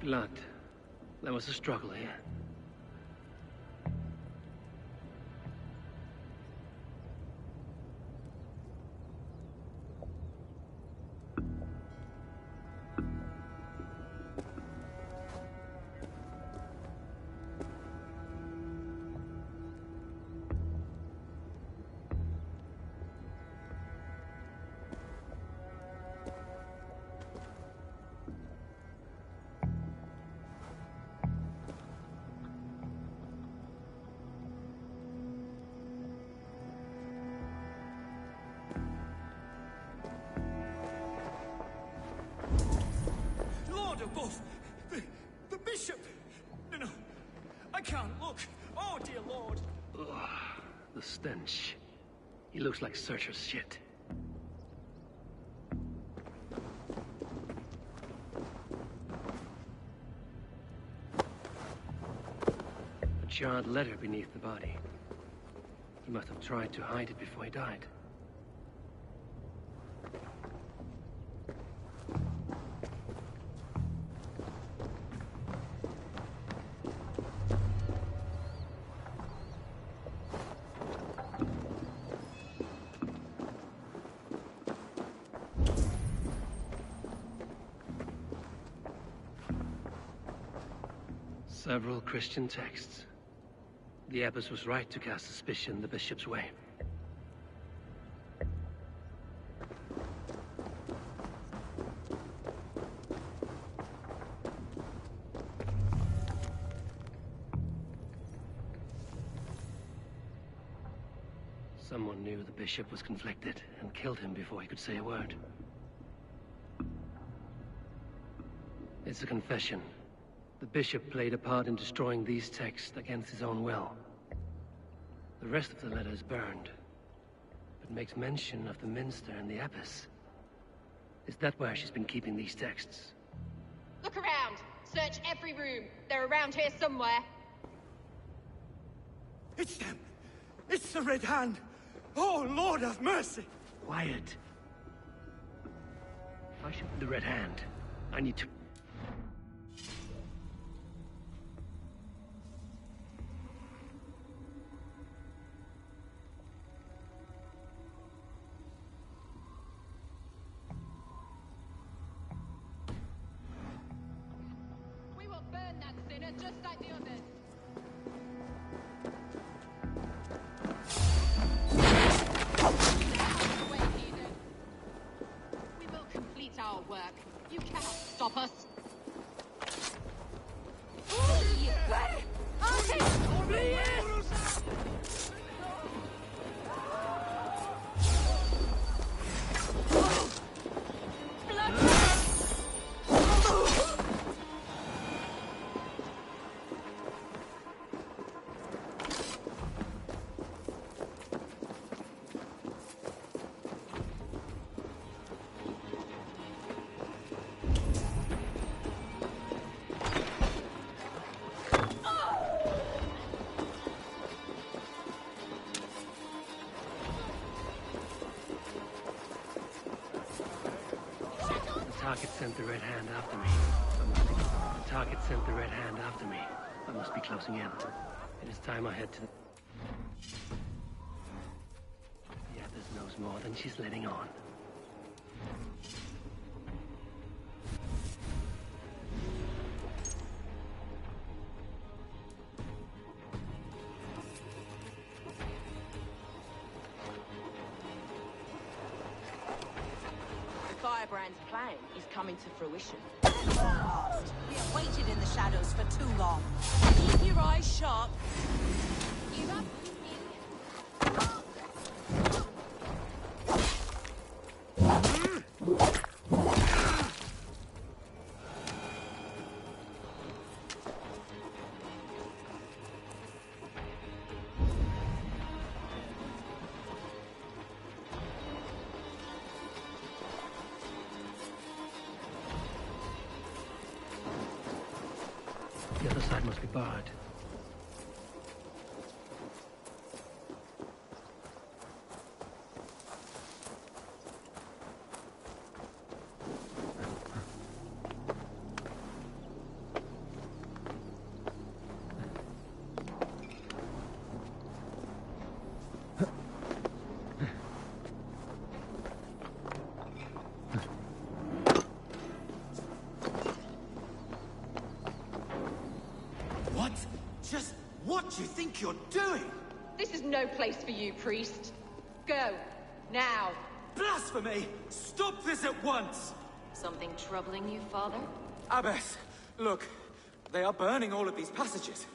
Blood. There was a struggle here. Above! The bishop! No, I can't look! Oh, dear Lord! Ugh, the stench. He looks like Searcher's shit. A charred letter beneath the body. He must have tried to hide it before he died. Several Christian texts. The abbess was right to cast suspicion the bishop's way. Someone knew the bishop was conflicted and killed him before he could say a word. It's a confession. The bishop played a part in destroying these texts against his own will. The rest of the letter is burned, but makes mention of the minster and the abbess. Is that where she's been keeping these texts? Look around! Search every room! They're around here somewhere! It's them! It's the Red Hand! Oh, Lord have mercy! Quiet. If I shoot the Red Hand, I need to... Just like the others. We will complete our work. You cannot stop us. The target sent the Red Hand after me. The target sent the Red Hand after me. I must be closing in. It is time I head to... The abbess knows more than she's letting on. Firebrand's plan is coming to fruition. We have waited in the shadows for too long. Keep your eyes sharp. Give up. The other side must be barred. do you think you're doing? This is no place for you, priest. Go. Now. Blasphemy! Stop this at once! Something troubling you, Father? Abbess, look. They are burning all of these passages.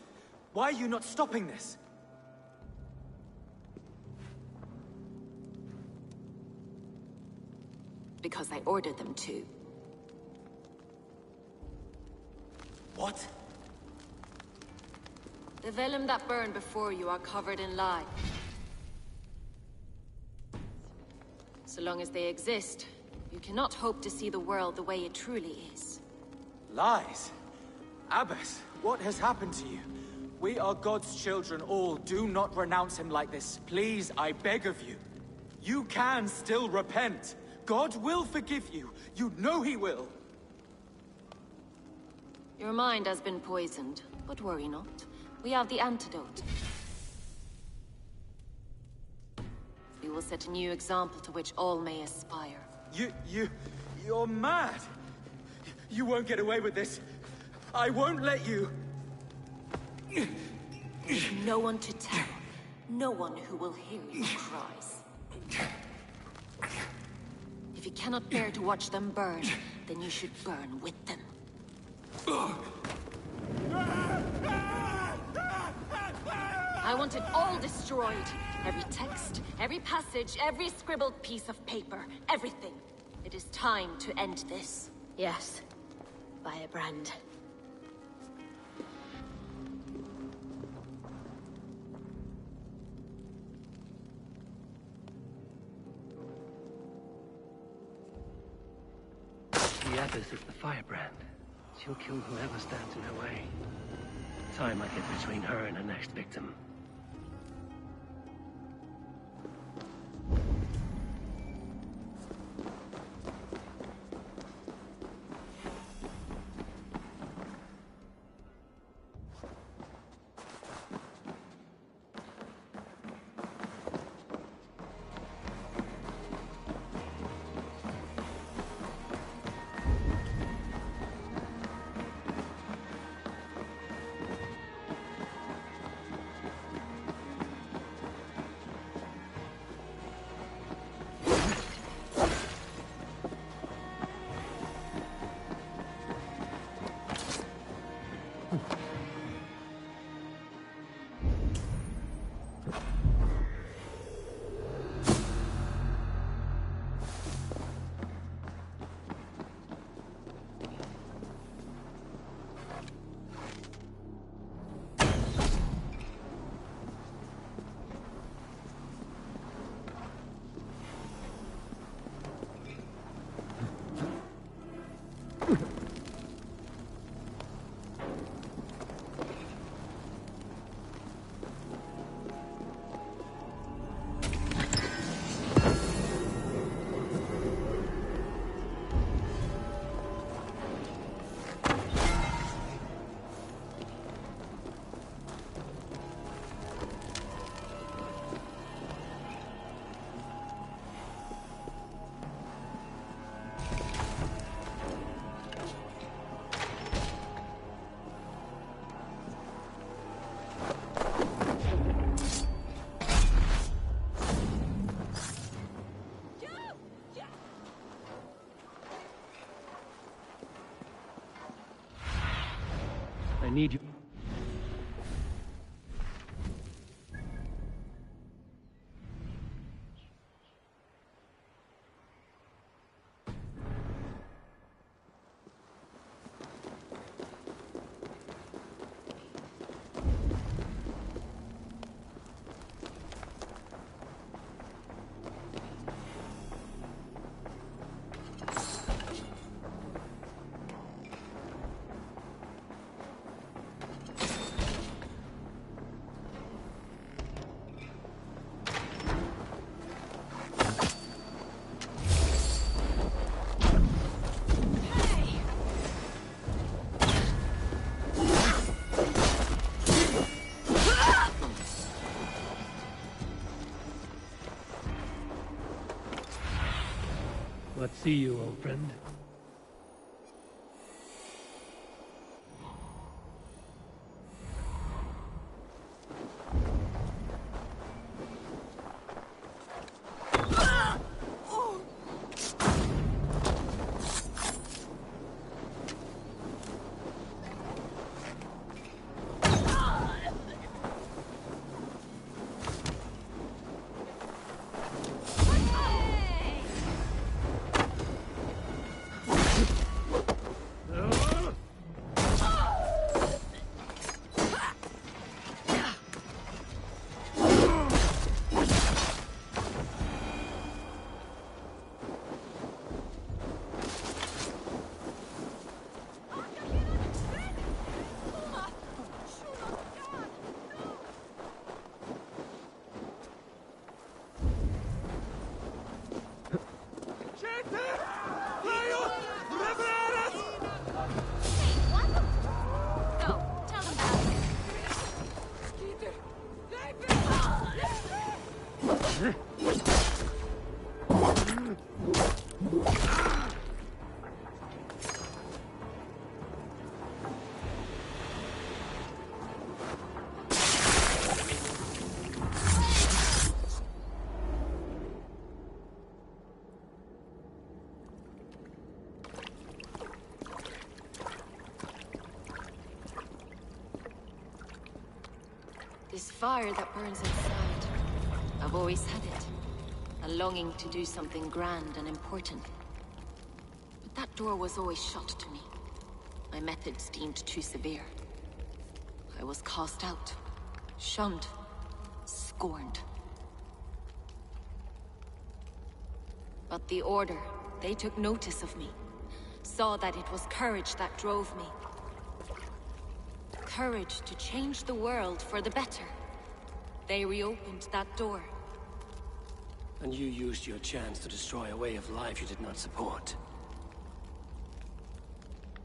Why are you not stopping this? Because I ordered them to. What? The vellum that burn before you are covered in lie. So long as they exist, you cannot hope to see the world the way it truly is. Lies? Abbess, what has happened to you? We are God's children all. Do not renounce him like this. Please, I beg of you. You can still repent. God will forgive you. You know he will. Your mind has been poisoned, but worry not. We have the antidote. We will set a new example to which all may aspire. You're mad. You won't get away with this. I won't let you. There's no one to tell. No one who will hear your cries. If you cannot bear to watch them burn, then you should burn with them. I want it all destroyed. Every text, every passage, every scribbled piece of paper, everything. It is time to end this. Yes. Firebrand. The Abbess is the firebrand. She'll kill whoever stands in her way. Time might get between her and her next victim. I need you. What see you, old friend? fire that burns inside. I've always had it. A longing to do something grand and important. But that door was always shut to me. My methods deemed too severe. I was cast out, shunned, scorned. But the Order, they took notice of me. Saw that it was courage that drove me. Courage to change the world for the better. They reopened that door. And you used your chance to destroy a way of life you did not support.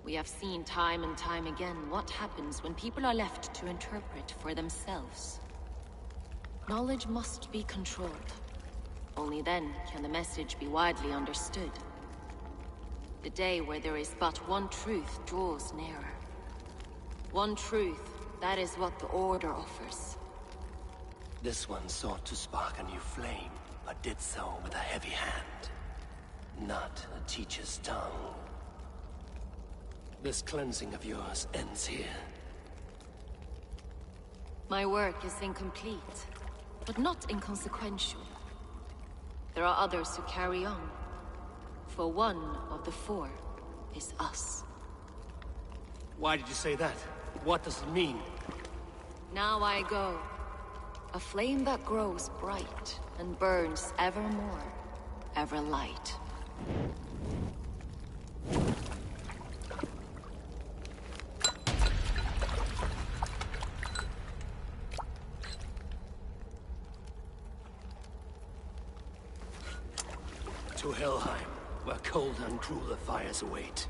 We have seen time and time again what happens when people are left to interpret for themselves. Knowledge must be controlled. Only then can the message be widely understood. The day where there is but one truth draws nearer. One truth, that is what the Order offers. This one sought to spark a new flame, but did so with a heavy hand. Not a teacher's tongue. This cleansing of yours ends here. My work is incomplete, but not inconsequential. There are others who carry on. For one of the four is us. Why did you say that? What does it mean? Now I go. A flame that grows bright and burns ever more, ever light. To Helheim, where cold and crueler fires await.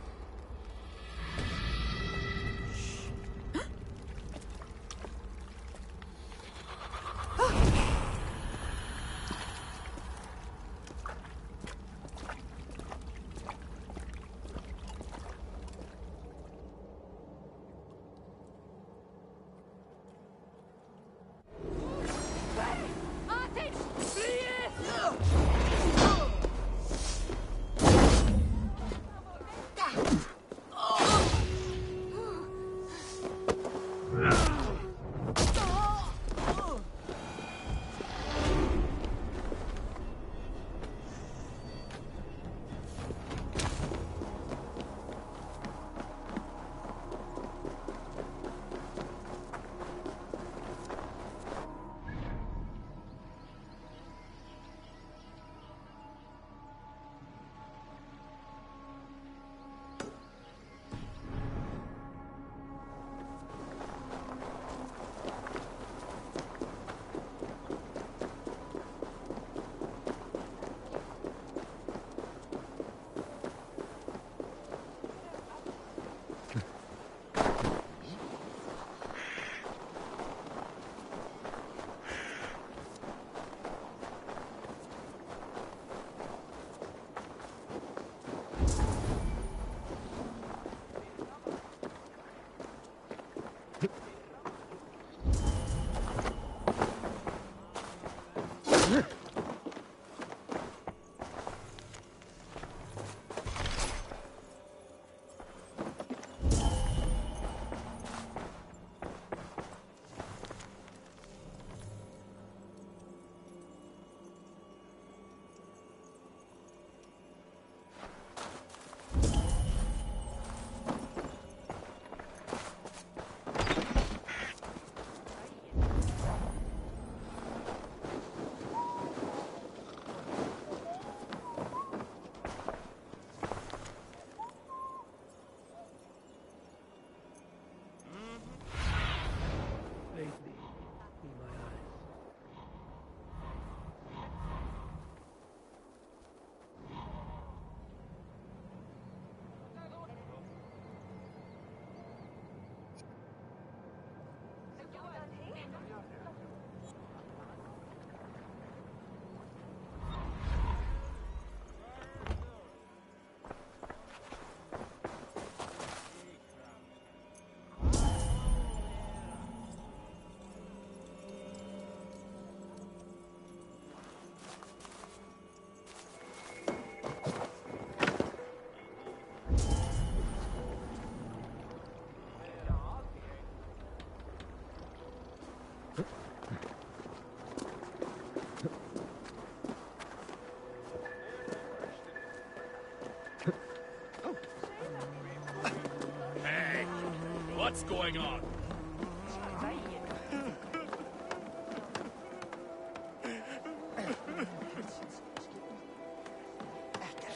What's going on?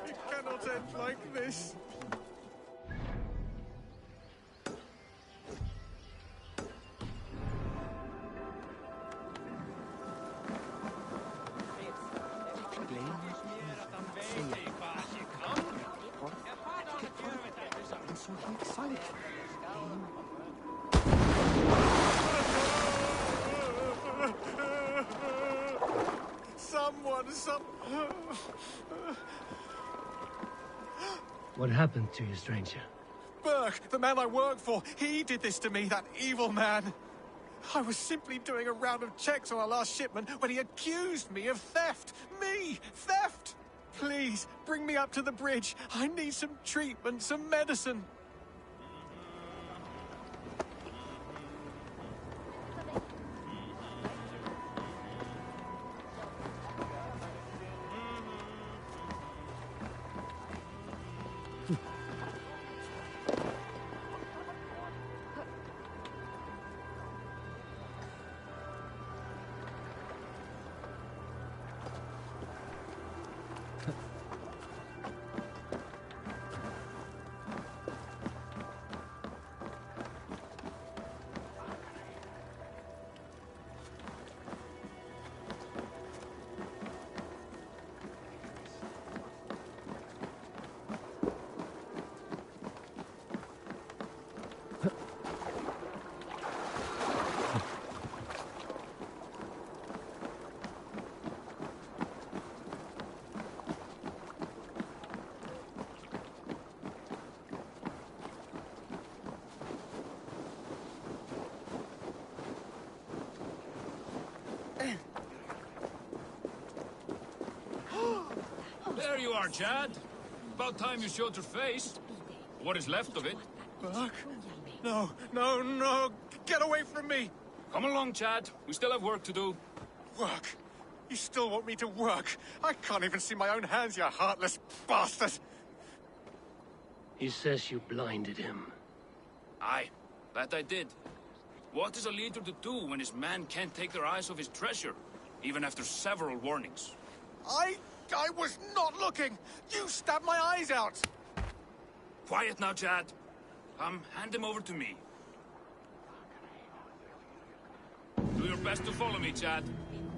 It cannot end like this. What happened to you, stranger? Burke, the man I work for, he did this to me, that evil man. I was simply doing a round of checks on our last shipment when he accused me of theft. Me! Theft! Please, bring me up to the bridge. I need some treatment, some medicine. There you are, Chad. About time you showed your face. What is left of it? Burke? No, no, no! Get away from me! Come along, Chad. We still have work to do. Work? You still want me to work? I can't even see my own hands, you heartless bastard! He says you blinded him. Aye, that I did. What is a leader to do when his men can't take their eyes off his treasure, even after several warnings? I was not looking! You stabbed my eyes out! Quiet now, Chad. Hand him over to me. Do your best to follow me, Chad.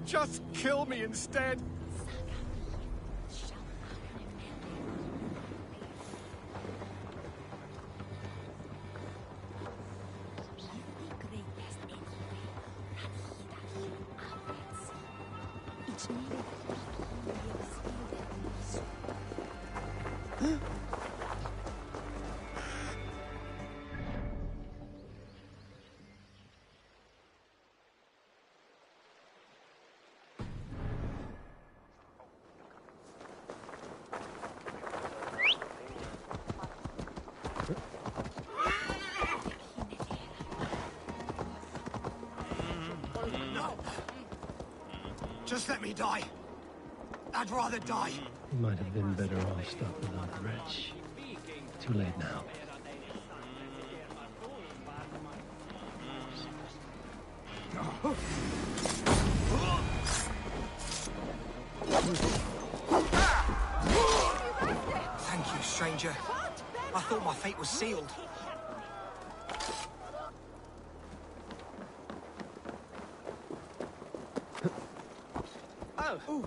Just kill me instead! Just let me die. I'd rather die. You might have been better off stuck without the wretch. Too late now. Thank you, stranger. I thought my fate was sealed. Oh!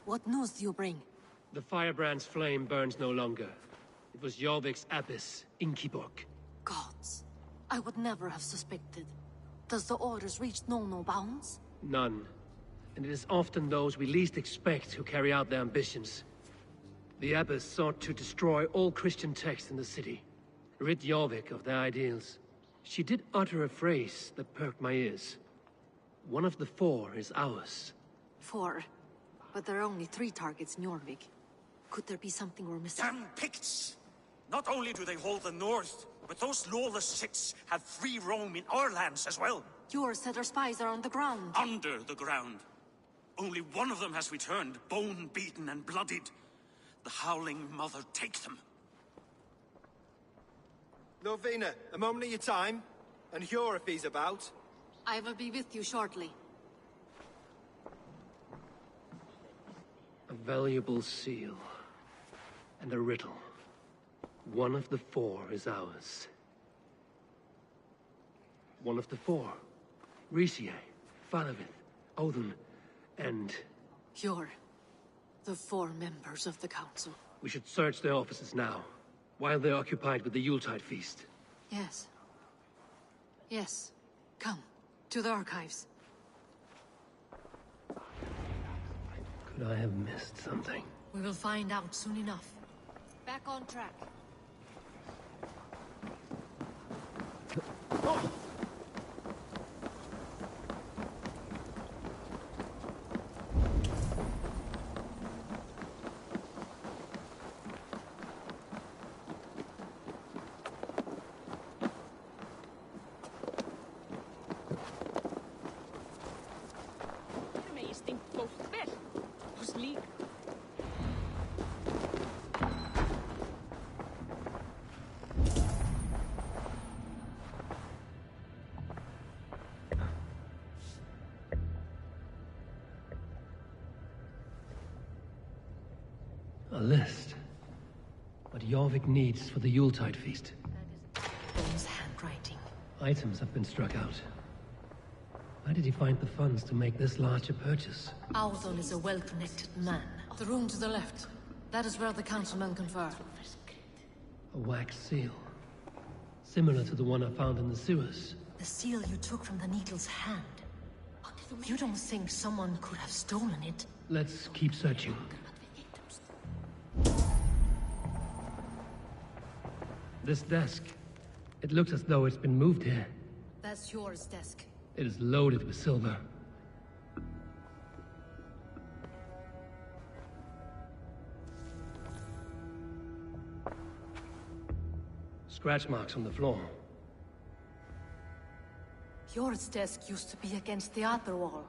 What news do you bring? The firebrand's flame burns no longer. It was Jorvik's abyss, Inkiborg. Gods. I would never have suspected. Does the orders reach no bounds? None. And it is often those we least expect who carry out their ambitions. The Abbess sought to destroy all Christian texts in the city, rid Jorvik of their ideals. She did utter a phrase that perked my ears. One of the 4 is ours. 4? But there are only 3 targets in Jorvik. Could there be something we're missing? Damn Picts! Not only do they hold the north, but those lawless Siths have free roam in our lands as well. Yours said our spies are on the ground. Under the ground. Only one of them has returned, bone-beaten and bloodied. The Howling Mother take them. Lovina, a moment of your time. And Hjor if he's about. I will be with you shortly. A valuable seal. And a riddle. One of the 4 is ours. One of the 4. Riesier, Falavith, Odin, and... Hjor. The 4 members of the Council. We should search their offices now, while they're occupied with the Yuletide feast. Yes. Yes. Come, to the archives. Could I have missed something? We will find out soon enough. Back on track. A list. What Jorvik needs for the Yuletide feast. That is Bone's handwriting. Items have been struck out. Why did he find the funds to make this large a purchase? Audon is a well-connected man. The room to the left. That is where the councilmen confer. A wax seal. Similar to the one I found in the sewers. The seal you took from the Needle's hand. You don't think someone could have stolen it? Let's keep searching. This desk. It looks as though it's been moved here. That's yours, desk. It is loaded with silver. Scratch marks on the floor. Yours desk used to be against the other wall.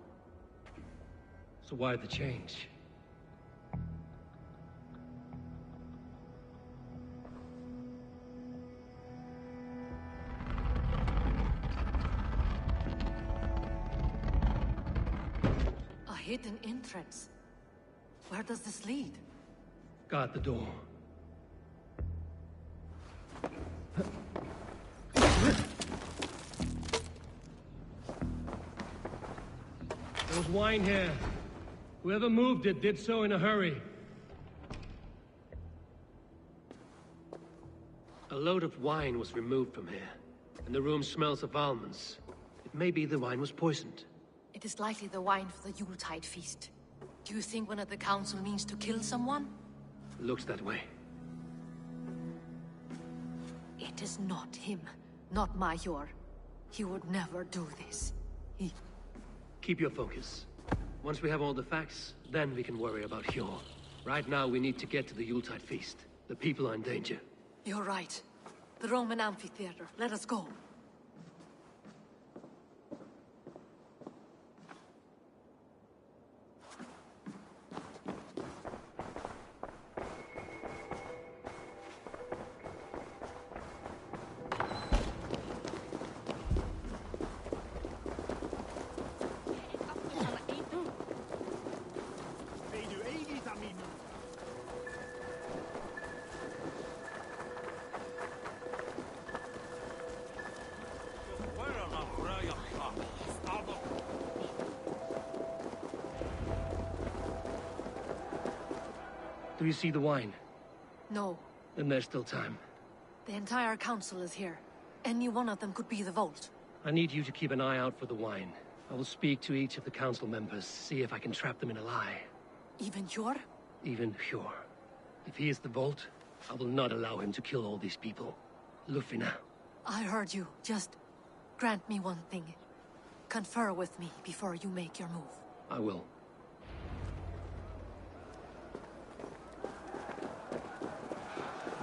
So why the change? A hidden entrance. Where does this lead? Guard the door. There was wine here. Whoever moved it did so in a hurry. A load of wine was removed from here, and the room smells of almonds. It may be the wine was poisoned. It is likely the wine for the Yuletide feast. Do you think one of the council means to kill someone? Looks that way. It is not him, not Major. He would never do this. He... Keep your focus. Once we have all the facts, then we can worry about Hjor. Right now, we need to get to the Yuletide feast. The people are in danger. You're right. The Roman amphitheater. Let us go. Do you see the wine? No. Then there's still time. The entire council is here. Any one of them could be the vault. I need you to keep an eye out for the wine. I will speak to each of the council members, see if I can trap them in a lie. Even Hjor? Even Hjor. If he is the Vault, I will not allow him to kill all these people. Lufina. I heard you. Just grant me one thing. Confer with me before you make your move. I will.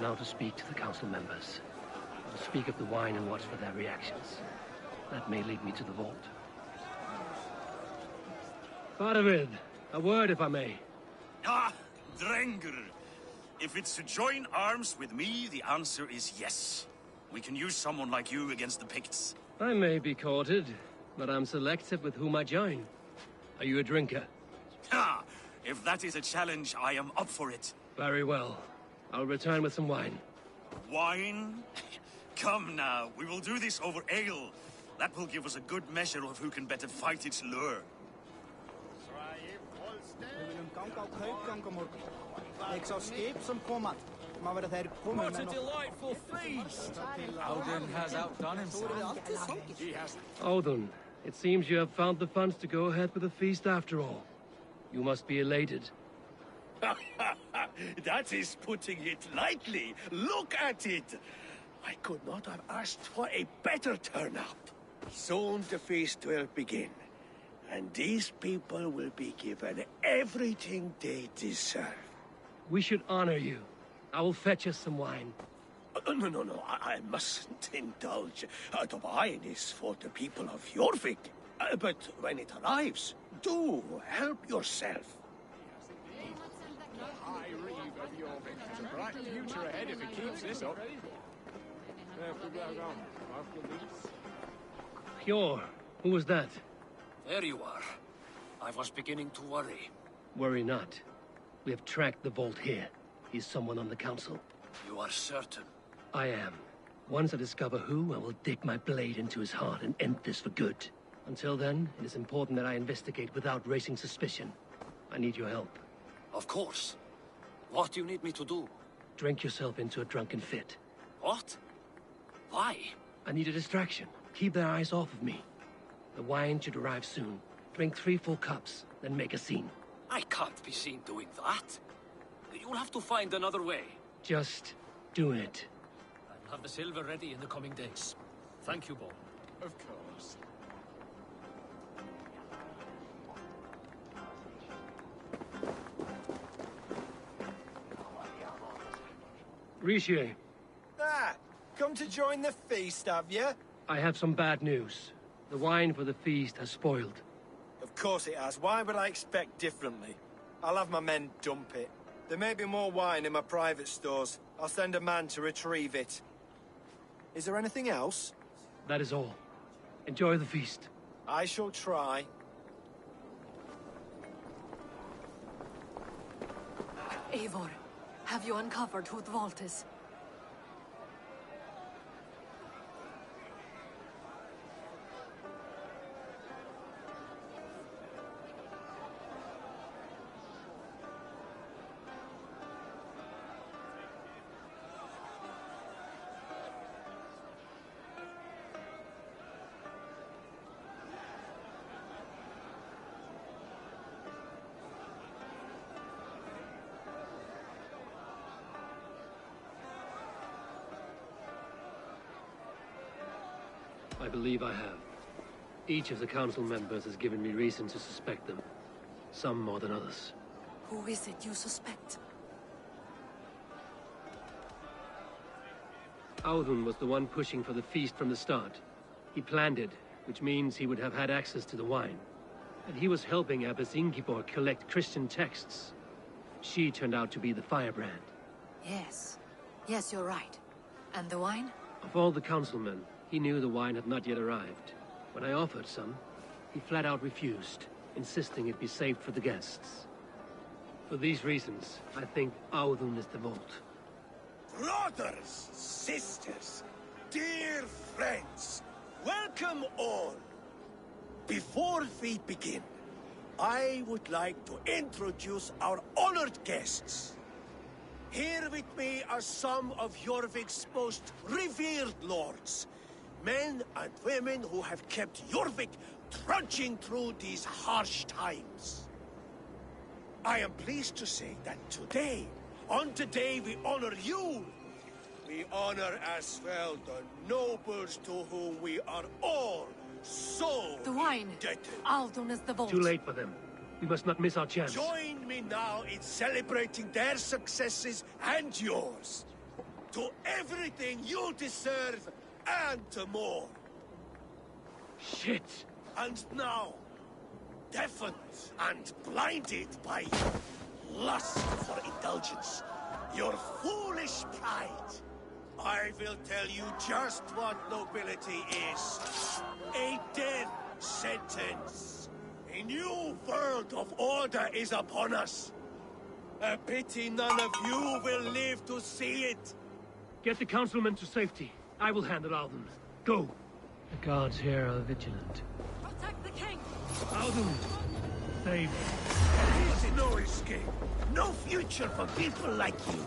Now to speak to the council members. I'll speak of the wine and watch for their reactions. That may lead me to the Vault. Faravid, a word if I may. Ah, Drenger. If it's to join arms with me, the answer is yes. We can use someone like you against the Picts. I may be courted, but I'm selective with whom I join. Are you a drinker? Ha! If that is a challenge, I am up for it. Very well. I'll return with some wine. Wine? Come now, we will do this over ale. That will give us a good measure of who can better fight its lure. What a delightful feast! Alden has outdone himself. He has. Odin, it seems you have found the funds to go ahead with the feast after all. You must be elated. That is putting it lightly. Look at it. I could not have asked for a better turnout. Soon the feast will begin, and these people will be given everything they deserve. We should honor you. I will fetch us some wine. No, I mustn't indulge. The wine is for the people of Jorvik. But when it arrives, do help yourself. High Reeve of Jorvik has a bright future ahead if he keeps this up. Hjor, who was that? There you are. I was beginning to worry. Worry not. We have tracked the Vault here. He's someone on the council. You are certain? I am. Once I discover who, I will dig my blade into his heart and end this for good. Until then, it is important that I investigate without raising suspicion. I need your help. Of course. What do you need me to do? Drink yourself into a drunken fit. What? Why? I need a distraction. Keep their eyes off of me. The wine should arrive soon. Drink 3 full cups, then make a scene. I can't be seen doing that. You'll have to find another way. Just do it. I'll have the silver ready in the coming days. Thank you, Bo. Of course. Rishi, Ah, come to join the feast, have you? I have some bad news. The wine for the feast has spoiled. Of course it has. Why would I expect differently? I'll have my men dump it. There may be more wine in my private stores. I'll send a man to retrieve it. Is there anything else? That is all. Enjoy the feast. I shall try. Eivor, have you uncovered who the Vault is? I believe I have. Each of the council members has given me reason to suspect them. Some more than others. Who is it you suspect? Audun was the one pushing for the feast from the start. He planned it, which means he would have had access to the wine. And he was helping Abbess Ingibor collect Christian texts. She turned out to be the firebrand. Yes. Yes, you're right. And the wine? Of all the councilmen, he knew the wine had not yet arrived. When I offered some, he flat out refused, insisting it be saved for the guests. For these reasons, I think Audun is the Vault. Brothers, sisters, dear friends, welcome all. Before we begin, I would like to introduce our honored guests. Here with me are some of Jorvik's most revered lords. Men and women who have kept Jorvik trudging through these harsh times. I am pleased to say that today, On today we honor you. We honor as well the nobles to whom we are all so The wine. indebted. Aldon is the vault. Too late for them. We must not miss our chance. Join me now in celebrating their successes and yours. To everything you deserve and to more. Shit! And now, deafened and blinded by your lust for indulgence, your foolish pride, I will tell you just what nobility is. A death sentence. A new world of order is upon us. A pity none of you will live to see it. Get the councilmen to safety. I will handle Alden. Go! The guards here are vigilant. Protect the king! Alden! Save. There is no escape. No future for people like you.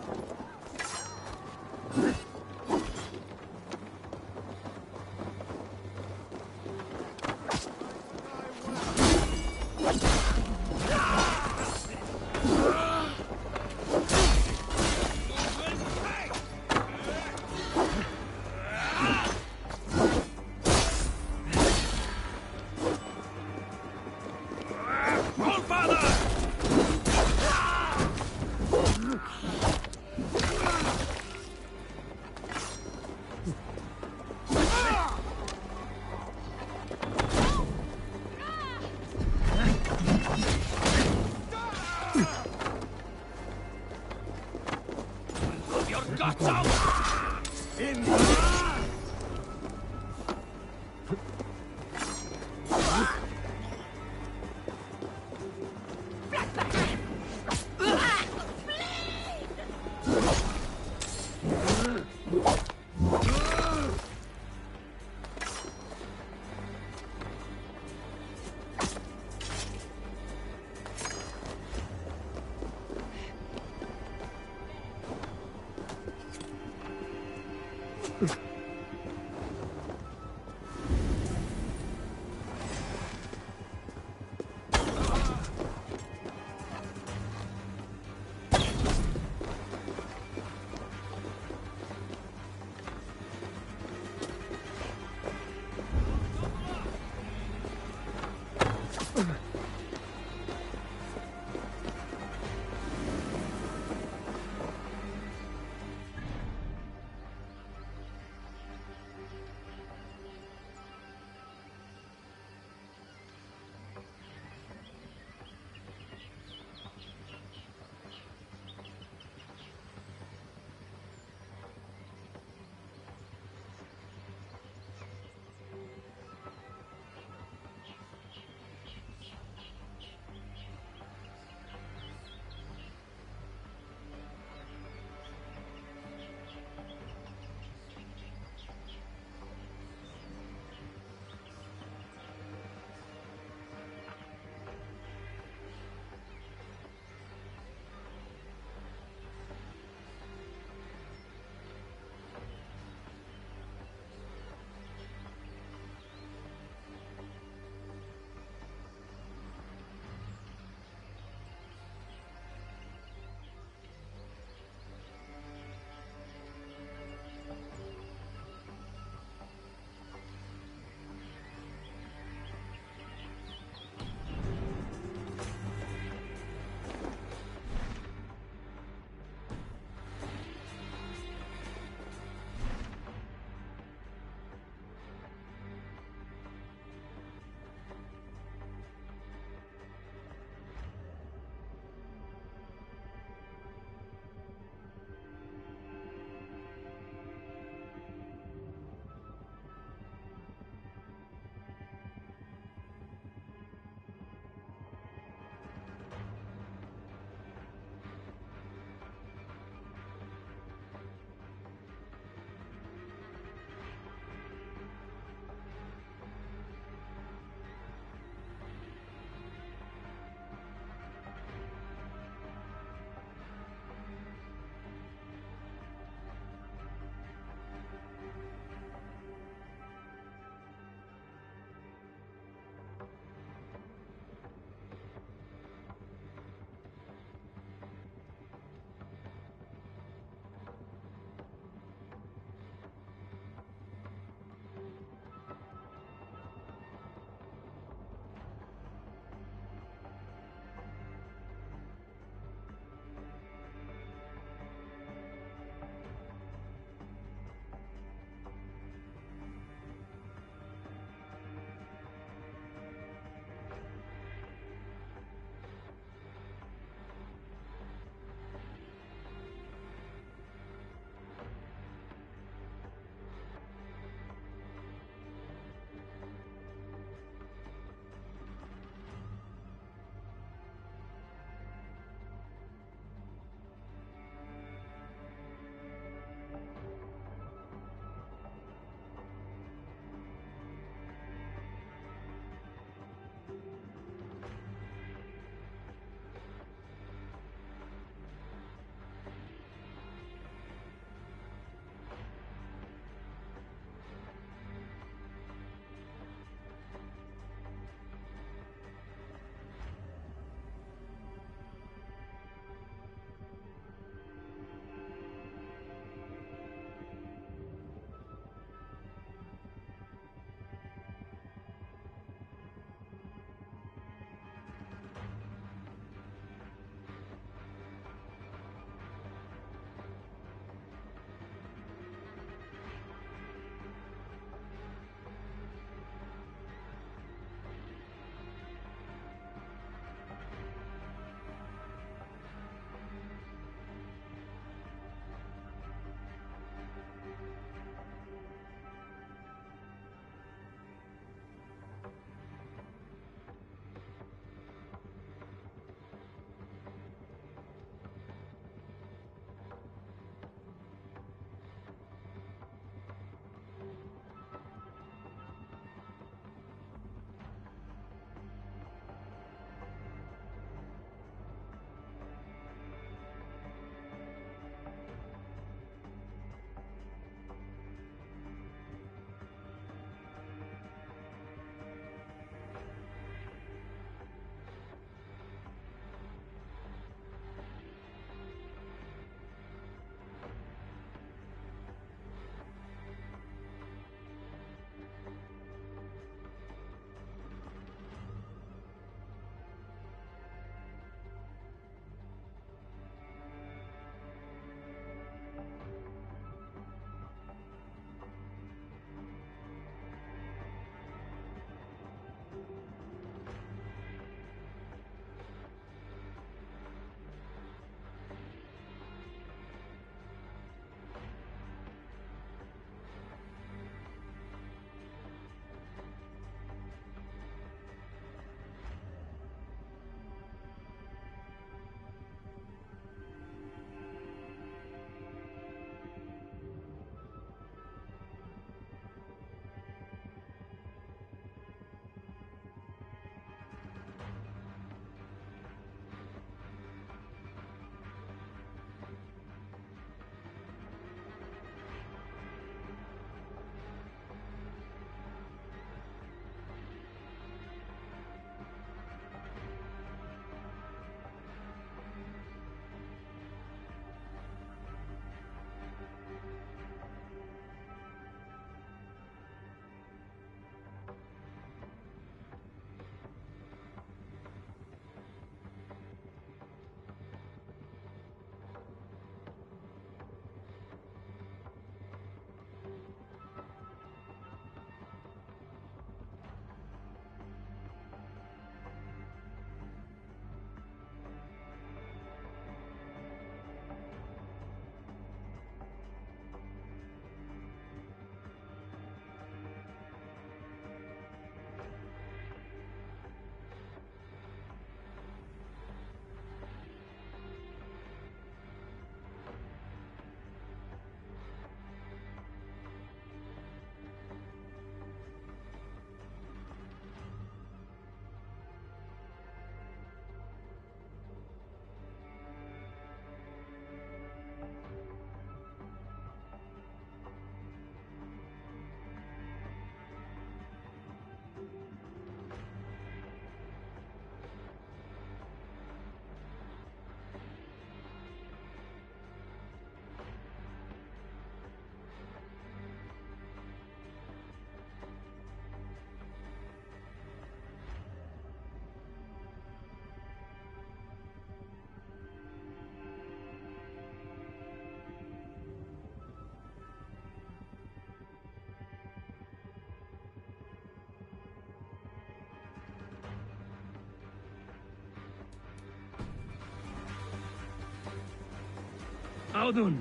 Audun,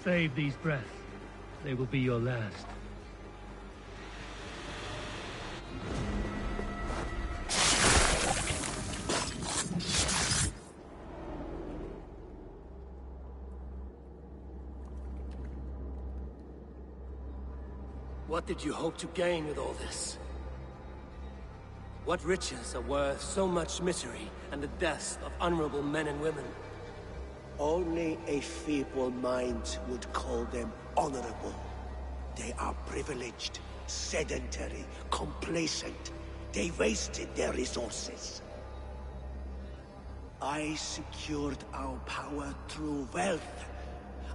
save these breaths. They will be your last. What did you hope to gain with all this? What riches are worth so much misery and the deaths of honorable men and women? Only a feeble mind would call them honorable. They are privileged, sedentary, complacent. They wasted their resources. I secured our power through wealth.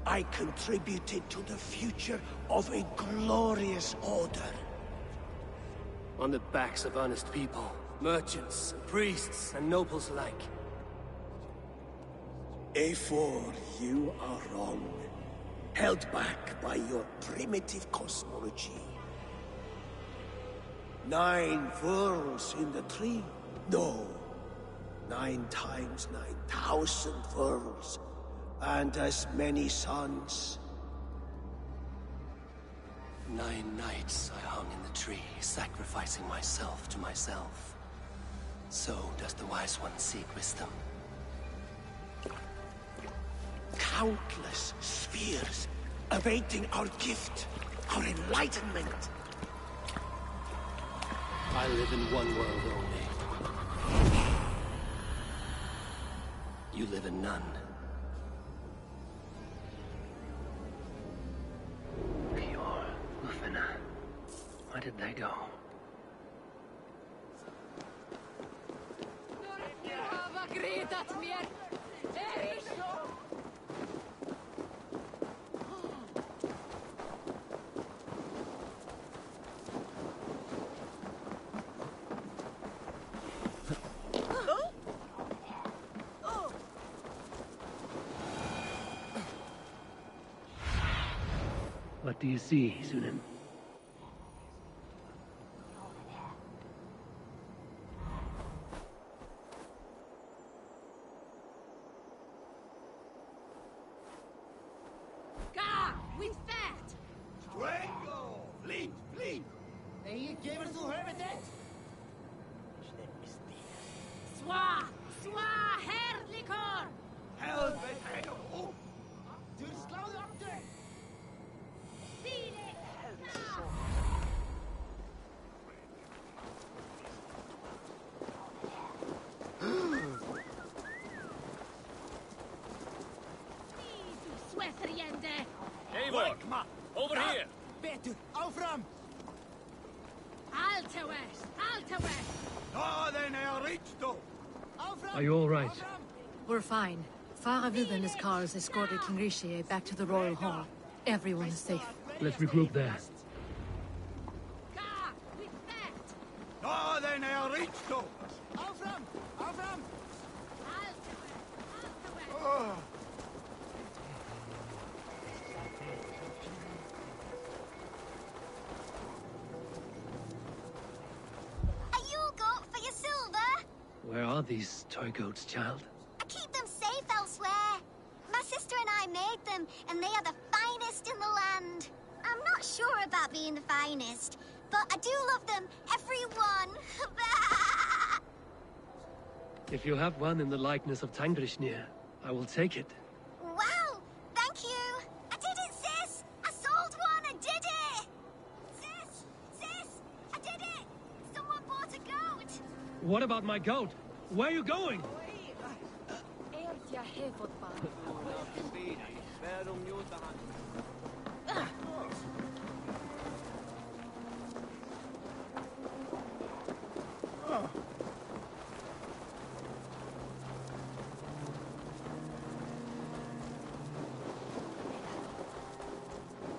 I contributed to the future of a glorious order. On the backs of honest people, merchants, priests, and nobles alike. Eivor, you are wrong. Held back by your primitive cosmology. 9 worlds in the tree? No. 9 times 9,000 worlds. And as many suns. 9 nights I hung in the tree, sacrificing myself to myself. So does the Wise One seek wisdom. Countless spheres, awaiting our gift, our enlightenment. I live in one world only. You live in none. Where did they go? What do you see, Sunan? Eivor, over here! Betur, áfram! Alta west! Alta west! Northern Erichto! Are you all right? We're fine. Faravid and his cars escorted King Rishi back to the Royal Hall. Everyone is safe. Let's regroup there. Northern Erichto! Áfram! Áfram! Oh. Where are these toy goats, child? I keep them safe elsewhere. My sister and I made them, and they are the finest in the land. I'm not sure about being the finest, but I do love them, every one. If you have one in the likeness of Tangrishnir, I will take it. Wow, thank you. I did it, sis. I sold one, I did it. Sis, I did it. Someone bought a goat. What about my goat? Where are you going?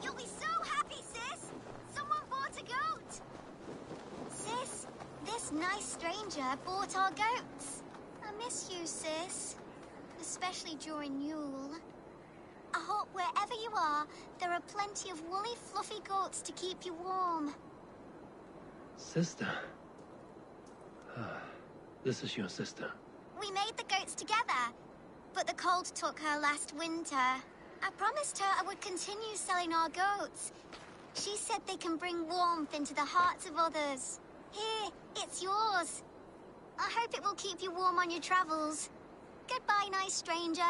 You'll be so happy, sis. Someone bought a goat. Sis, this nice stranger bought our goats. I miss you, sis. Especially during Yule. I hope wherever you are, there are plenty of woolly, fluffy goats to keep you warm. Sister. This is your sister. We made the goats together, but the cold took her last winter. I promised her I would continue selling our goats. She said they can bring warmth into the hearts of others. Here, it's yours. I hope it will keep you warm on your travels. Goodbye, nice stranger.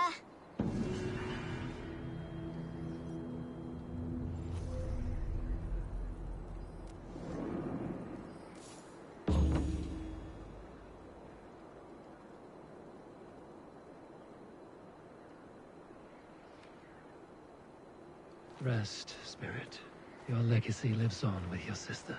Rest, Spirit. Your legacy lives on with your sister.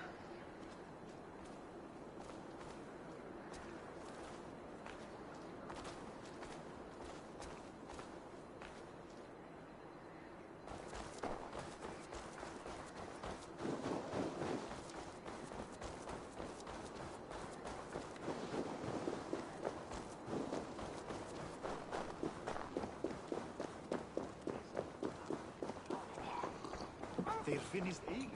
They're finished eating.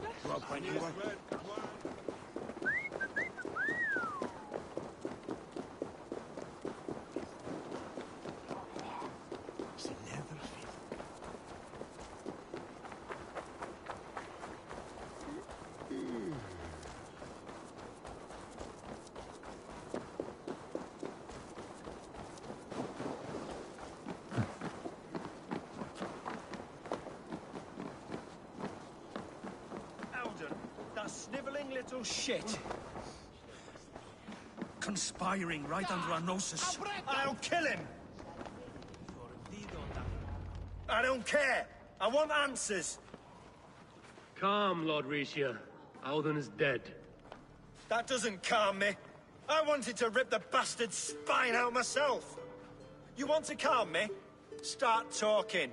Sniveling little shit. Conspiring right under our noses. I'll kill him! I don't care! I want answers! Calm, Lord Rishia. Auden is dead. That doesn't calm me. I wanted to rip the bastard's spine out myself. You want to calm me? Start talking.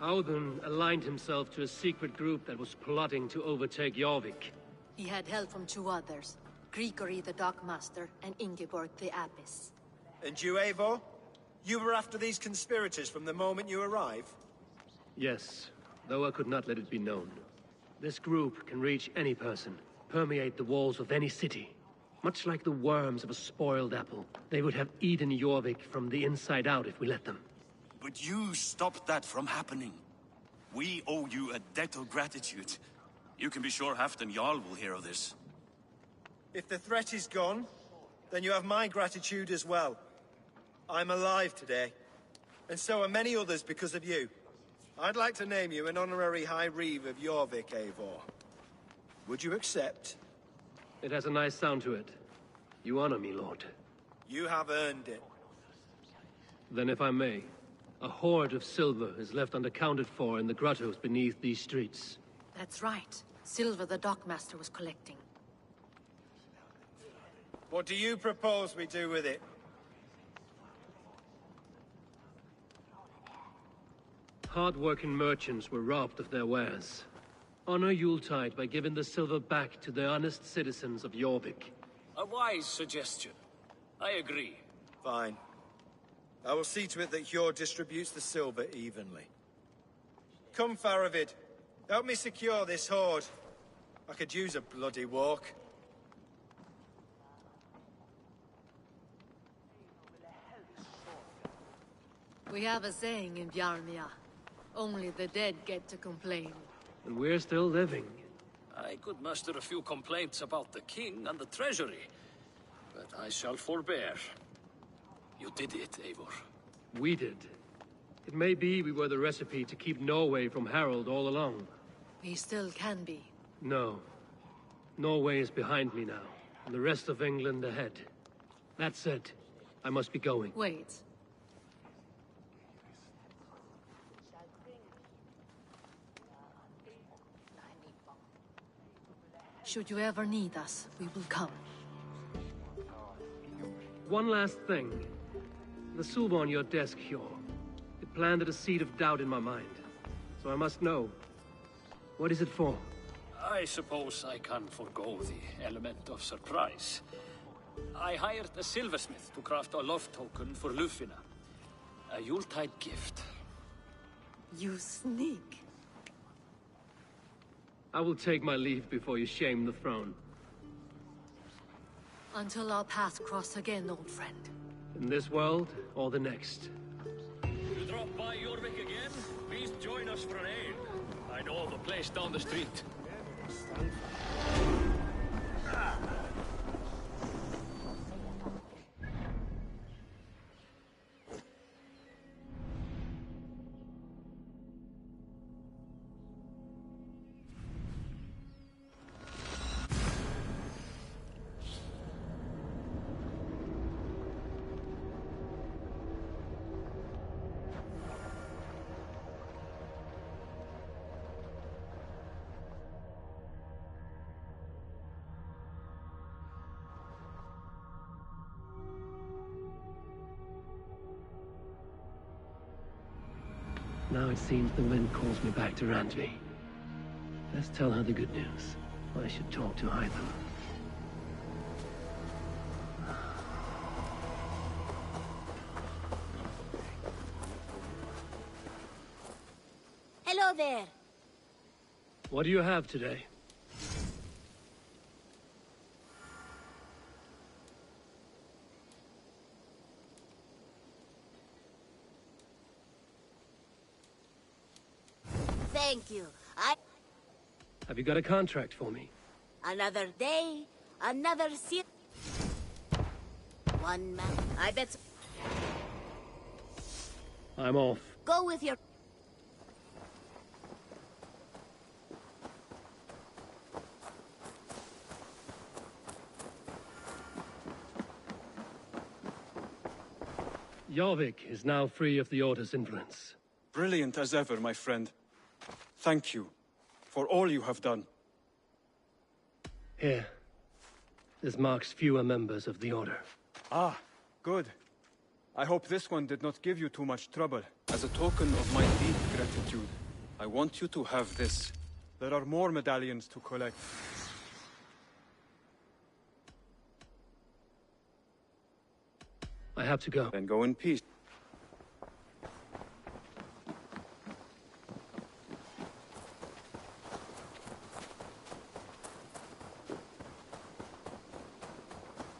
Auden aligned himself to a secret group that was plotting to overtake Jorvik. He had help from two others, Grigory the Dockmaster and Ingeborg the Abbess. And you, Eivor? You were after these conspirators from the moment you arrived? Yes, though I could not let it be known. This group can reach any person, permeate the walls of any city. Much like the worms of a spoiled apple, they would have eaten Jorvik from the inside out if we let them. But you stopped that from happening. We owe you a debt of gratitude. You can be sure Halfdan Jarl will hear of this. If the threat is gone, then you have my gratitude as well. I'm alive today, and so are many others because of you. I'd like to name you an honorary High Reeve of Jorvik, Eivor. Would you accept? It has a nice sound to it. You honor me, Lord. You have earned it. Then if I may, a hoard of silver is left unaccounted for in the grottos beneath these streets. That's right. Silver the Dockmaster was collecting. What do you propose we do with it? Hard-working merchants were robbed of their wares. Honor Yuletide by giving the silver back to the honest citizens of Jorvik. A wise suggestion. I agree. Fine. I will see to it that Hjord distributes the silver evenly. Come, Faravid. Help me secure this hoard. I could use a bloody walk. We have a saying in Bjarmia. Only the dead get to complain. And we're still living. I could muster a few complaints about the king and the treasury, but I shall forbear. You did it, Eivor. We did. It may be we were the recipe to keep Norway from Harald all along. We still can be. No. Norway is behind me now, and the rest of England ahead. That said, I must be going. Wait. Should you ever need us, we will come. One last thing. The silver on your desk, Hjor. It planted a seed of doubt in my mind. So I must know. What is it for? I suppose I can forgo the element of surprise. I hired a silversmith to craft a love token for Lufina. A Yuletide gift. You sneak. I will take my leave before you shame the throne. Until our paths cross again, old friend. In this world, or the next. You draw drop by Jorvik again, please join us for an ale. I know of a place down the street. Now it seems the wind calls me back to Randvi. Let's tell her the good news. I should talk to Hytham. Hello there. What do you have today? Thank you. Have you got a contract for me? Another day, another one man. I bet. I'm off. Go with your. Jorvik is now free of the Order's influence. Brilliant as ever, my friend. Thank you for all you have done. Here. This marks fewer members of the Order. Ah, good. I hope this one did not give you too much trouble. As a token of my deep gratitude, I want you to have this. There are more medallions to collect. I have to go. Then go in peace.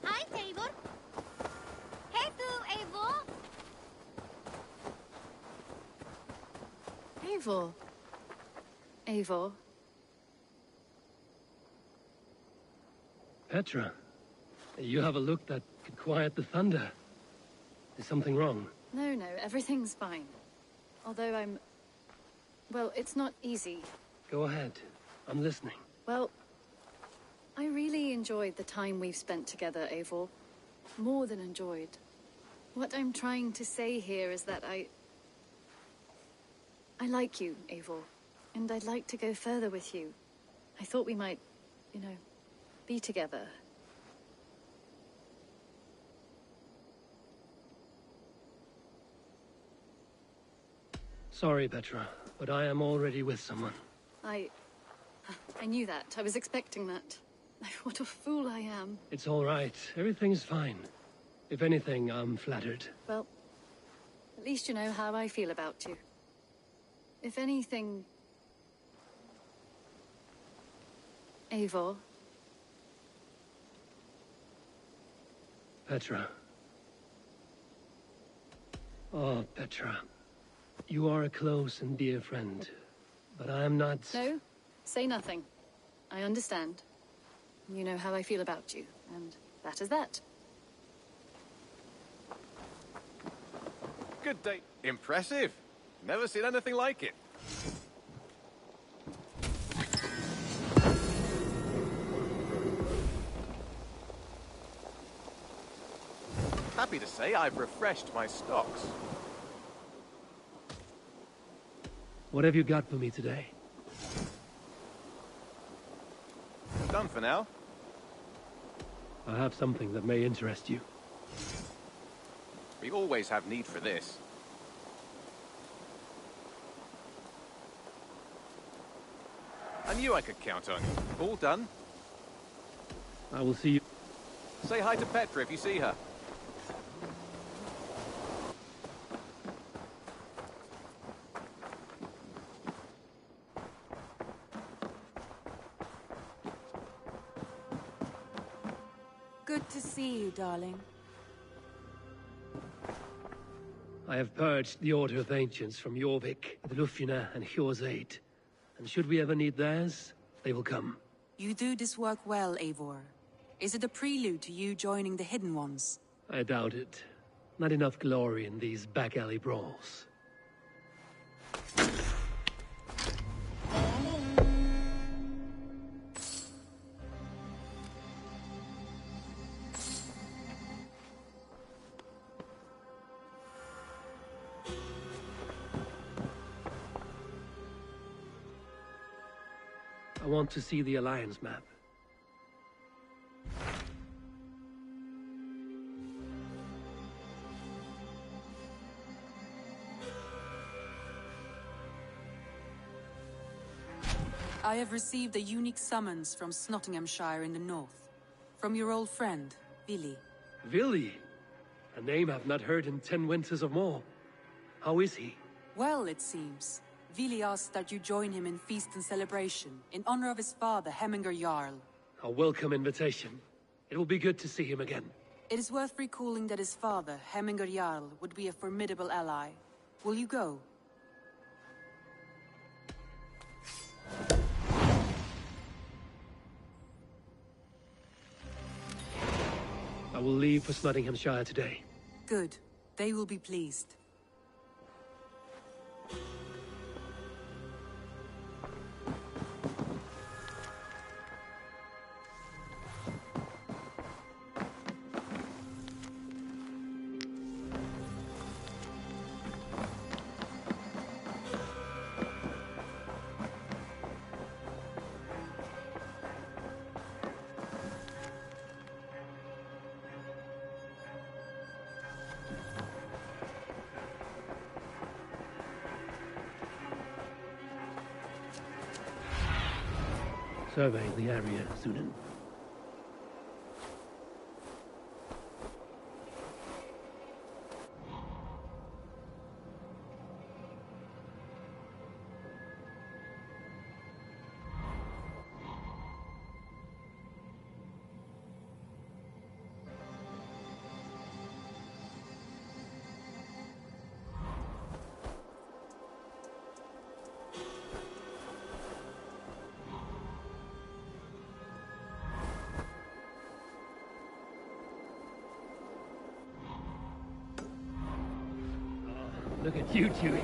Hi, Eivor. Hey, Eivor. Eivor. Eivor. Petra, you have a look that could quiet the thunder. Is something wrong? No, everything's fine. Although well, it's not easy. Go ahead. I'm listening. Well, I really enjoyed the time we've spent together, Eivor. More than enjoyed. What I'm trying to say here is that I like you, Eivor. And I'd like to go further with you. I thought we might, be together. Sorry, Petra, but I am already with someone. I knew that. I was expecting that. What a fool I am. It's all right. Everything's fine. If anything, I'm flattered. Well, at least you know how I feel about you. If anything... Eivor. Petra. Oh, Petra. You are a close and dear friend, but I am not... No, say nothing. I understand. You know how I feel about you, and that is that. Good day. Impressive. Never seen anything like it. Happy to say I've refreshed my stocks. What have you got for me today? Done for now. I have something that may interest you. We always have need for this. I knew I could count on you. All done? I will see you. Say hi to Petra if you see her. Good to see you, darling. I have purged the Order of Ancients from Jorvik, the Lufina, and Hjor's aid. And should we ever need theirs, they will come. You do this work well, Eivor. Is it a prelude to you joining the Hidden Ones? I doubt it. Not enough glory in these back-alley brawls. I want to see the Alliance map. I have received a unique summons from Nottinghamshire in the north. From your old friend, Vili. Vili? A name I've not heard in 10 winters or more. How is he? Well, it seems. Vili asked that you join him in feast and celebration, in honor of his father, Hemminger Jarl. A welcome invitation. It will be good to see him again. It is worth recalling that his father, Hemminger Jarl, would be a formidable ally. Will you go? I will leave for Nottinghamshire today. Good. They will be pleased. Surveying the area, Sunan. Look at you two.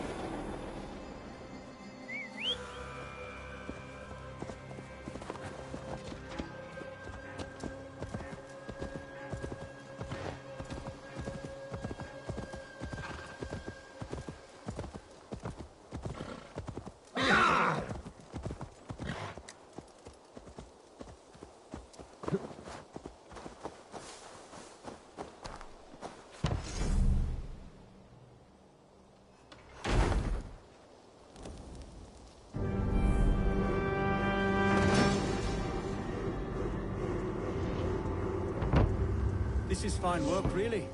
This is fine work, really.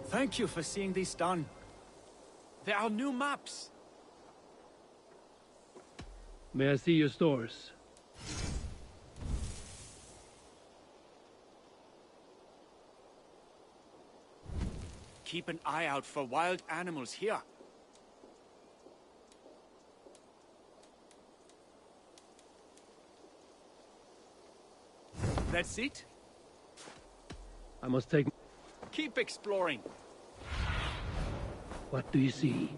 Thank you for seeing this done. There are new maps. May I see your stores? Keep an eye out for wild animals here. That's it? I must take... Keep exploring. What do you see?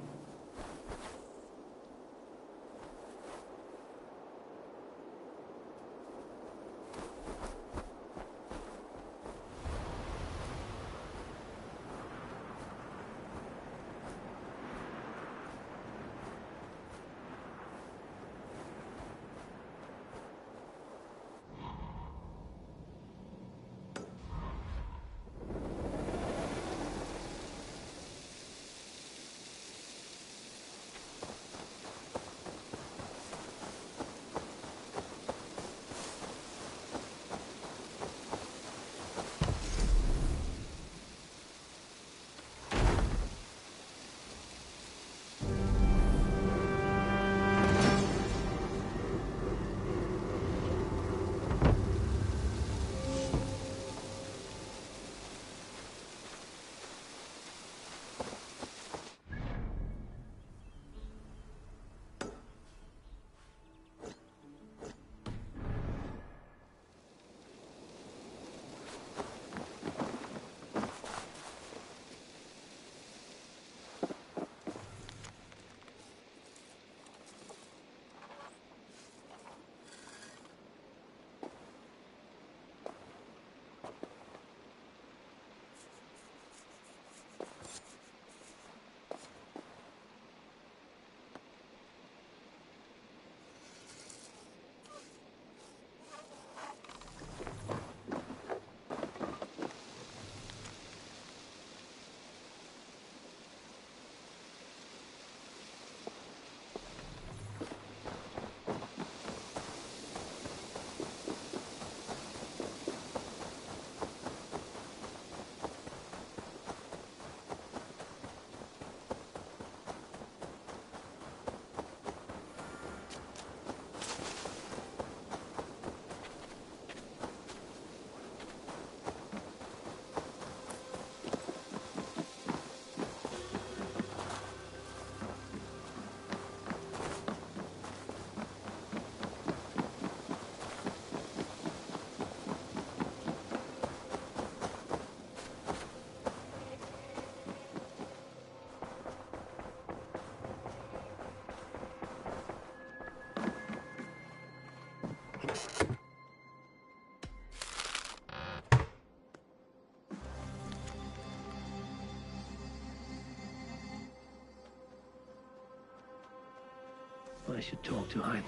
I should talk to Hytham.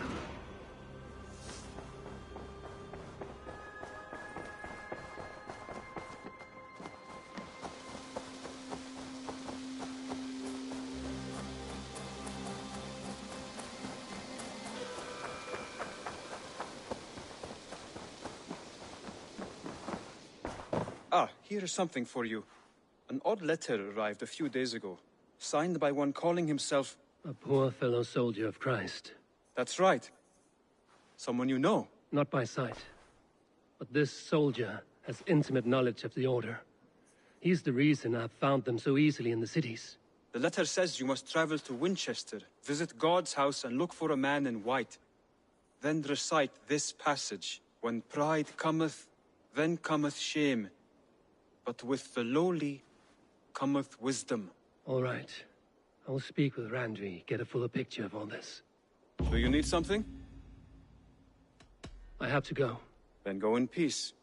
Ah, here is something for you. An odd letter arrived a few days ago, signed by one calling himself... A poor fellow soldier of Christ. That's right. Someone you know. Not by sight. But this soldier has intimate knowledge of the Order. He's the reason I've found them so easily in the cities. The letter says you must travel to Winchester, visit God's house and look for a man in white. Then recite this passage. When pride cometh, then cometh shame. But with the lowly cometh wisdom. All right. I'll speak with Randvi, get a fuller picture of all this. Do you need something? I have to go. Then go in peace.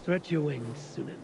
Stretch your wings, Sunan.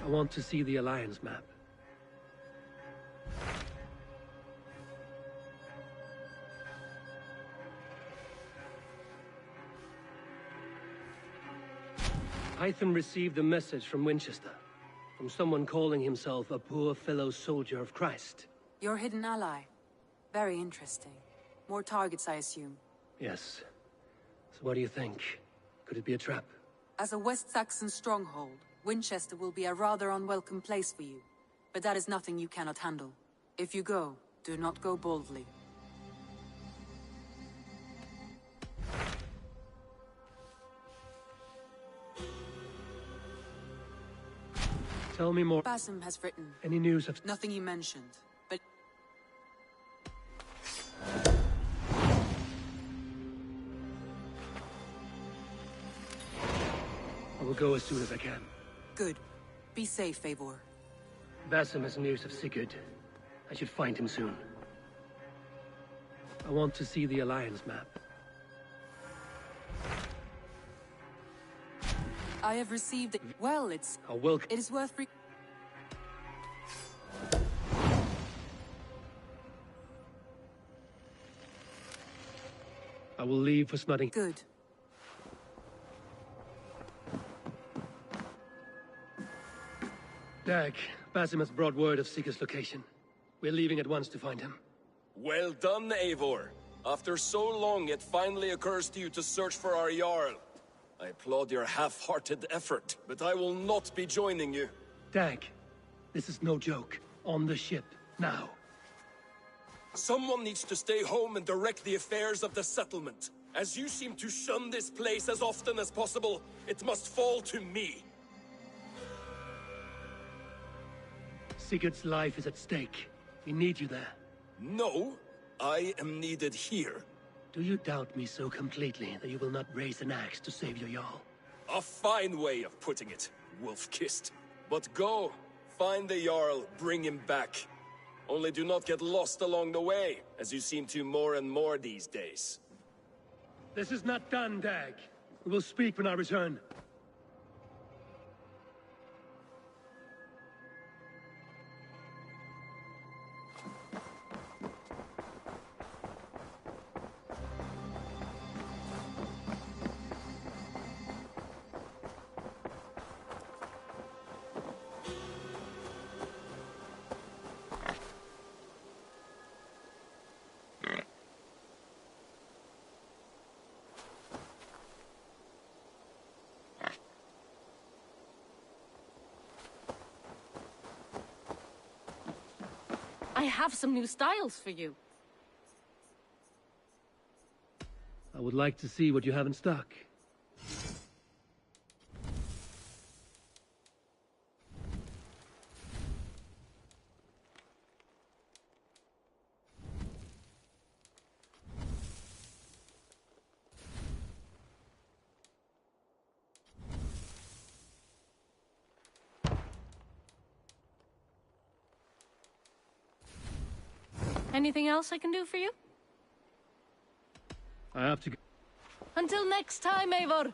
I want to see the Alliance map. Hytham received a message from Winchester, from someone calling himself a poor fellow soldier of Christ. Your hidden ally. Very interesting. More targets, I assume. Yes. So what do you think? Could it be a trap? As a West Saxon stronghold, Winchester will be a rather unwelcome place for you. But that is nothing you cannot handle. If you go, do not go boldly. Tell me more. Basim has written. Any news of... Nothing you mentioned, but... I will go as soon as I can. Good. Be safe, Eivor. Basim has news of Sigurd. I should find him soon. I want to see the Alliance map. I have received it. Well, it's... It is worth... I will leave for Smudding. Good. Dag, Basim has brought word of Sigurd's location. We're leaving at once to find him. Well done, Eivor. After so long, it finally occurs to you to search for our Jarl. I applaud your half-hearted effort, but I will not be joining you. Dag, this is no joke. On the ship, now. Someone needs to stay home and direct the affairs of the settlement. As you seem to shun this place as often as possible, it must fall to me. Sigurd's life is at stake. We need you there. No, I am needed here. Do you doubt me so completely that you will not raise an axe to save your Jarl? A fine way of putting it, wolf-kissed. But go, find the Jarl, bring him back. Only do not get lost along the way, as you seem to more and more these days. This is not done, Dag. We will speak when I return. I have some new styles for you. I would like to see what you have in stock. Anything else I can do for you? I have to go. Until next time, Eivor!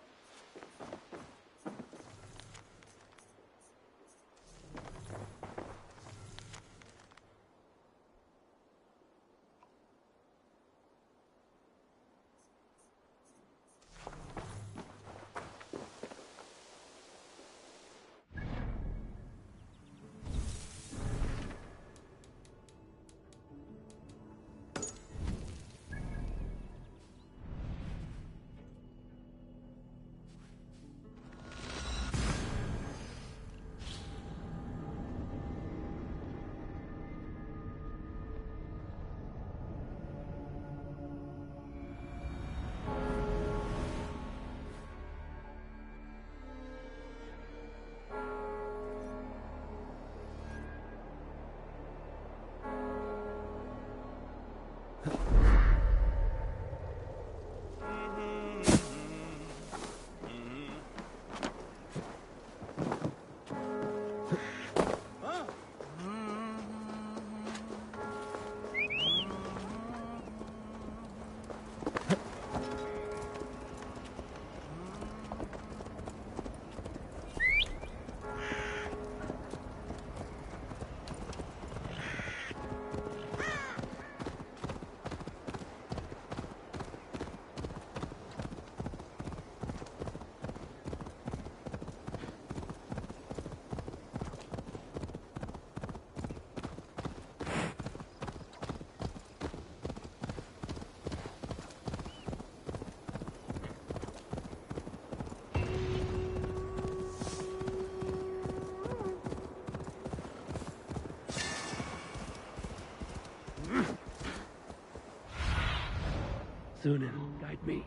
Sunan, guide me.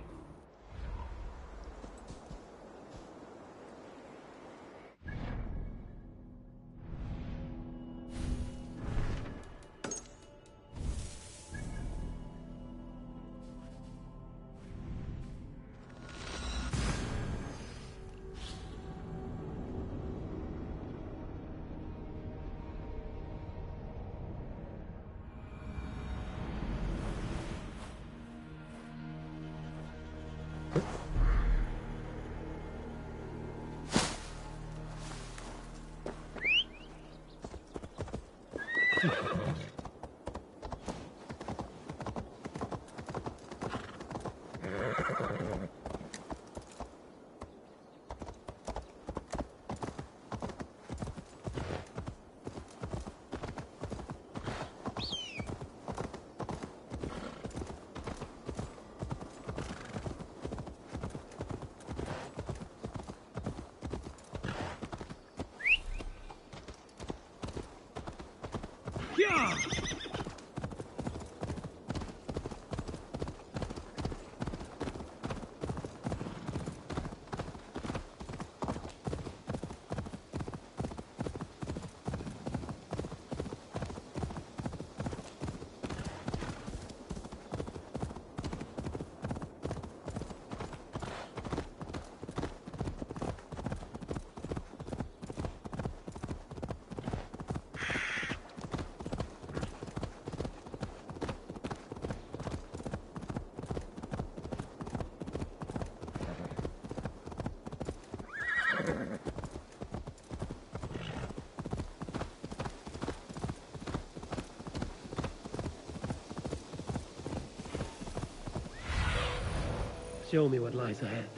Yeah! Show me what lies ahead.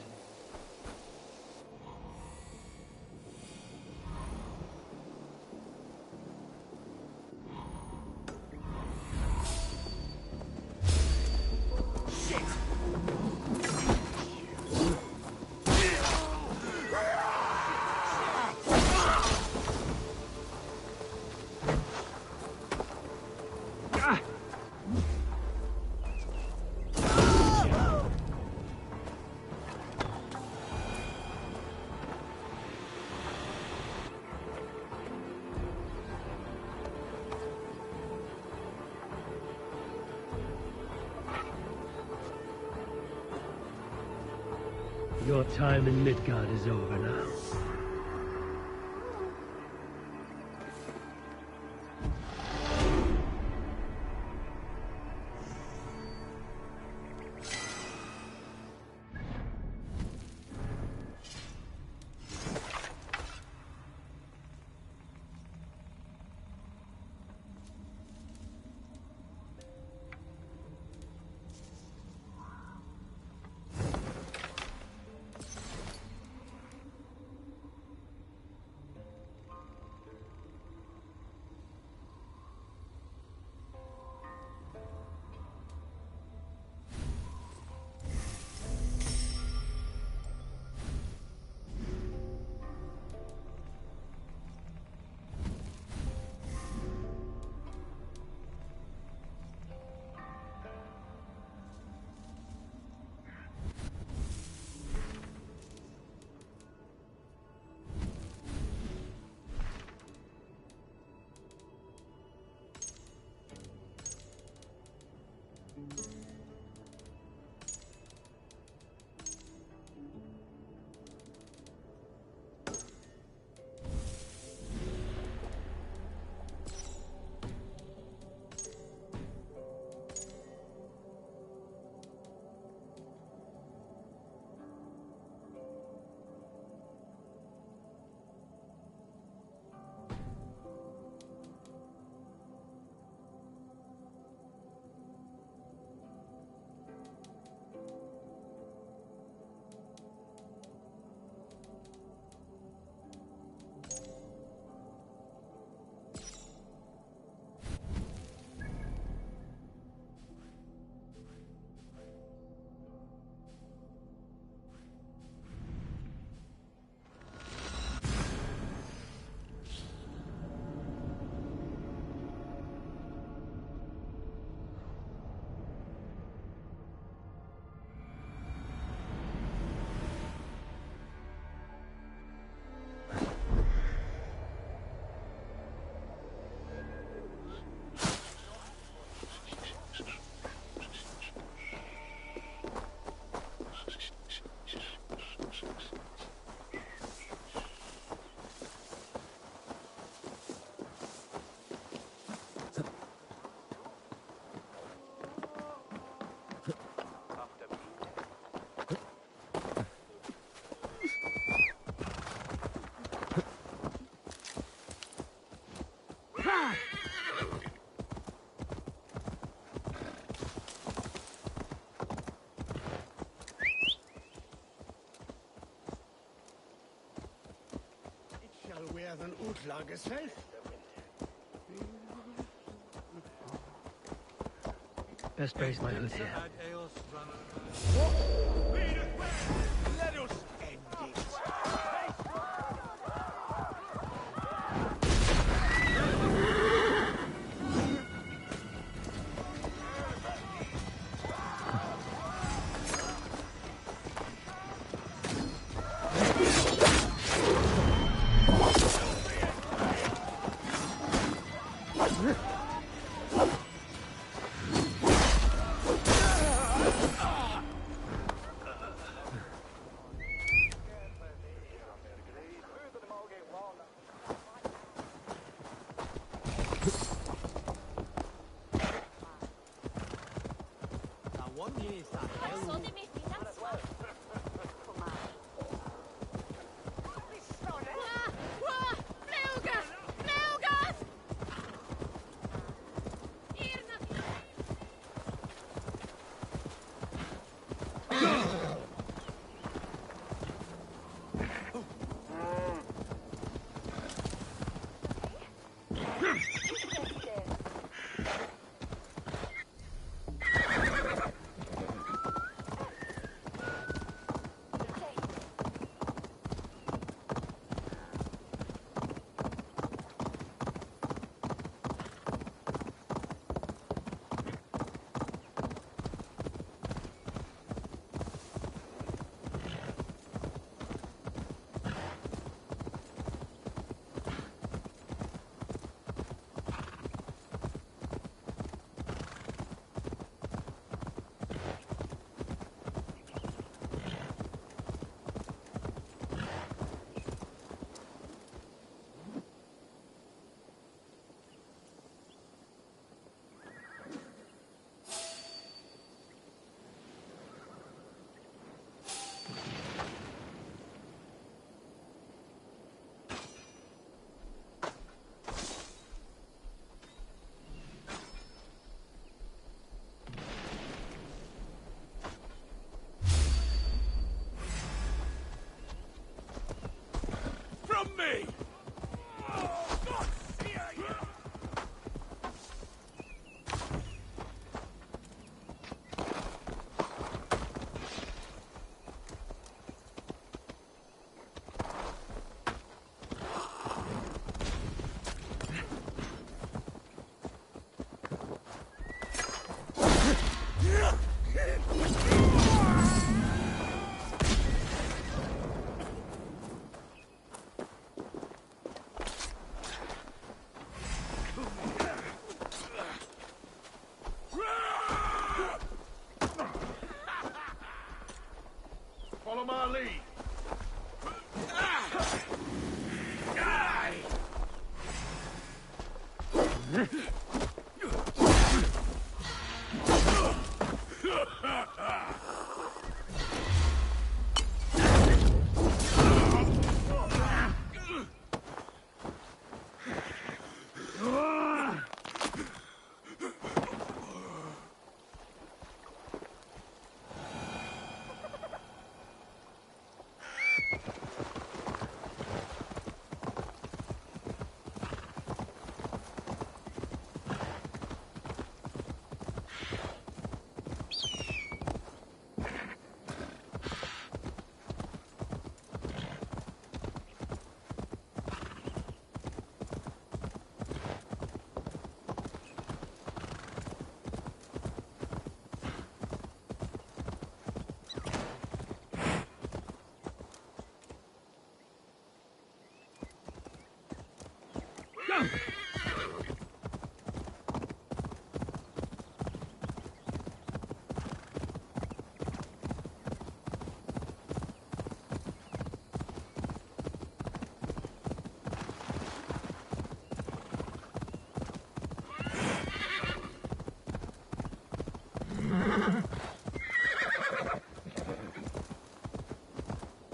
Your time in Midgard is over now. Werden Utlages Feld. Best raise my hood here. Let us end it. Follow my lead.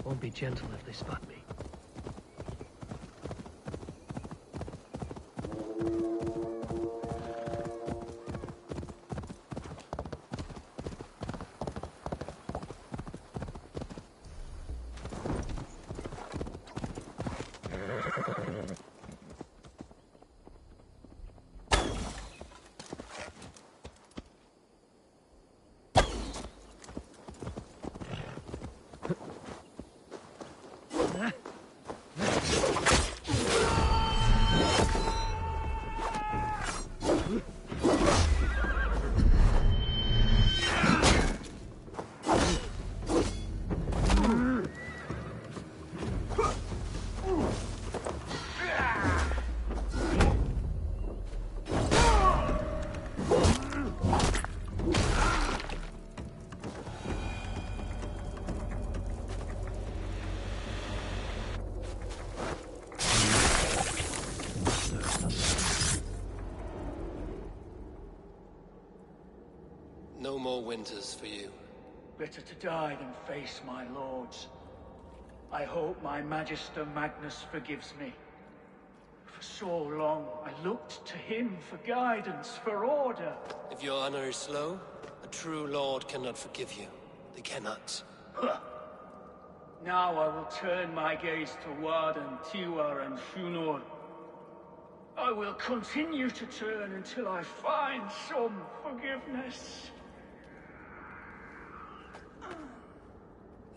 Won't be gentle if they spot me. No more winters for you. Better to die than face my lords. I hope my Magister Magnus forgives me. For so long, I looked to him for guidance, for order. If your honor is slow, a true lord cannot forgive you. They cannot. Now I will turn my gaze to Warden, Tiwar, and Shunor. I will continue to turn until I find some forgiveness.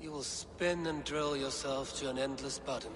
You will spin and drill yourself to an endless button.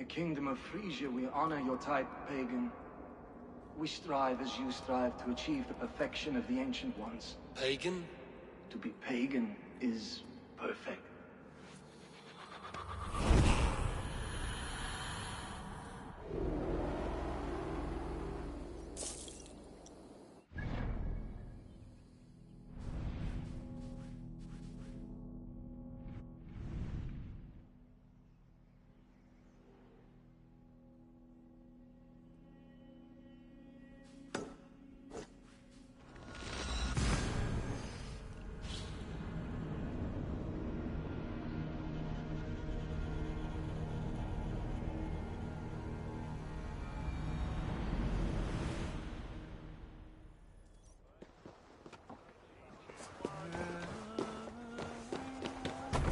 Kingdom of Frisia, we honor your type, pagan. We strive as you strive to achieve the perfection of the Ancient Ones. Pagan? To be pagan is perfect.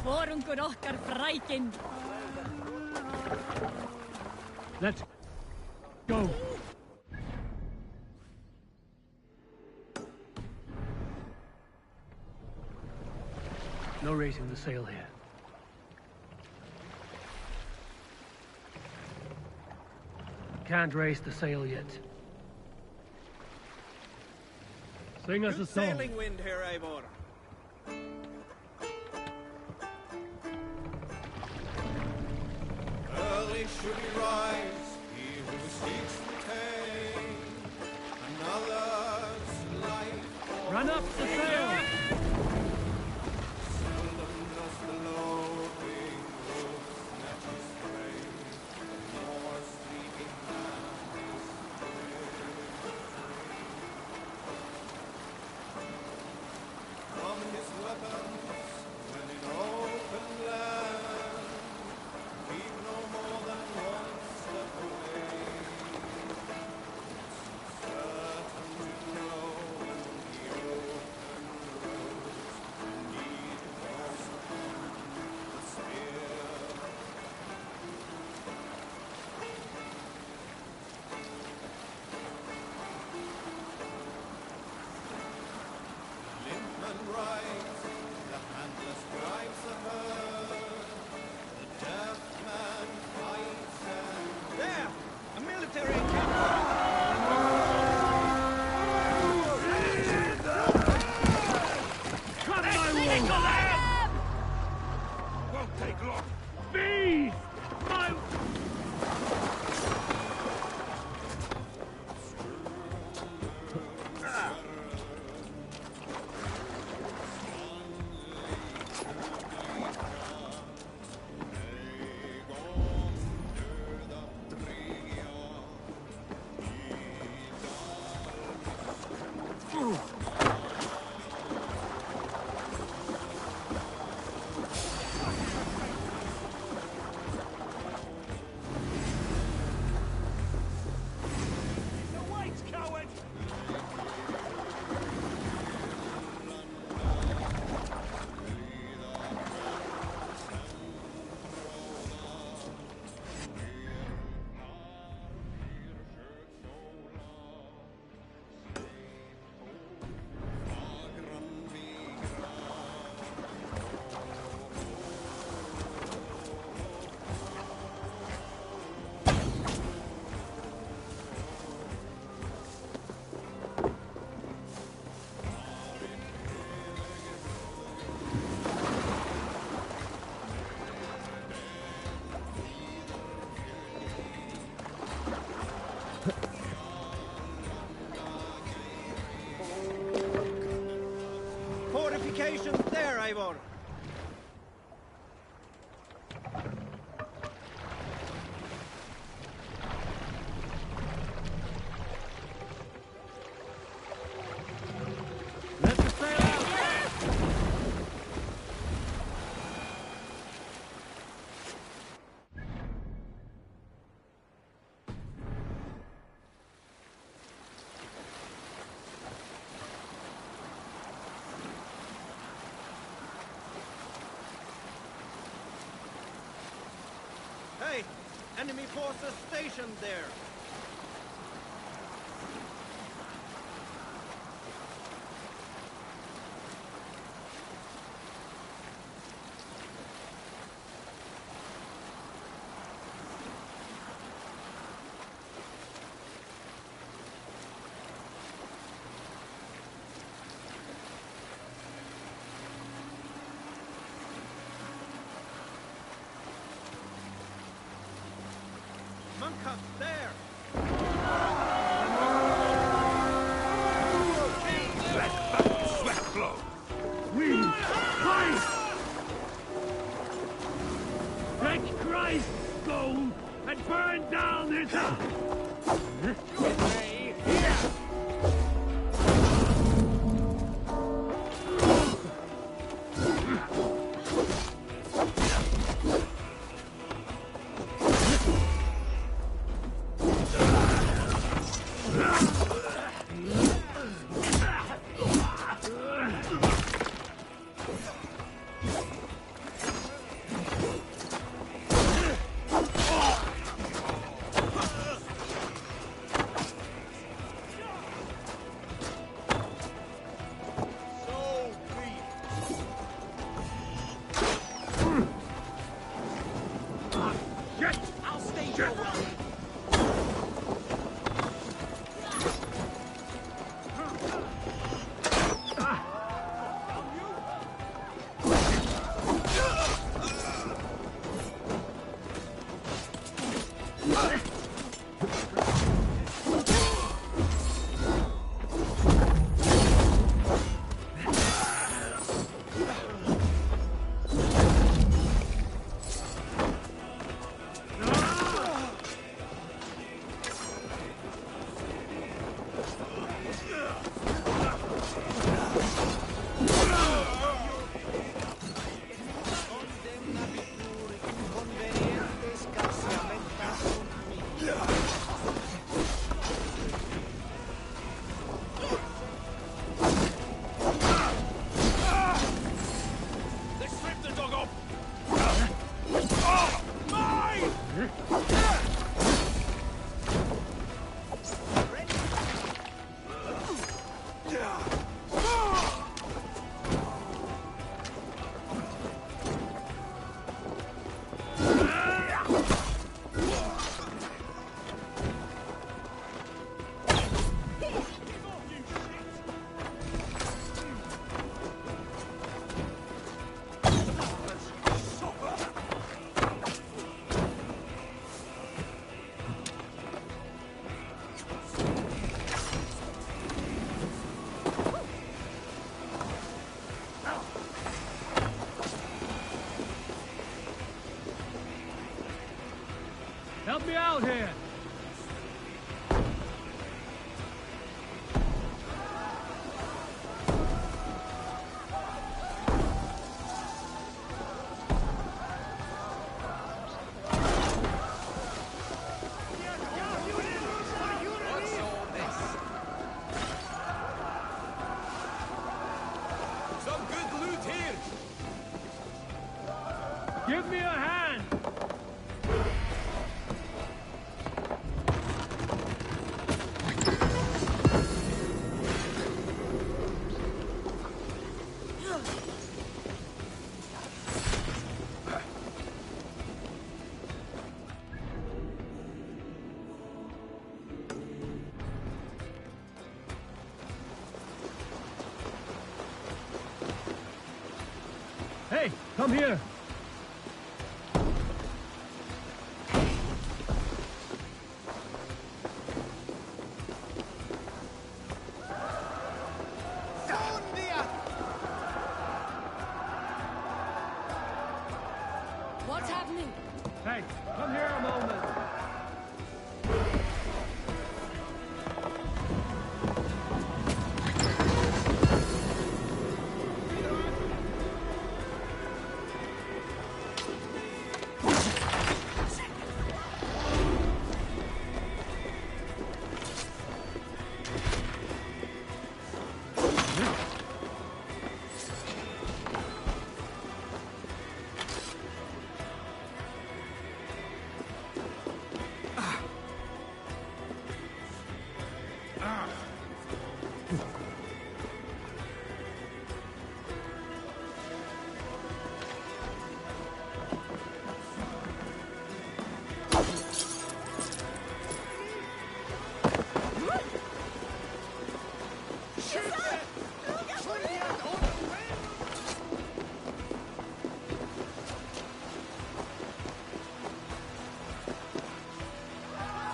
Vorungur okkar frækin. Let's go. No raising the sail here. Can't raise the sail yet. Sing us a song. Sailing wind here, Eivor. Early should he rise, he who seeks to take another's life. Run up the sail! Seldom does the loading roof snatch his prey, nor sleeping man from his weapons when in open land. Keep no more than one step away. It's certain to know the open road. Need was upon the spear. Limpman rides, the handless drives a herd. The deaf man fights and... There! A military encampment! Cut my wound! Won't take long! Feast! My... Eivor. Hey, enemy forces stationed there. Monk there! Sweat blow! Let Christ go and burn down his house! Help me out here! Some good loot here! Give me a hand! Hey, come here! Come here a moment.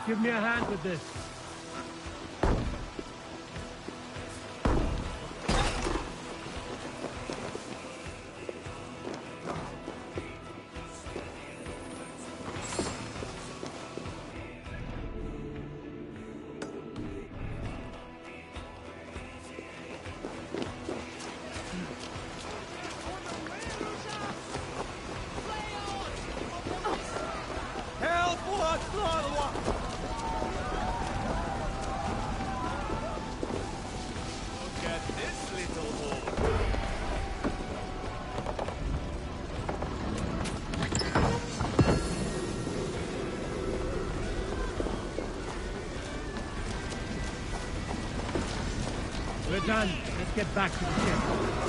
Give me a hand with this. We're done. Let's get back to the ship.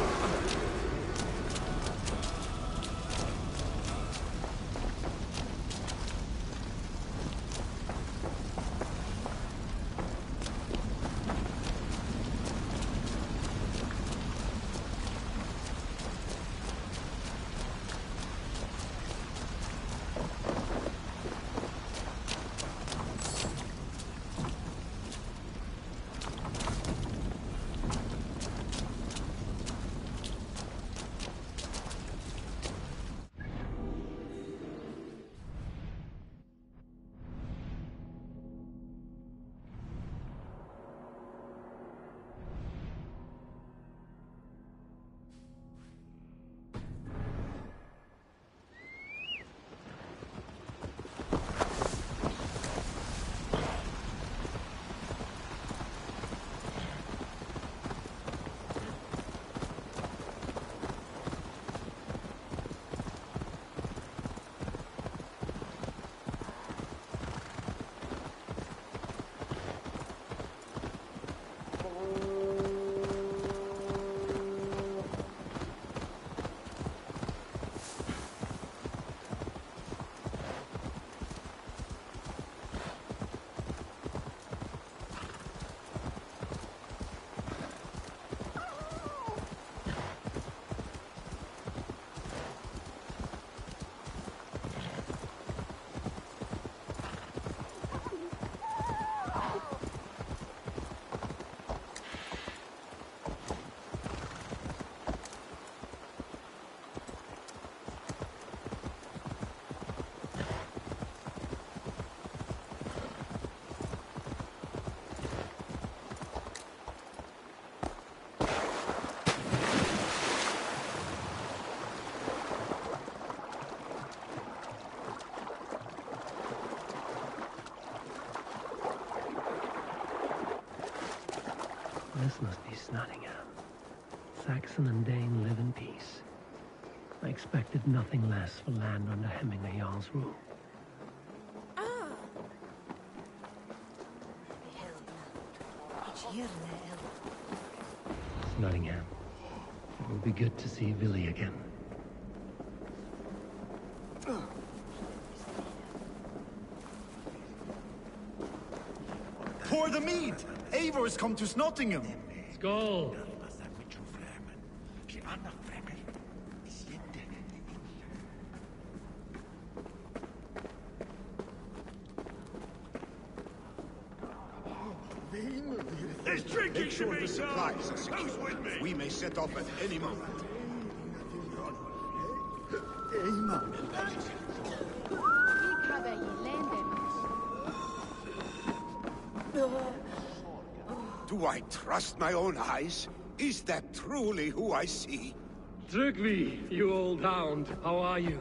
This must be Nottingham. Saxon and Dane live in peace. I expected nothing less for land under Hemminger Jarl's rule. Nottingham. It will be good to see Villy again. Pour the mead! Eivor's come to Nottingham! Skål! There's drinking. Make sure the supplies are secure. We may set off at any moment. Do I trust my own eyes? Is that truly who I see? Trygvi, you old hound, how are you?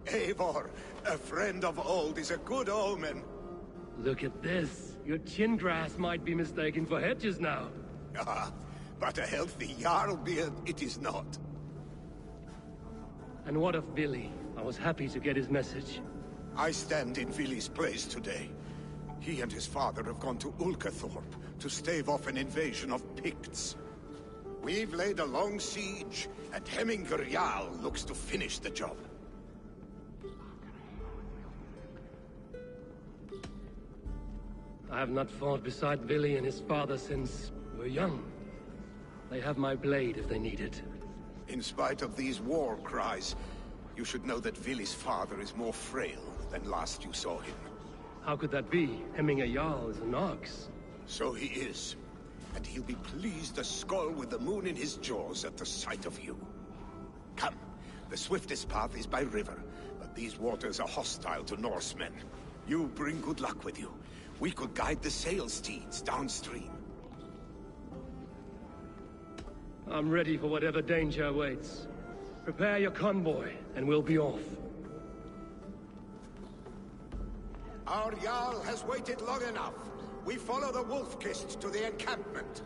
Eivor, a friend of old is a good omen. Look at this. Your chin grass might be mistaken for hedges now. Ah, but a healthy Jarl beard it is not. And what of Billy? I was happy to get his message. I stand in Vili's place today. He and his father have gone to Ulkathorpe to stave off an invasion of Picts. We've laid a long siege, and Hemminger Jarl looks to finish the job. I have not fought beside Billy and his father since we're young. They have my blade if they need it. In spite of these war cries, you should know that Vili's father is more frail than last you saw him. How could that be? Hemminger Jarl is an ox. So he is. And he'll be pleased as Skull with the moon in his jaws at the sight of you. Come, the swiftest path is by river, but these waters are hostile to Norsemen. You bring good luck with you. We could guide the sail steeds downstream. I'm ready for whatever danger awaits. Prepare your convoy, and we'll be off. Our Jarl has waited long enough. We follow the Wolf-Kissed to the encampment.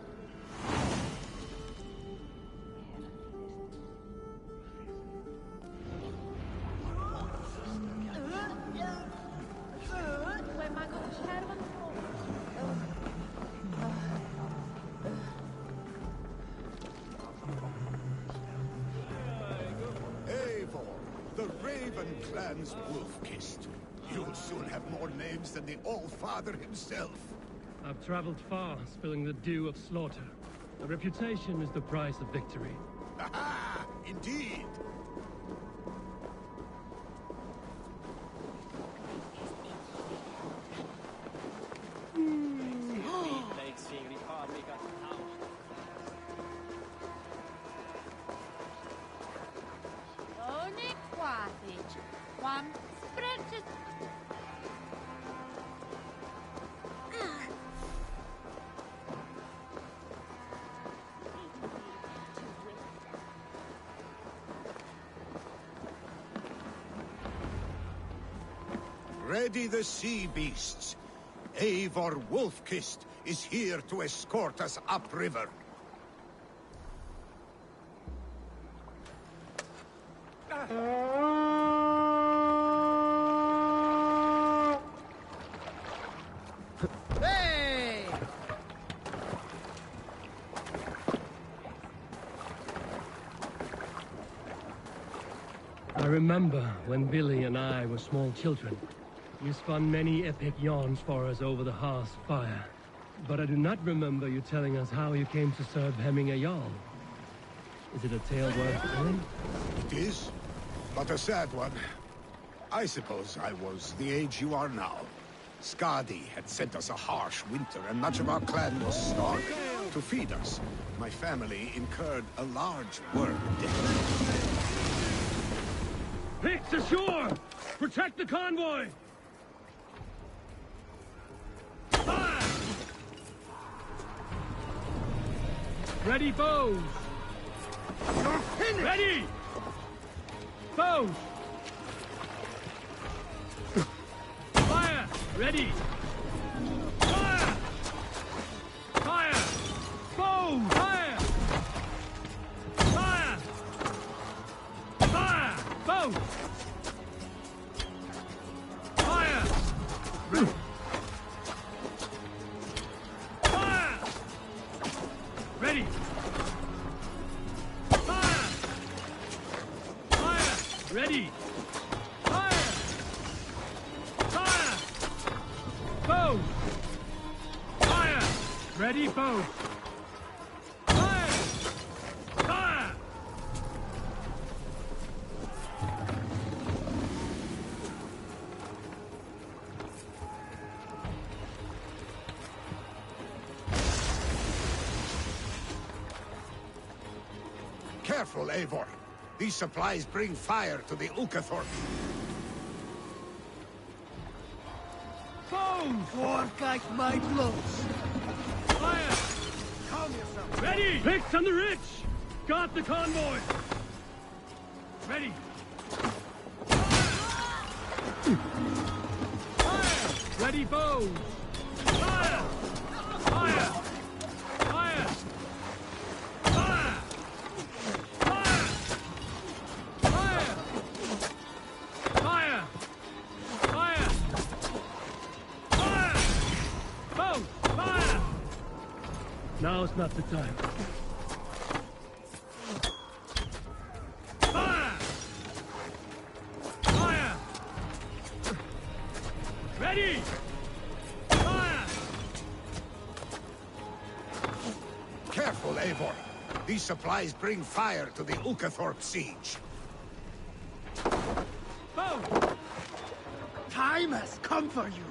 Eivor, the Raven Clan's Wolf-Kissed. You'll soon have more names than the All-Father himself. I've traveled far, spilling the dew of slaughter. A reputation is the price of victory. Aha! Indeed! Ready the sea beasts. Eivor Wolf-Kissed is here to escort us upriver. Hey! I remember when Billy and I were small children. You spun many epic yarns for us over the hearth's fire. But I do not remember you telling us how you came to serve Hemminger Jarl. Is it a tale worth telling? It is, but a sad one. I suppose I was the age you are now. Skadi had sent us a harsh winter, and much of our clan was starving. To feed us, my family incurred a large worm debt. Picts ashore! Protect the convoy! Fire! Ready, foes! You're finished! Ready! Foes! Fire! Ready! Fire! Fire! Foes! Fire! Fire! Fire! Foes! Fire! Ready! Fire! Ready! Fire! Fire! Ready! Fire! Fire! Foes! Fire! Ready, foes! Fire! Fire! Careful, Eivor. These supplies bring fire to the Ulkathorpe. Foes! Forecast my blows. Fire! Calm yourself. Ready! Picks on the ridge! Got the convoy! Ready! Fire! Ready, bows! Fire! Fire! Fire! Fire! Fire! Fire! Fire! Fire! Fire! Bows! Fire! Now's not the time. Fire! Fire! Ready! Fire! Careful, Eivor. These supplies bring fire to the Ukathorpe siege. Bow! Time has come for you.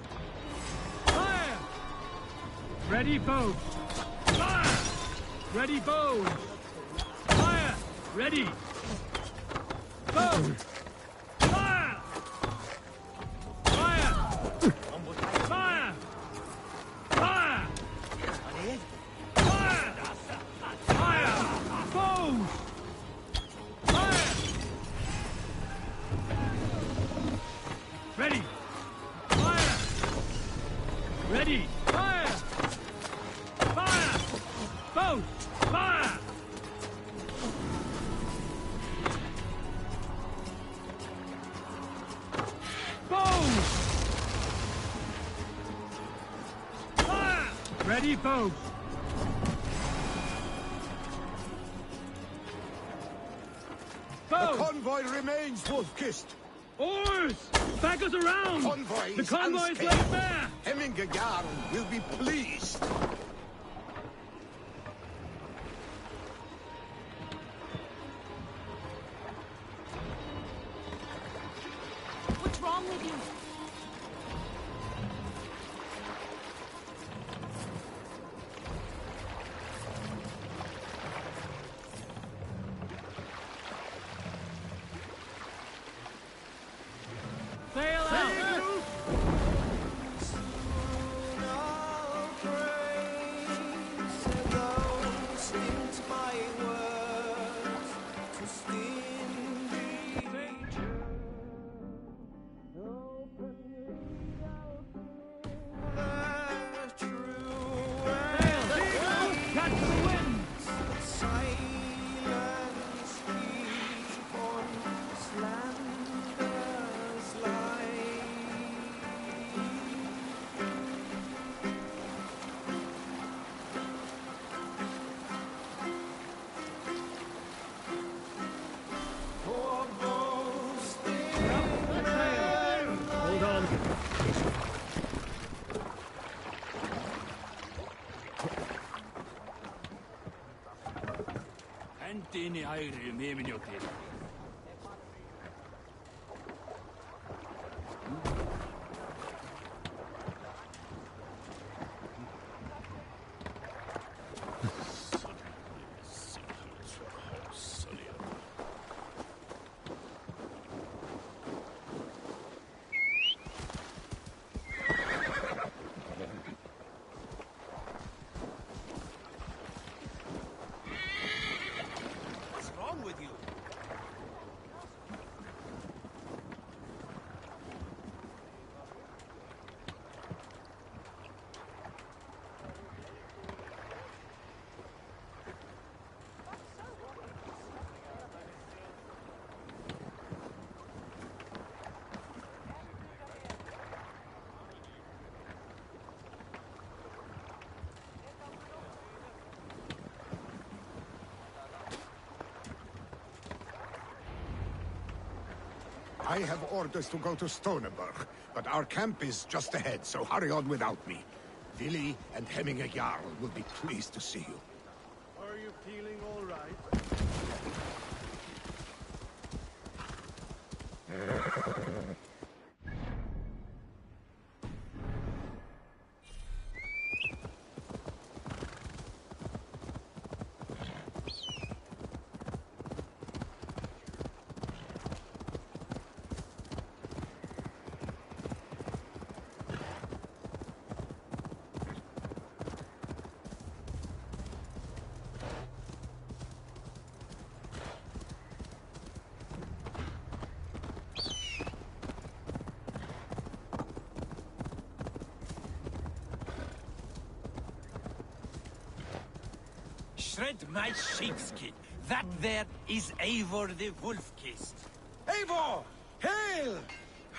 Fire! Ready, bow! Fire! Ready, bow! Fire! Ready! Bow! Fire! Fire! Fire! Fire! Fire! Fire! Bows! Fire! Ready! Fire! Ready! Fire! Fire! Bows! Fire! Bows! Fire! Ready, bows! The convoy remains, Wolf-Kissed. Oars! Back us around! Convoy The is convoy is unscathed. laid bare! Hemmingajarl will be pleased. What's wrong with you? Sail out! Catch the wind! Hold on. Hendi inn í hægri miðminjóttir. What's wrong with you? I have orders to go to Stoneberg, but our camp is just ahead, so hurry on without me. Vili and Hemmingajarl will be pleased to see you. Are you feeling all right? shred my sheepskin. That there is Eivor the Wolf-Kissed. Eivor! Hail!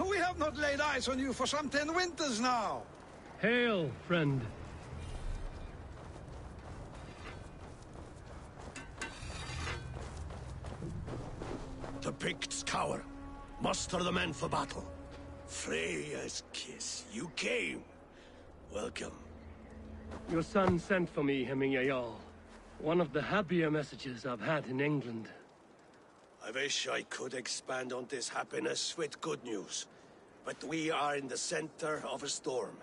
We have not laid eyes on you for some 10 winters now. Hail, friend. The Picts cower. Muster the men for battle. Freya's kiss. You came. Welcome. Your son sent for me, Hemingway Jarl. One of the happier messages I've had in England. I wish I could expand on this happiness with good news. But we are in the center of a storm.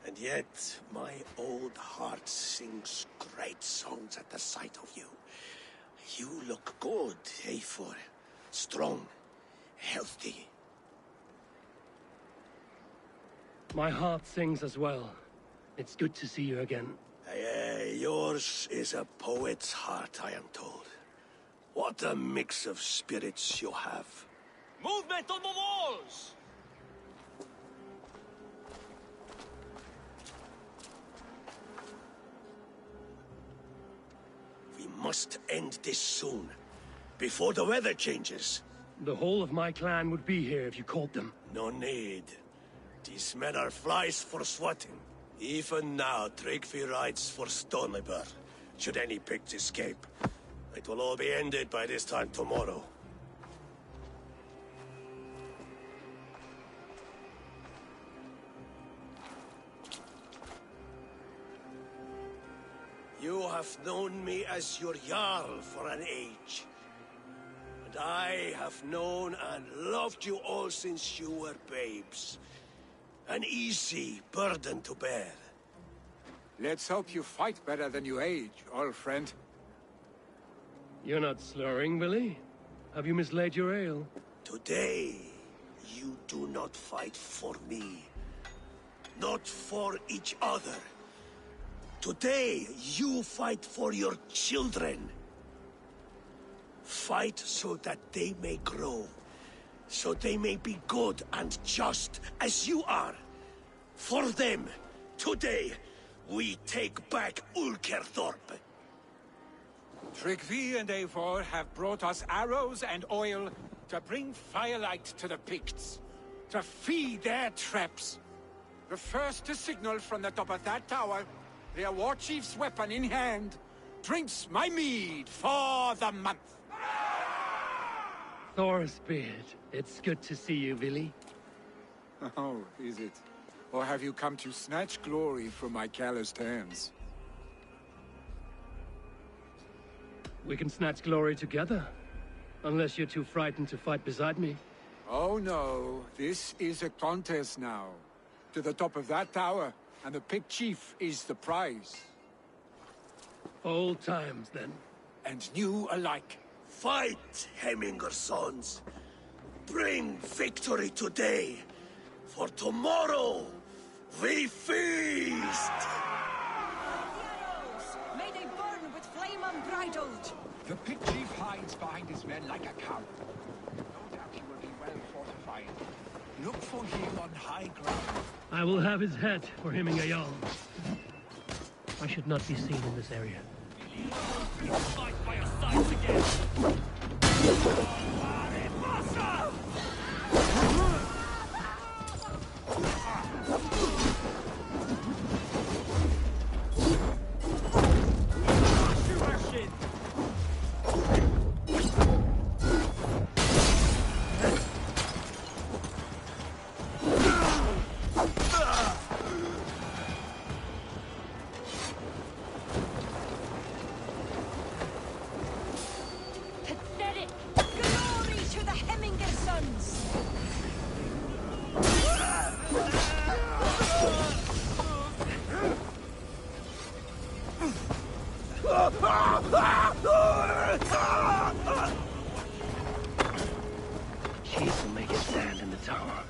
And yet, my old heart sings great songs at the sight of you. You look good, Eivor. Strong. Healthy. My heart sings as well. It's good to see you again. Yours is a poet's heart, I am told. What a mix of spirits you have. Movement on the walls! We must end this soon, before the weather changes. The whole of my clan would be here if you called them. No need. These men are flies for swatting. Even now, Tryggvi rides for Stonebur. Should any Picts escape, it will all be ended by this time tomorrow. You have known me as your Jarl for an age. And I have known and loved you all since you were babes. An easy burden to bear. Let's hope you fight better than you age, old friend. You're not slurring, Willie? Have you mislaid your ale? Today, you do not fight for me. Not for each other. Today, you fight for your children. Fight so that they may grow. So they may be good and just as you are. For them, today, we take back Ulkerthorpe. Tryggvi and Eivor have brought us arrows and oil to bring firelight to the Picts, to feed their traps. The first to signal from the top of that tower, their war chief's weapon in hand, drinks my mead for the month. Thor's beard. It's good to see you, Willie. Oh, is it? Or have you come to snatch glory from my calloused hands? We can snatch glory together. Unless you're too frightened to fight beside me. Oh no, this is a contest now. To the top of that tower, and the Pict Chief is the prize. Old times, then. And new alike. Fight, Hemminger sons. Bring victory today. For tomorrow, we feast! May they burn with flame unbridled! The Pict Chief hides behind his men like a cow. No doubt he will be well fortified. Look for him on high ground. I will have his head for Hemingway Jarl. I should not be seen in this area. Fight by your sides again! Chief will make it stand in the tower.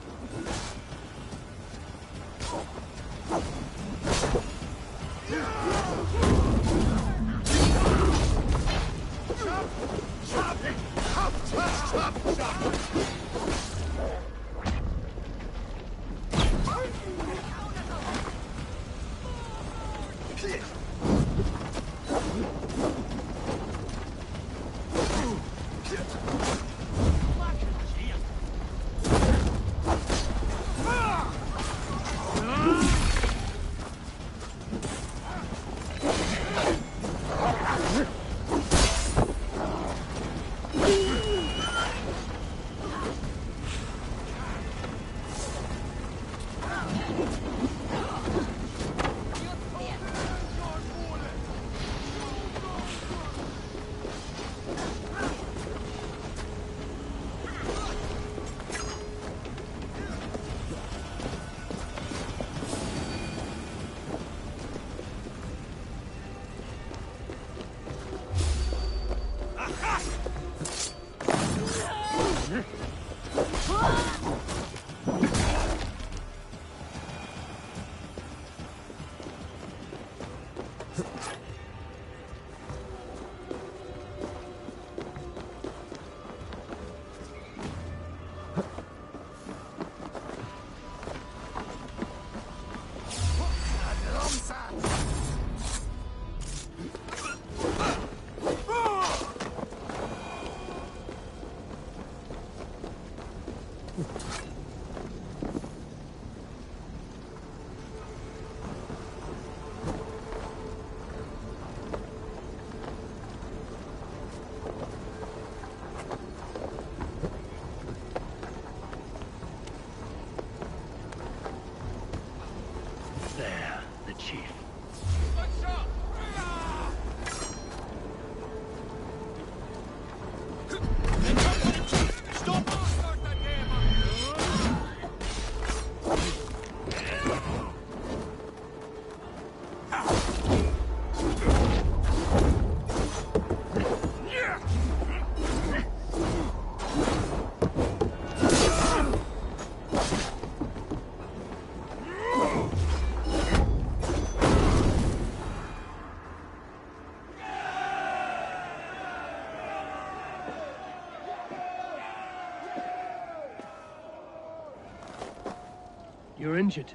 You're injured.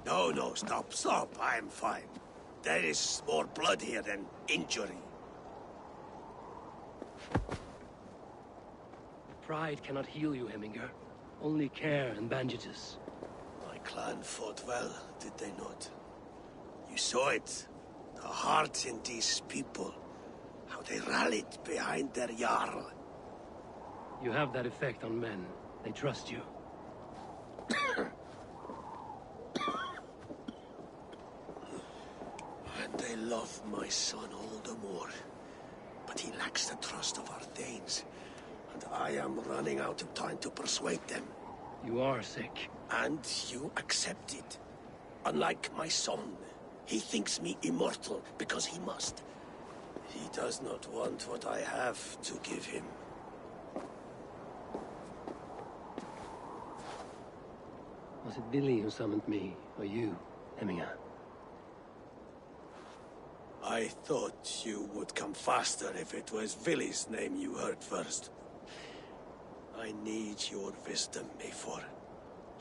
No, stop. I'm fine. There is more blood here than injury. Pride cannot heal you, Heminger. Only care and bandages. My clan fought well, did they not? You saw it. The heart in these people. How they rallied behind their Jarl. You have that effect on men. They trust you. And they love my son all the more. But he lacks the trust of our Thanes. And I am running out of time to persuade them. You are sick. And you accept it. Unlike my son, he thinks me immortal because he must. He does not want what I have to give him. Was it Billy who summoned me, or you, Heminger? I thought you would come faster if it was Villy's name you heard first. I need your wisdom, Eivor.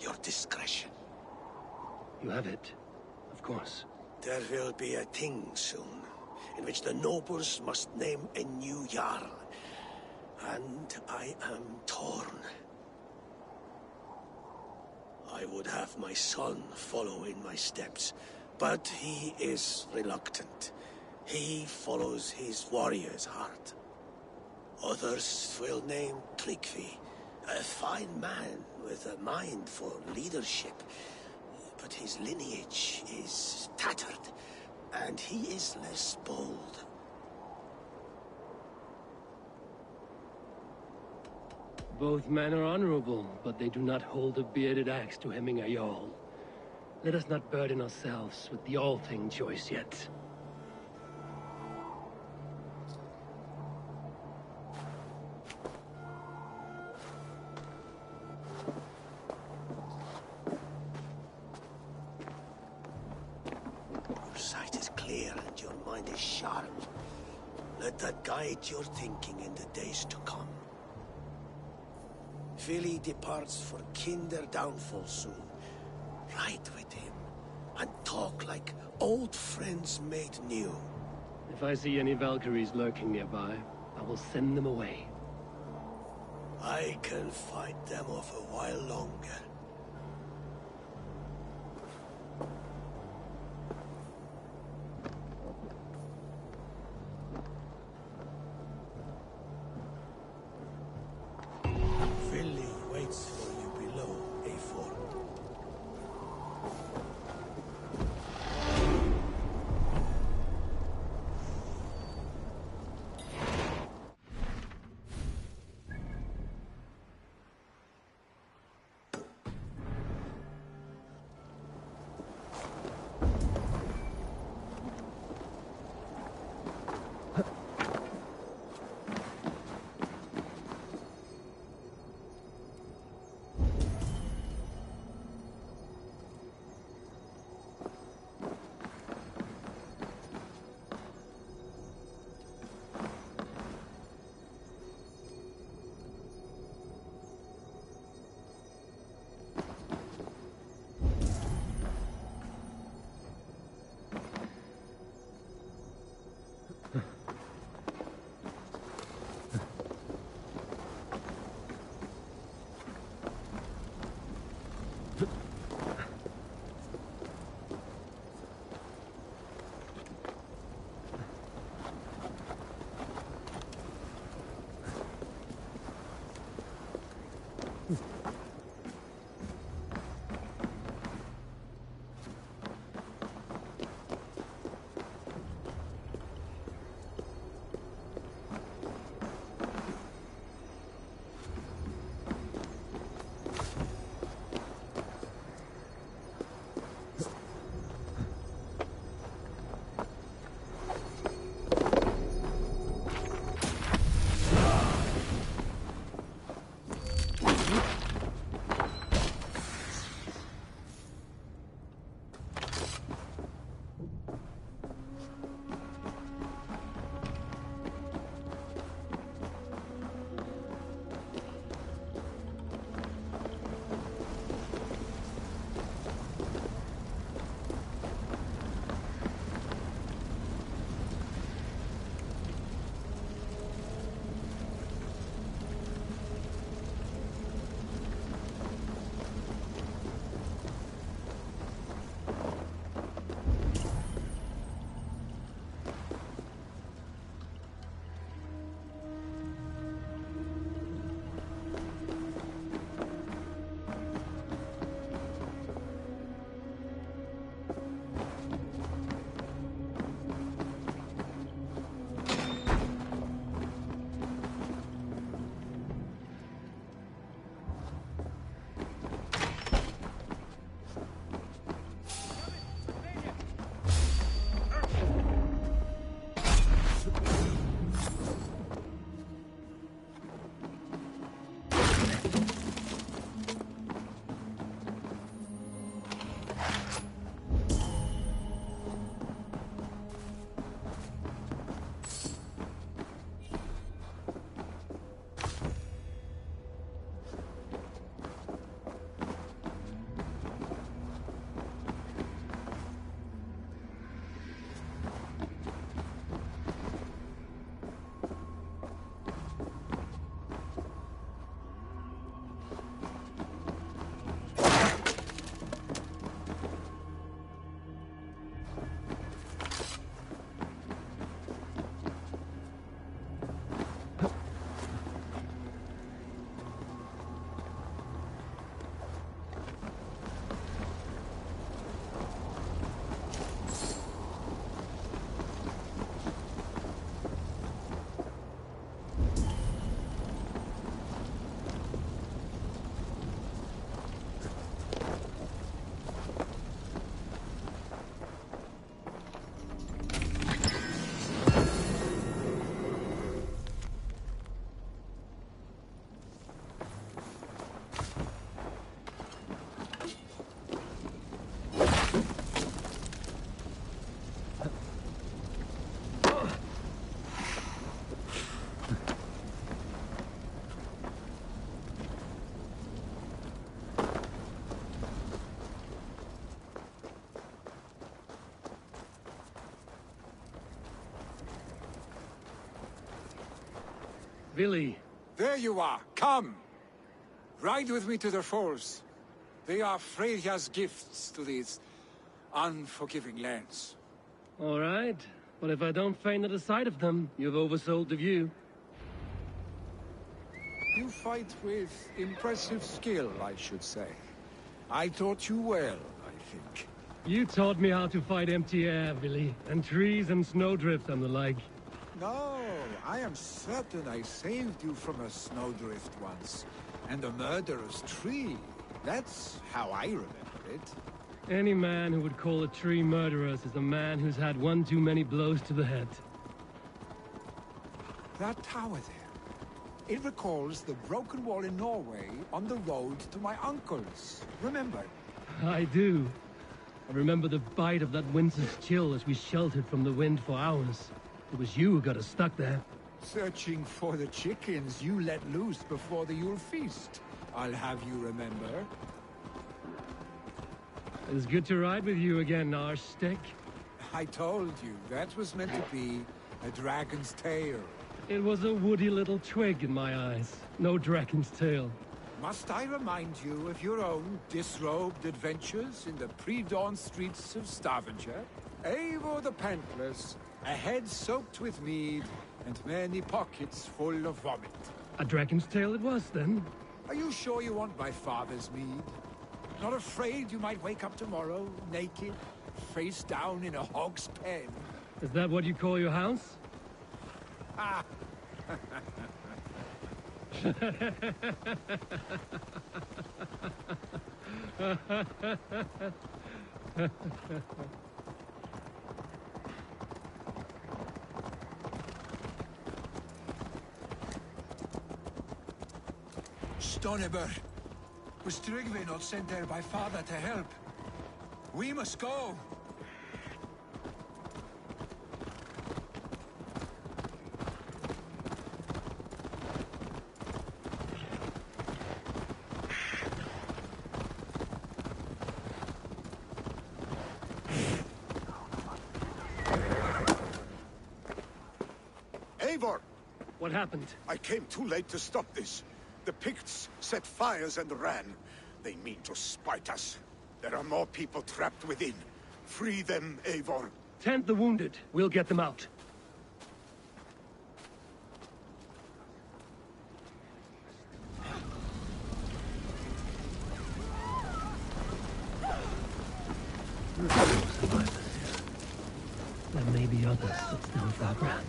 Your discretion. You have it, of course. There will be a thing soon, in which the nobles must name a new Jarl. And I am torn. I would have my son follow in my steps, but he is reluctant. He follows his warrior's heart. Others will name Tryggvi, a fine man with a mind for leadership. But his lineage is tattered, and he is less bold. Both men are honorable, but they do not hold a bearded axe to Heminger Jarl. Let us not burden ourselves with the Althing choice yet. Your sight is clear and your mind is sharp. Let that guide your thinking in the days to come. Vili departs for Kinder downfall soon. Ride with him, and talk like old friends made new. If I see any Valkyries lurking nearby, I will send them away. I can fight them off a while longer. Vili waits for you below, Eivor. Billy. There you are. Come. Ride with me to the falls. They are Freya's gifts to these unforgiving lands. All right. But if I don't faint at the sight of them, you've oversold the view. You fight with impressive skill, I should say. I taught you well, I think. You taught me how to fight empty air, Billy. And trees and snowdrift and the like. No, I am certain I saved you from a snowdrift once. And a murderous tree. That's how I remember it. Any man who would call a tree murderous is a man who's had one too many blows to the head. That tower there. It recalls the broken wall in Norway on the road to my uncle's. Remember? I do. I remember the bite of that winter's chill as we sheltered from the wind for hours. It was you who got us stuck there. Searching for the chickens you let loose before the Yule feast. I'll have you remember. It's good to ride with you again, Arstick. I told you, that was meant to be a dragon's tail. It was a woody little twig in my eyes. No dragon's tail. Must I remind you of your own disrobed adventures in the pre-dawn streets of Stavanger? Eivor the Pantless, a head soaked with mead, and many pockets full of vomit. A dragon's tail it was, then? Are you sure you want my father's mead? Not afraid you might wake up tomorrow, naked, face down in a hog's pen? Is that what you call your house? Ah! Stoneber, was Tryggvi not sent there by father to help? We must go! Eivor! What happened? I came too late to stop this. The Picts set fires and ran. They mean to spite us. There are more people trapped within. Free them, Eivor. Tend the wounded. We'll get them out. There may be others that still far ground.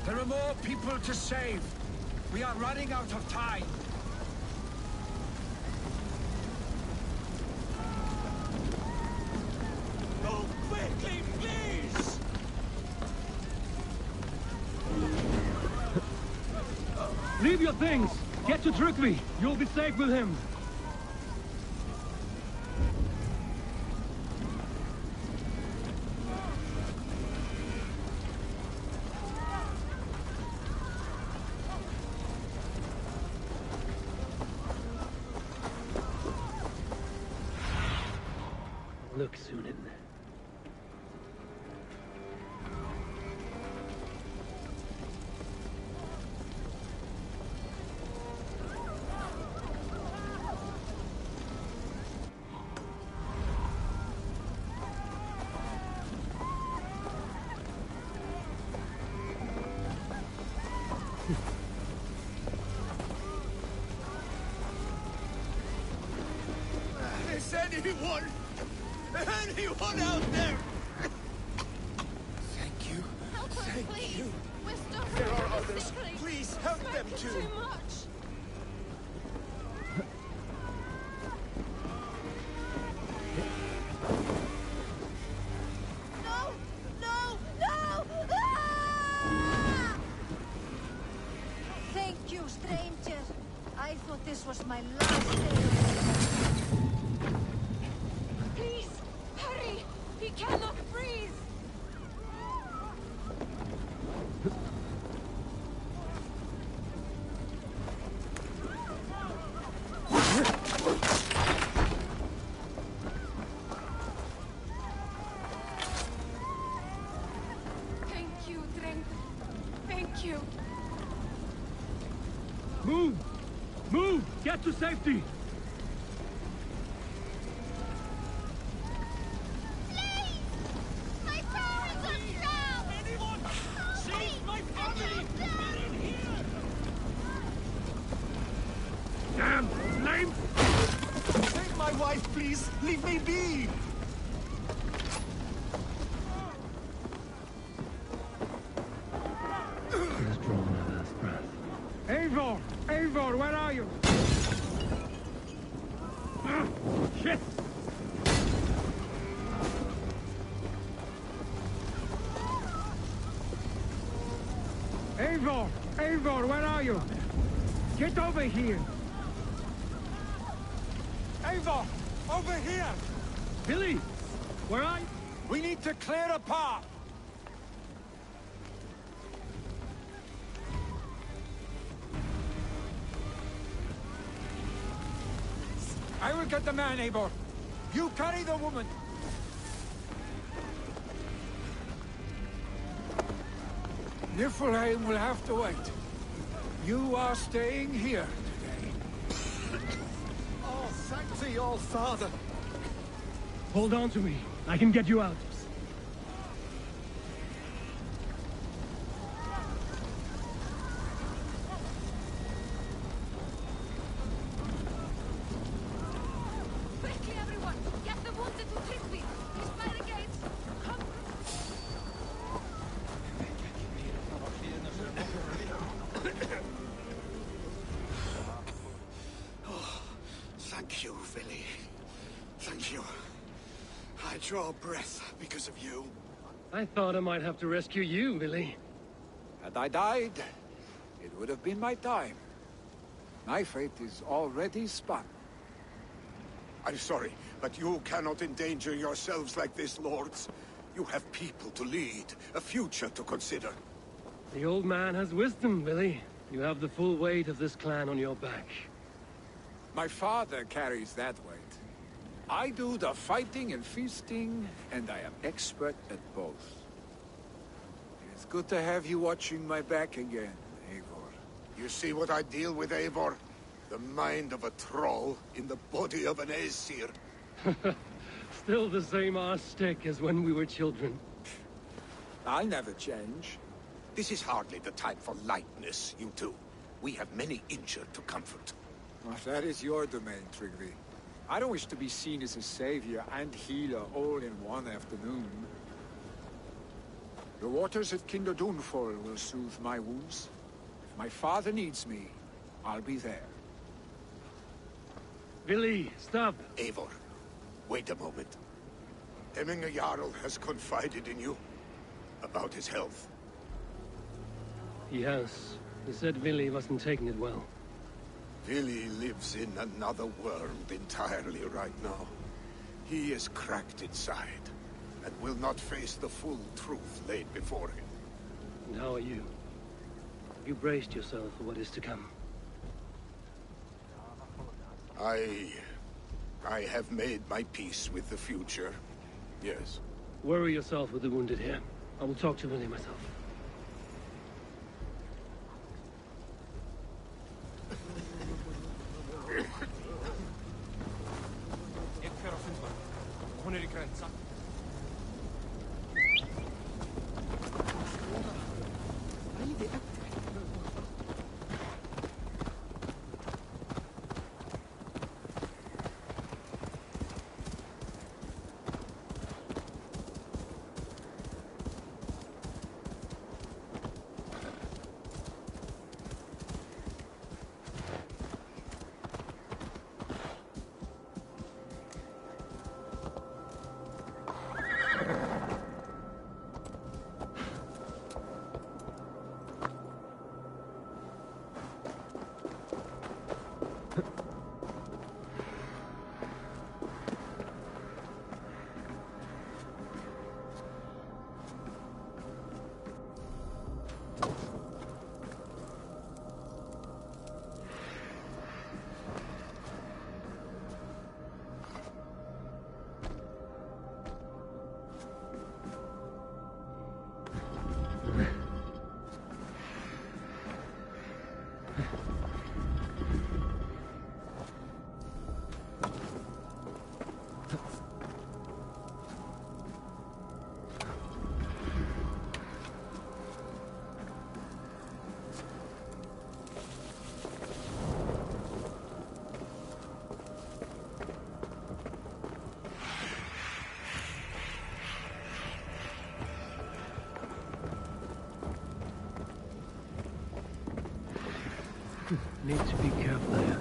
There are more people to save. We are running out of time. Go quickly, please! Leave your things! Get to Tryggvi! You'll be safe with him! Look, Sunan. Is anyone out there? Thank you. Thank you. There are others. Please help them too. No! No! No! Ah! Thank you, stranger. I thought this was my last day. Please, hurry! He cannot breathe! to safety! My parents are drowned! Anyone! Save my family! They're in here! Damn! Flames! Take my wife, please! Leave me be! He has drawn a last breath. Eivor! Eivor, where are you? Shit! Eivor! Eivor, where are you? Get over here! Eivor! Over here! Billy! Where are you? We need to clear a path! I will get the man, Eivor. You carry the woman. Niflheim will have to wait. You are staying here today. Oh, thank thee, all father! Hold on to me. I can get you out. Quickly, everyone! Get the wounded to Thisbe! He's by the gates! Come! Oh, thank you, Billy. Thank you. I draw breath because of you. I thought I might have to rescue you, Billy. Had I died, it would have been my time. My fate is already spun. I'm sorry, but you cannot endanger yourselves like this, lords. You have people to lead, a future to consider. The old man has wisdom, Billy. You have the full weight of this clan on your back. My father carries that weight. I do the fighting and feasting, and I am expert at both. It's good to have you watching my back again, Eivor. You see what I deal with, Eivor? The mind of a troll in the body of an Aesir. Still the same arse stick as when we were children. I'll never change. This is hardly the time for lightness, you two. We have many injured to comfort. Well, that is your domain, Tryggvi. I don't wish to be seen as a savior and healer all in one afternoon. The waters at Kinder Dunfall will soothe my wounds. If my father needs me, I'll be there. Billy, stop! Eivor, wait a moment. Hemminger Jarl has confided in you about his health. He has. He said Billy wasn't taking it well. Billy lives in another world entirely right now. He is cracked inside, and will not face the full truth laid before him. And how are you? Have you braced yourself for what is to come? I have made my peace with the future, yes. Worry yourself with the wounded here. I will talk to Billy myself. Need to be careful here.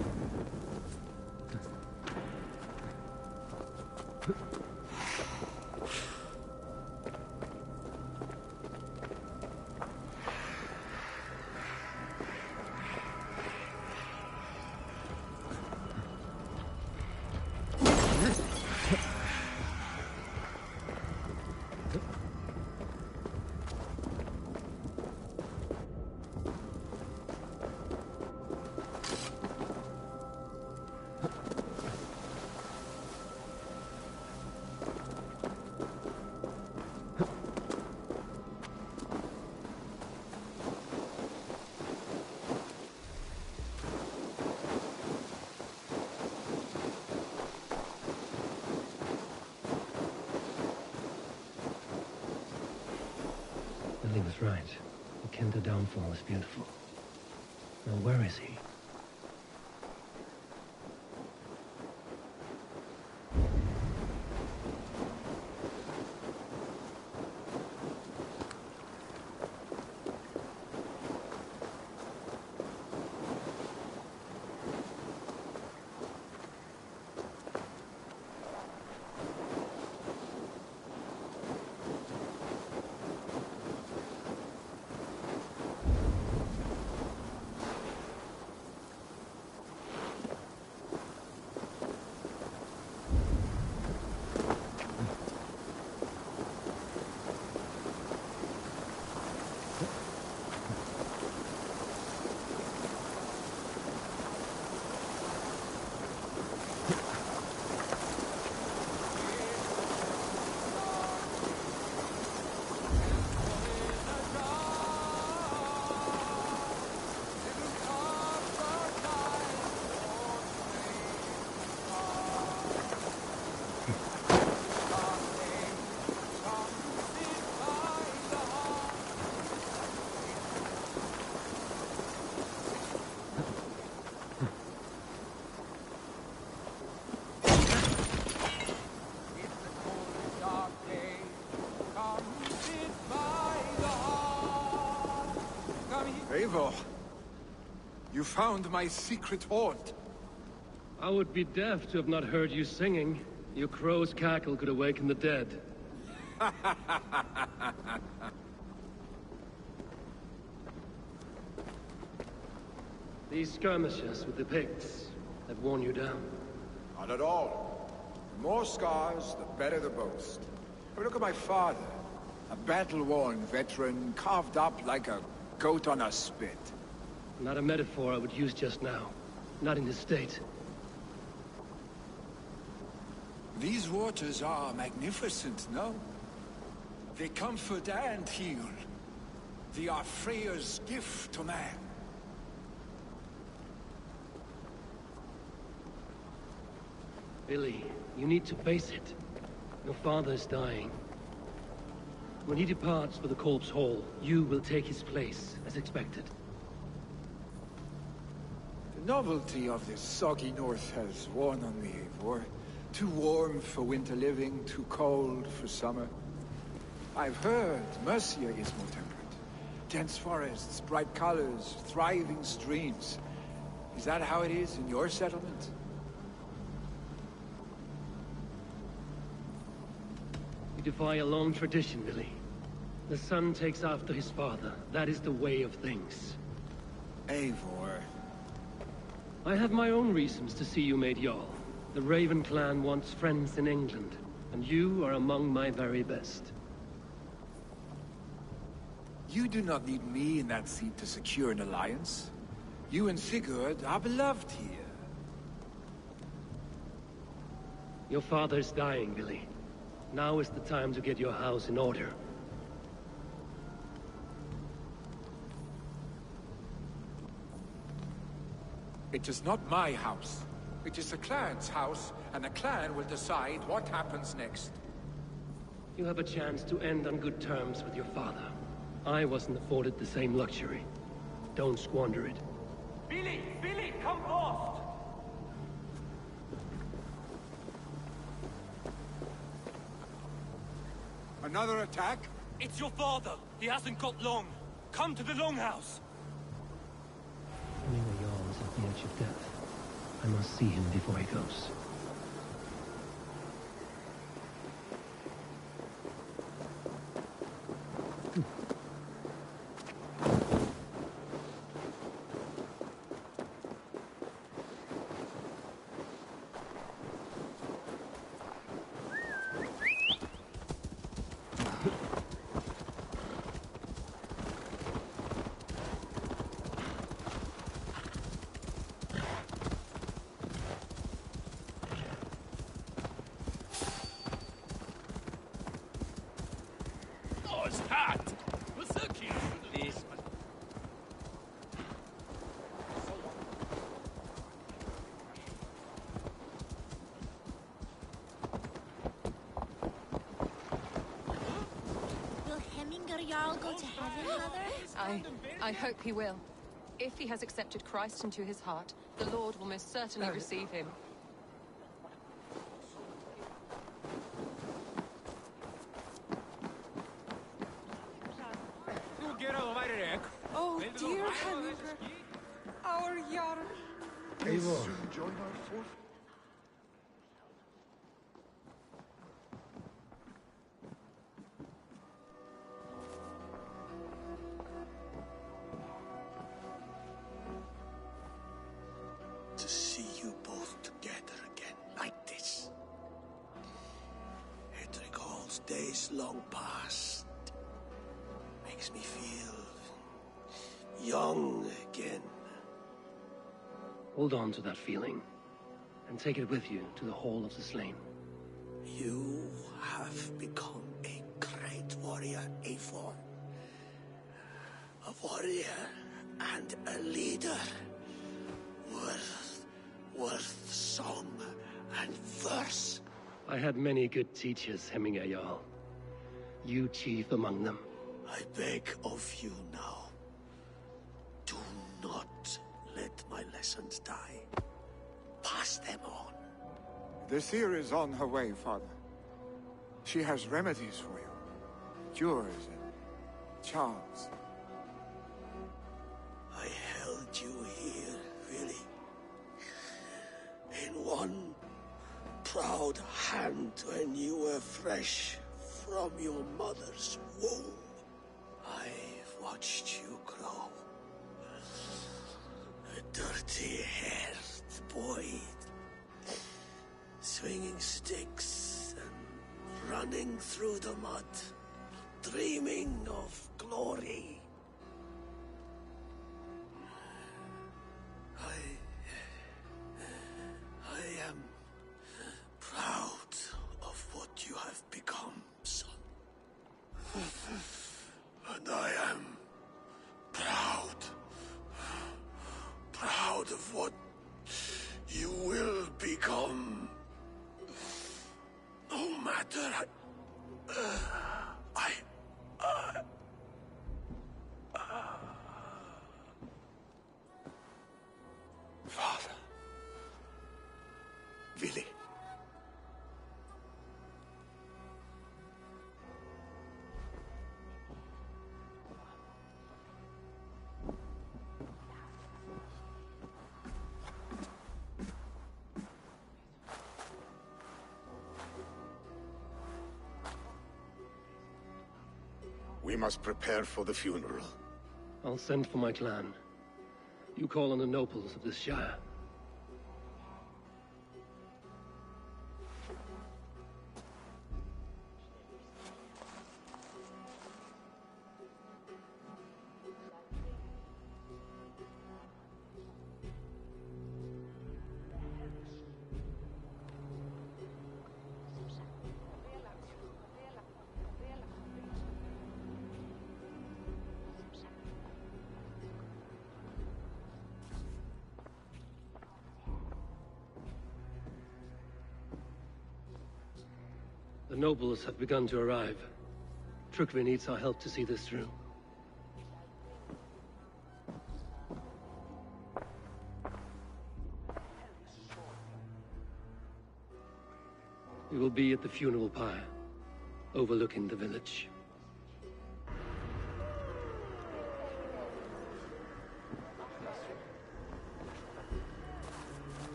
Lily was right. The Kenta downfall is beautiful. Now where is he? Eivor, you found my secret haunt. I would be deaf to have not heard you singing. Your crow's cackle could awaken the dead. These skirmishes with the Picts have worn you down. Not at all. The more scars, the better the boast. But look at my father. A battle-worn veteran, carved up like a goat on a spit. Not a metaphor I would use just now. Not in this state. These waters are magnificent, no? They comfort and heal. They are Freya's gift to man. Billy, you need to face it. Your father's dying. When he departs for the Corpse Hall, you will take his place, as expected. The novelty of this soggy north has worn on me, Eivor. Too warm for winter living, too cold for summer. I've heard Mercia is more temperate. Dense forests, bright colors, thriving streams. Is that how it is in your settlement? You defy a long tradition, Billy. The son takes after his father. That is the way of things. Eivor. I have my own reasons to see you made Jarl. The Raven clan wants friends in England, and you are among my very best. You do not need me in that seat to secure an alliance. You and Sigurd are beloved here. Your father's dying, Billy. Now is the time to get your house in order. It is not my house. It is the clan's house, and the clan will decide what happens next. You have a chance to end on good terms with your father. I wasn't afforded the same luxury. Don't squander it. Billy! Billy, come fast! Another attack? It's your father! He hasn't got long! Come to the Longhouse! Killing the Jarls has been knowledge of death. I must see him before he goes. Jarl go to heaven, Mother? I hope he will. If he has accepted Christ into his heart, the Lord will most certainly receive him. Oh, dear Henry, our Jarl. Eivor. Soon join our force. To see you both together again like this. It recalls days long past. Makes me feel young again. Hold on to that feeling, and take it with you to the Hall of the Slain. You have become a great warrior, Eivor. A warrior and a leader. Worth song and verse. I had many good teachers, Hemminger Jarl. You chief among them. I beg of you now, do not let my lessons die. Pass them on. The seer is on her way, Father. She has remedies for you. Cures and charms. I held you here, really. In one proud hand when you were fresh from your mother's womb. I've watched you grow. A dirty-haired boy, swinging sticks and running through the mud, dreaming of glory. I am proud of what you have become, son. And I am proud of what you will become. No matter Father. Willi. We must prepare for the funeral. I'll send for my clan. You call on the nobles of this shire. The nobles have begun to arrive. Trukvi needs our help to see this through. We will be at the funeral pyre, overlooking the village.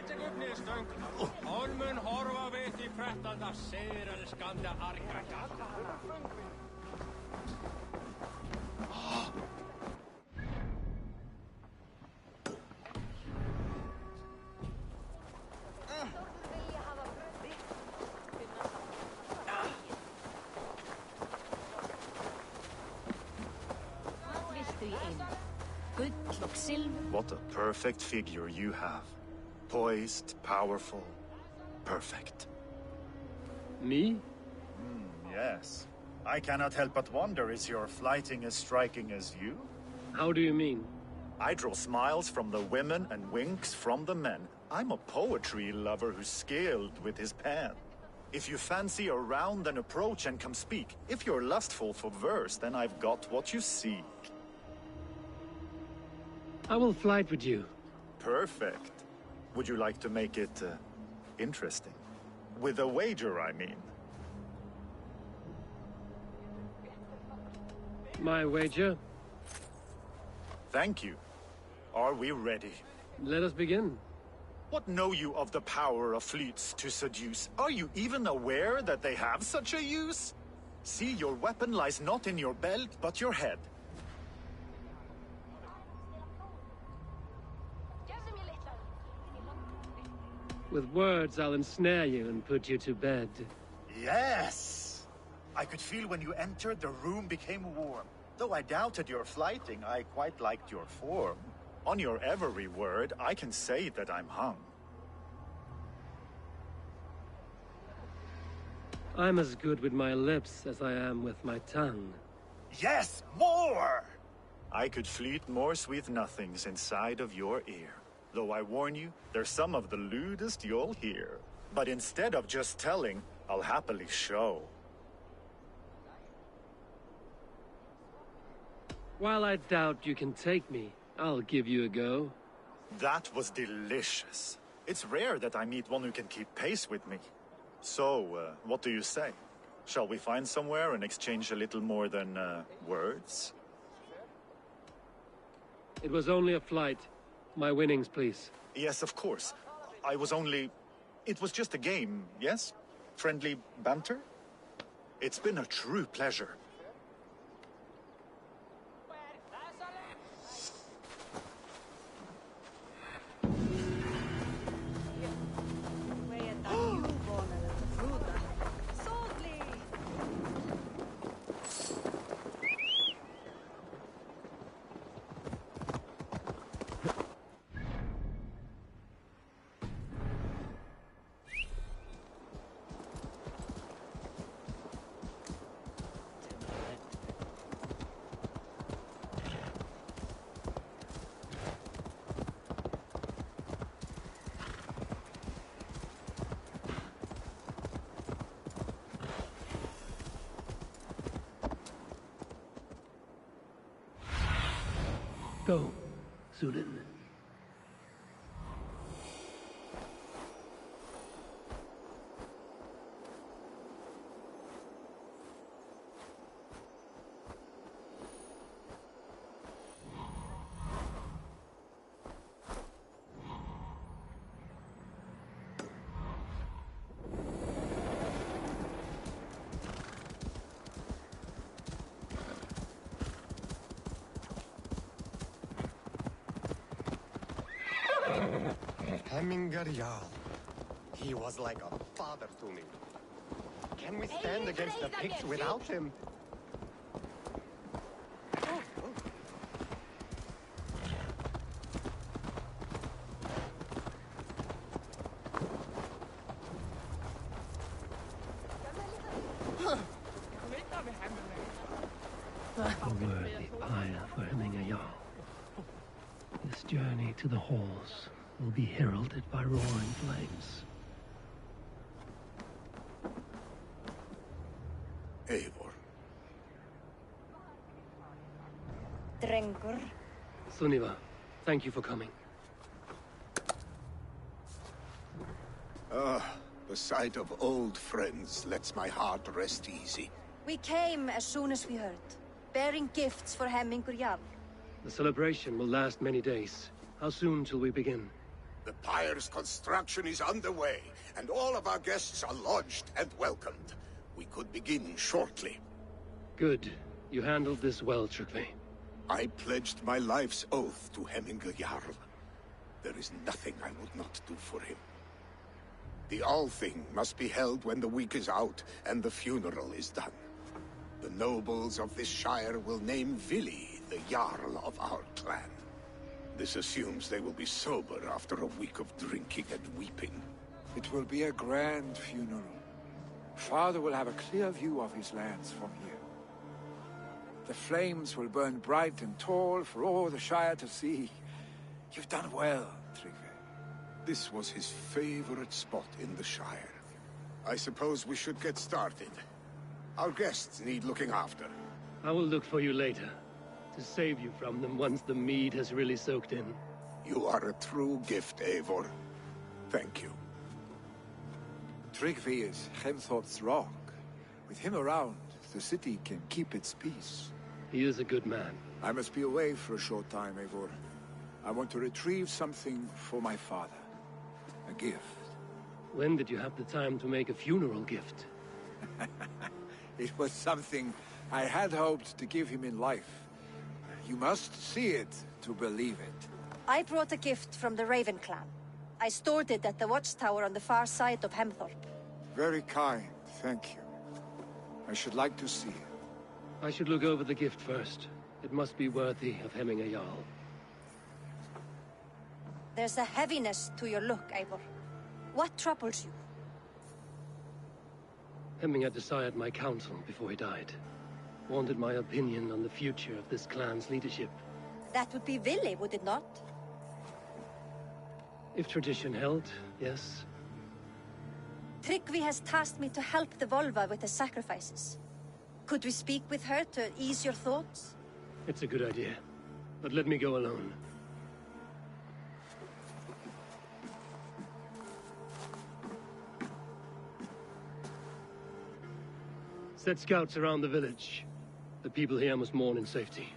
On mun horfa við því frettanda sigurelskandi argrækja. What a perfect figure you have. Poised, powerful, perfect. Me? Yes. I cannot help but wonder, is your flighting as striking as you? How do you mean? I draw smiles from the women and winks from the men. I'm a poetry lover who's skilled with his pen. If you fancy a round and approach and come speak, if you're lustful for verse, then I've got what you seek. I will flight with you. Perfect. Would you like to make it interesting? With a wager, I mean. My wager? Thank you. Are we ready? Let us begin. What know you of the power of fleets to seduce? Are you even aware that they have such a use? See, your weapon lies not in your belt, but your head. With words, I'll ensnare you and put you to bed. Yes! I could feel when you entered, the room became warm. Though I doubted your flighting, I quite liked your form. On your every word, I can say that I'm hung. I'm as good with my lips as I am with my tongue. Yes, more! I could fleet more sweet nothings inside of your ear. Though I warn you, they're some of the lewdest you'll hear. But instead of just telling, I'll happily show. While I doubt you can take me, I'll give you a go. That was delicious. It's rare that I meet one who can keep pace with me. So, what do you say? Shall we find somewhere and exchange a little more than, words? It was only a flight. My winnings, please. Yes, of course. It was just a game, yes? Friendly banter? It's been a true pleasure. Go, Sudan. Hemingr. He was like a father to me. Can we stand against the Picts without him? A worthy pyre for Hemingr. This journey to the halls will be heralded by roaring flames. Eivor. Drengur. Sunniva, thank you for coming. The sight of old friends lets my heart rest easy. We came as soon as we heard, bearing gifts for Hemingr. The celebration will last many days. How soon till we begin? The pyre's construction is underway, and all of our guests are lodged and welcomed. We could begin shortly. Good. You handled this well, Trygve. I pledged my life's oath to Hemminger Jarl. There is nothing I would not do for him. The Althing must be held when the week is out and the funeral is done. The nobles of this shire will name Vili the Jarl of our clan. This assumes they will be sober after a week of drinking and weeping. It will be a grand funeral. Father will have a clear view of his lands from here. The flames will burn bright and tall for all the Shire to see. You've done well, Trygve. This was his favorite spot in the Shire. I suppose we should get started. Our guests need looking after. I will look for you later, to save you from them once the mead has really soaked in. You are a true gift, Eivor. Thank you. Trygve is Hemthorpe's rock. With him around, the city can keep its peace. He is a good man. I must be away for a short time, Eivor. I want to retrieve something for my father. A gift. When did you have the time to make a funeral gift? It was something I had hoped to give him in life. You must see it to believe it. I brought a gift from the Raven clan. I stored it at the watchtower on the far side of Hemthorpe. Very kind, thank you. I should like to see it. I should look over the gift first. It must be worthy of Hemminger Jarl. There's a heaviness to your look, Eivor. What troubles you? Hemminger desired my counsel before he died. Wanted my opinion on the future of this clan's leadership. That would be Vili, would it not? If tradition held, yes. Trygve has tasked me to help the Volva with the sacrifices. Could we speak with her to ease your thoughts? It's a good idea. But let me go alone. Set scouts around the village. The people here must mourn in safety.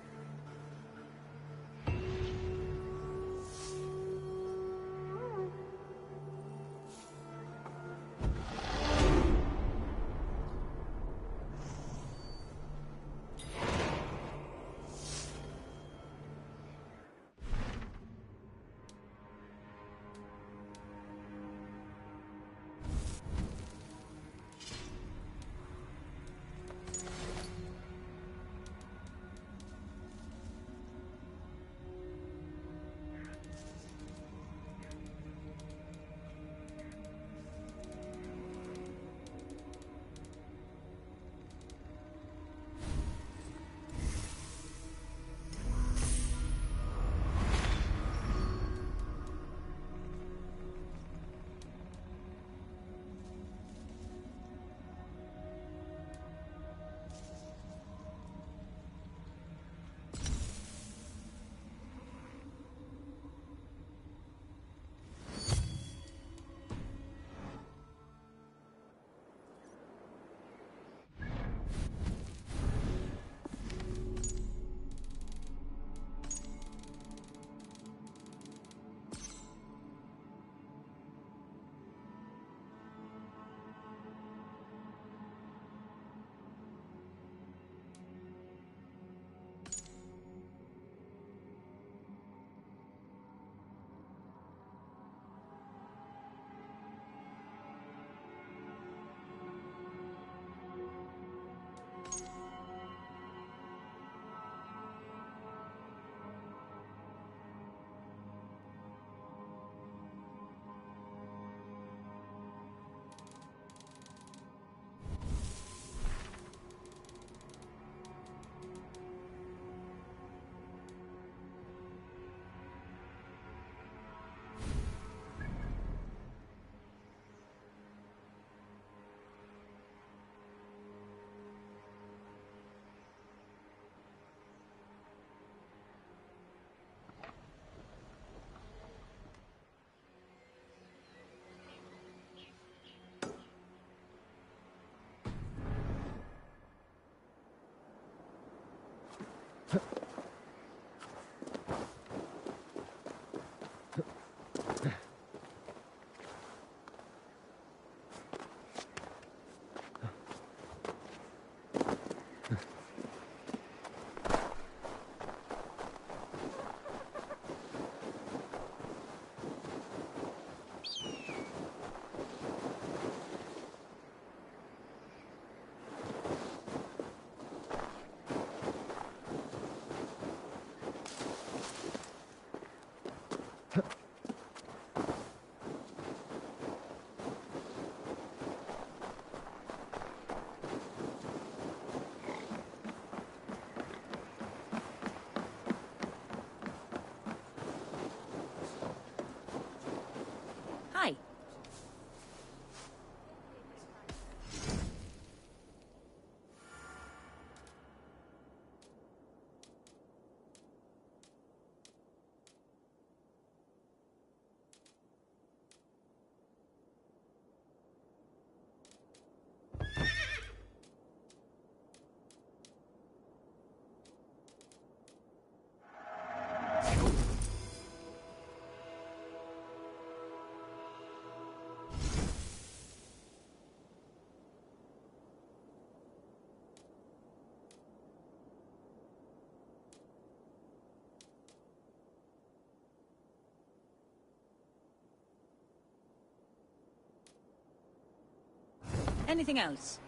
Anything else?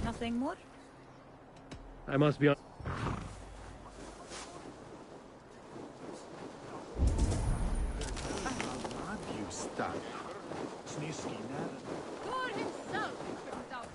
Nothing more? I must be on... Thor himself comes out.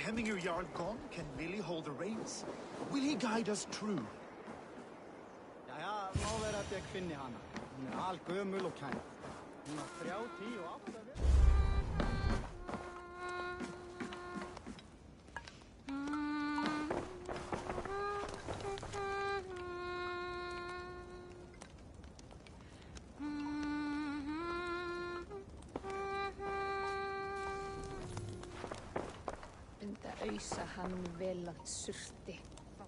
Hemmingr Jarl gone, can Lily hold the reins? Will he guide us true? Jæja, má vera að ég finni hana. Hún algömul og kæn. Hún 38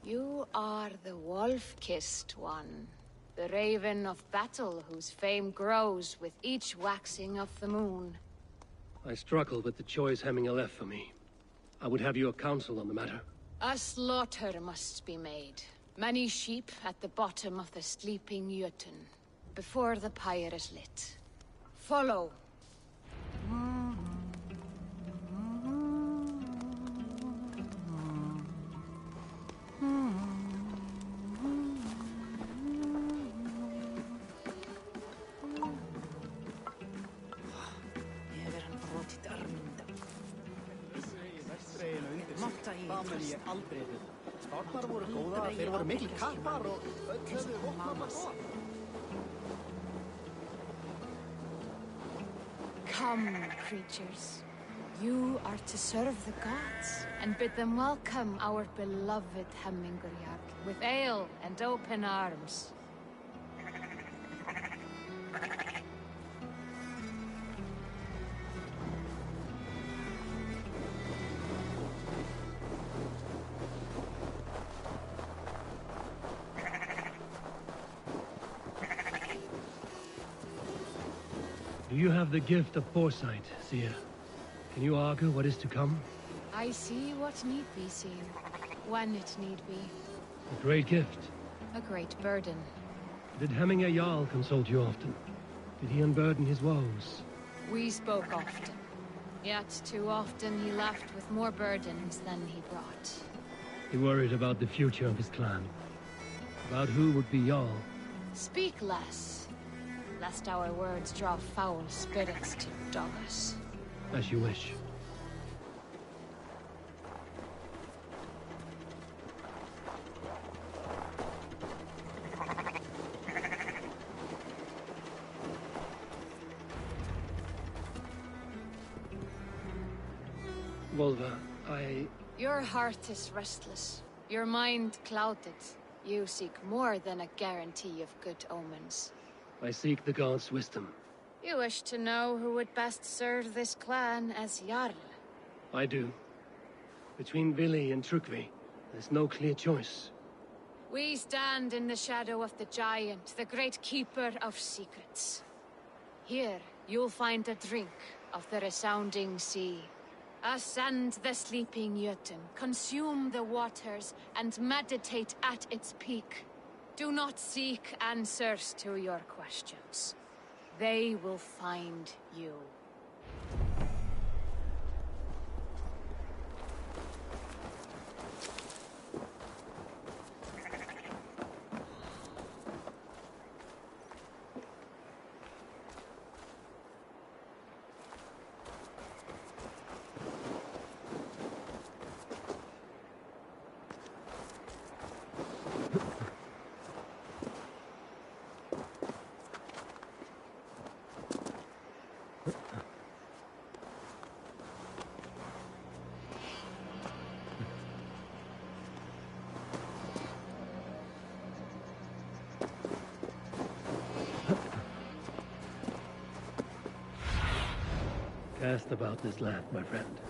You are the wolf-kissed one. The raven of battle whose fame grows with each waxing of the moon. I struggle with the choice Hemminger left for me. I would have your counsel on the matter. A slaughter must be made. Many sheep at the bottom of the sleeping Jötun, before the pyre is lit. Follow. Come, creatures. You are to serve the gods, and bid them welcome our beloved Hemmingur Jarl with ale and open arms. You have the gift of foresight, seer. Can you argue what is to come? I see what need be seen, when it need be. A great gift. A great burden. Did Hemminger Jarl consult you often? Did he unburden his woes? We spoke often. Yet too often he left with more burdens than he brought. He worried about the future of his clan. About who would be Jarl. Speak less, lest our words draw foul spirits to dog us. As you wish. Volva, Your heart is restless. Your mind clouded. You seek more than a guarantee of good omens. I seek the gods' wisdom. You wish to know who would best serve this clan as Jarl? I do. Between Vili and Trukvi, there's no clear choice. We stand in the shadow of the giant, the great keeper of secrets. Here, you'll find a drink of the resounding sea. Ascend the sleeping Jötun, consume the waters, and meditate at its peak. Do not seek answers to your questions. They will find you. Cast about this land, my friend.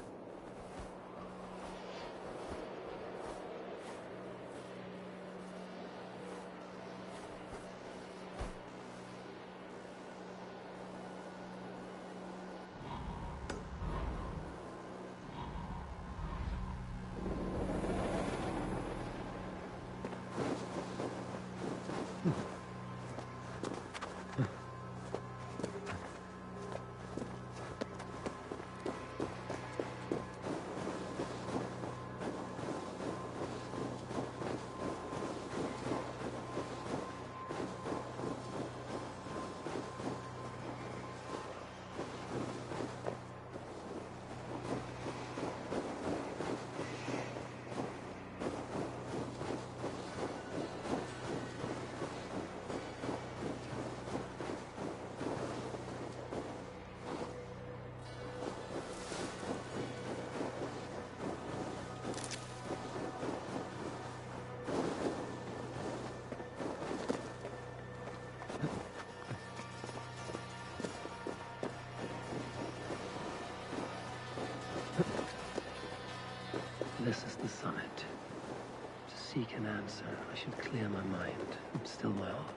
This is the summit. To seek an answer, I should clear my mind and still my heart.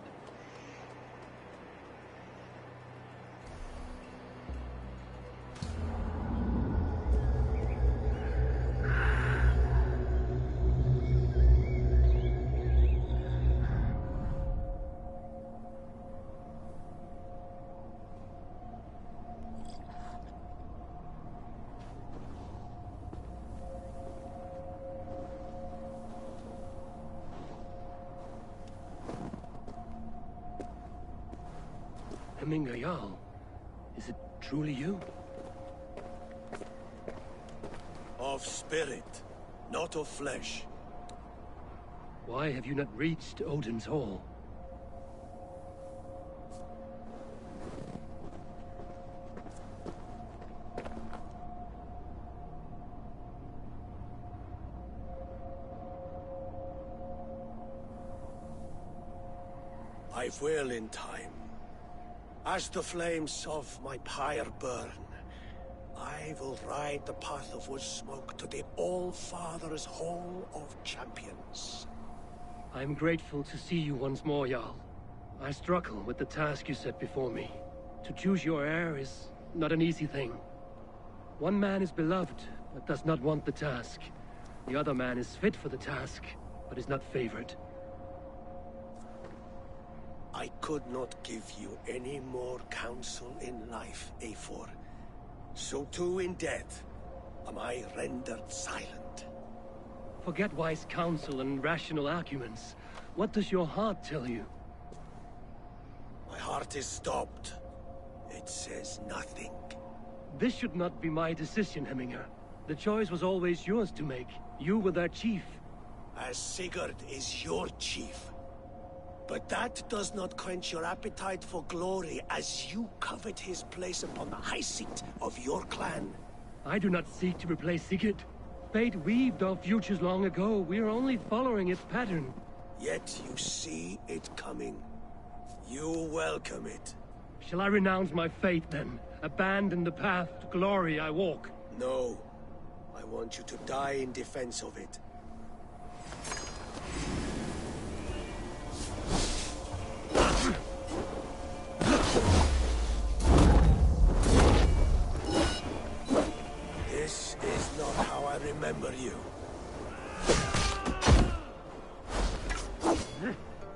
Jarl, is it truly you? Of spirit, not of flesh. Why have you not reached Odin's Hall? I will in time. As the flames of my pyre burn, I will ride the path of wood smoke to the All-Father's Hall of Champions. I am grateful to see you once more, Jarl. I struggle with the task you set before me. To choose your heir is not an easy thing. One man is beloved, but does not want the task. The other man is fit for the task, but is not favored. I could not give you any more counsel in life, Eivor. So too in death am I rendered silent. Forget wise counsel and rational arguments. What does your heart tell you? My heart is stopped. It says nothing. This should not be my decision, Hemminger. The choice was always yours to make. You were their chief. As Sigurd is your chief. But that does not quench your appetite for glory as you covet his place upon the high seat of your clan. I do not seek to replace Sigurd. Fate weaved our futures long ago. We are only following its pattern. Yet you see it coming. You welcome it. Shall I renounce my fate, then? Abandon the path to glory I walk? No. I want you to die in defense of it. This is not how I remember you.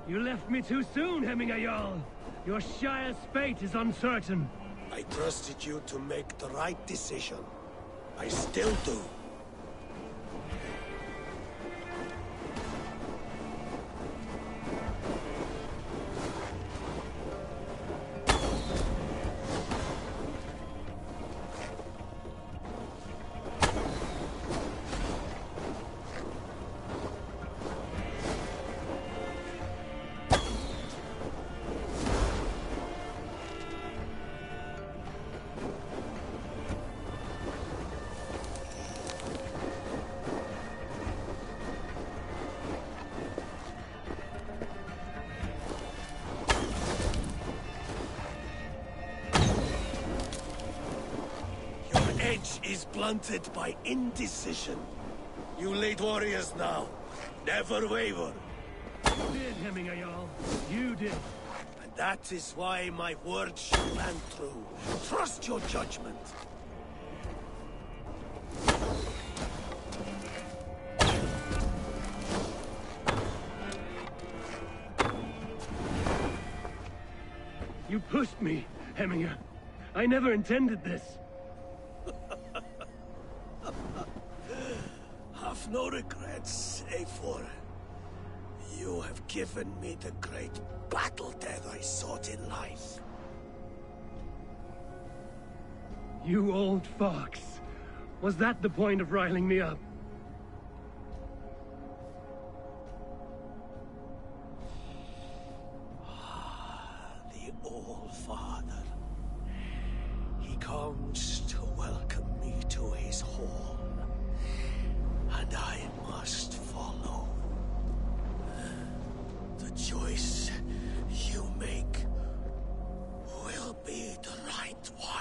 You left me too soon, Hemminger Jarl. Your Shire's fate is uncertain. I trusted you to make the right decision. I still do. Is blunted by indecision. You lead warriors now. Never waver. You did, Hemminger Jarl. You did. And that is why my words shall land true. Trust your judgment. You pushed me, Hemminger. I never intended this. Have no regrets, Eivor. You have given me the great battle death I sought in life. You old fox. Was that the point of riling me up? The All-Father. He comes to welcome me to his hall. And I must follow. The choice you make will be the right one.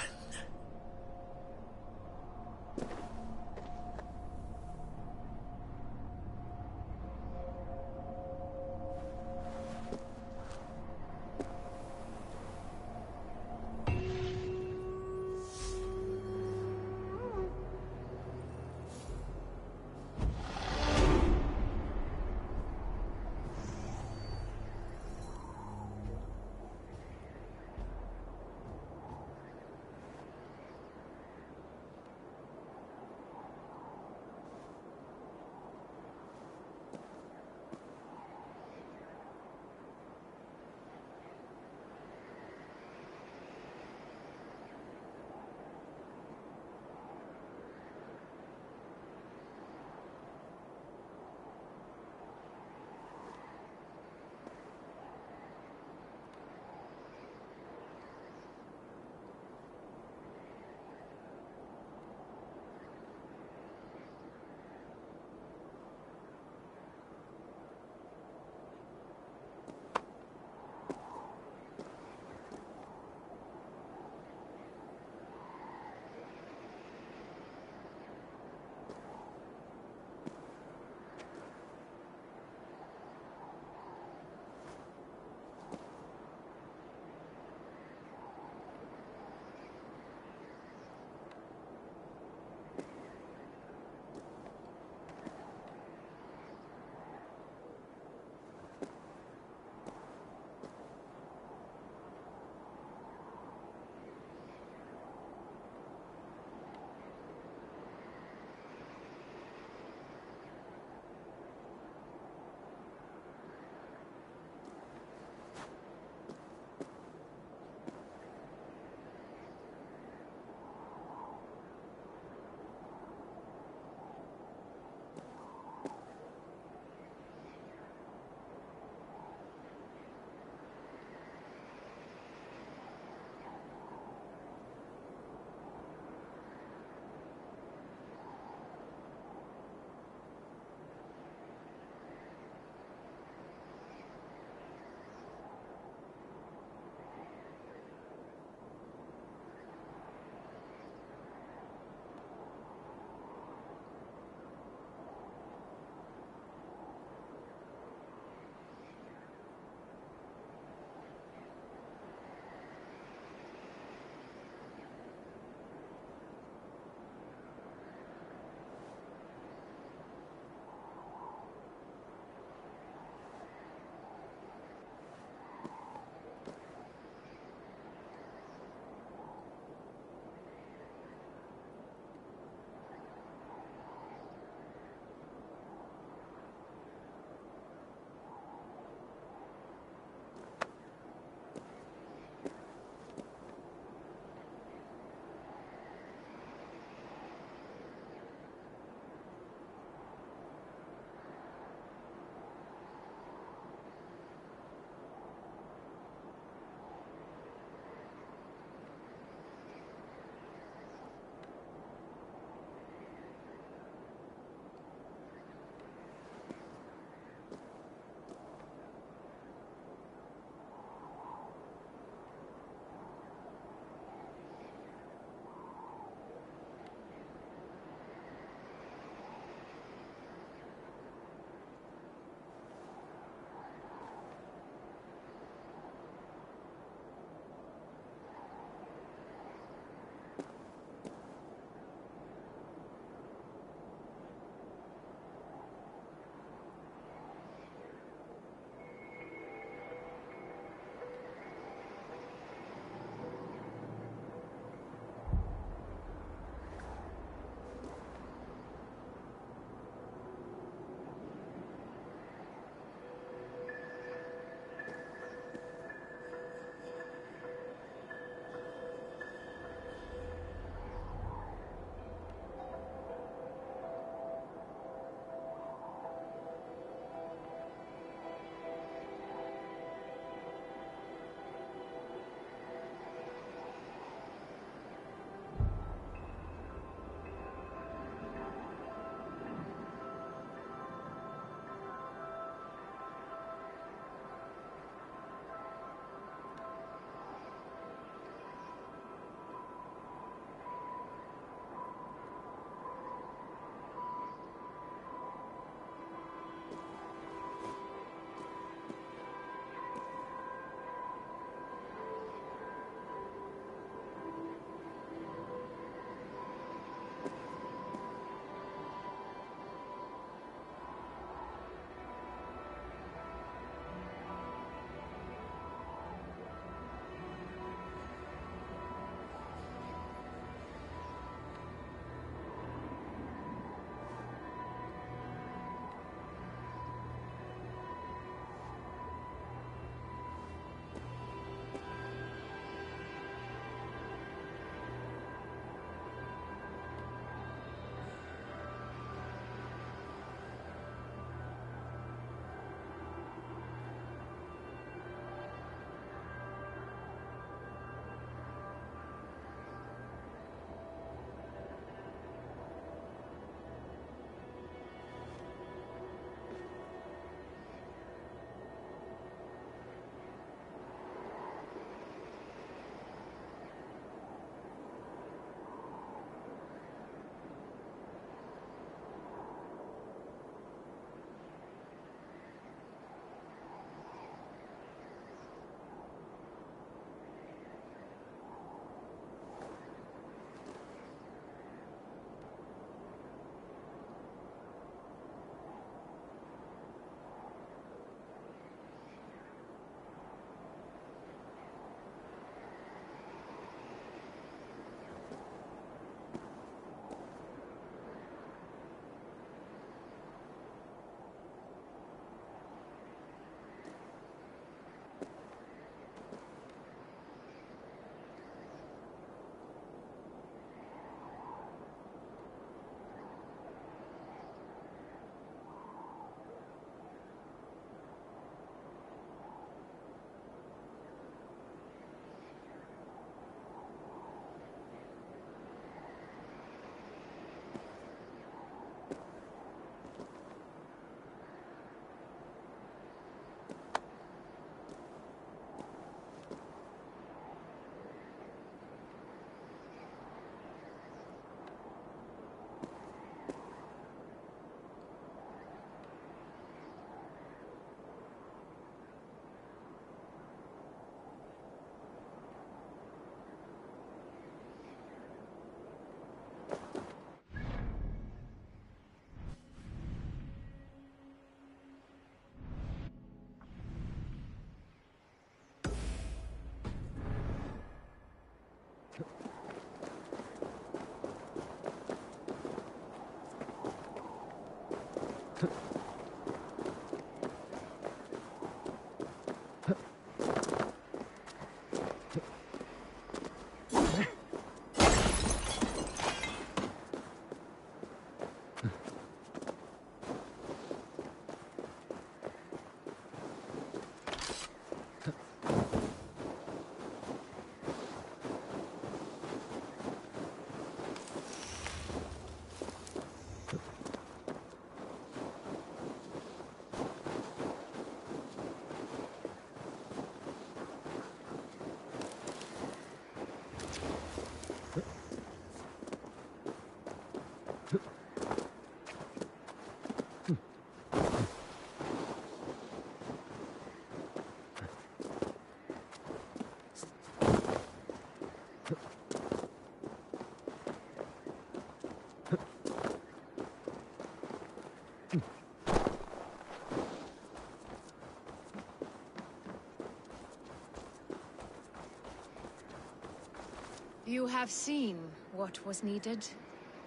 You have seen what was needed?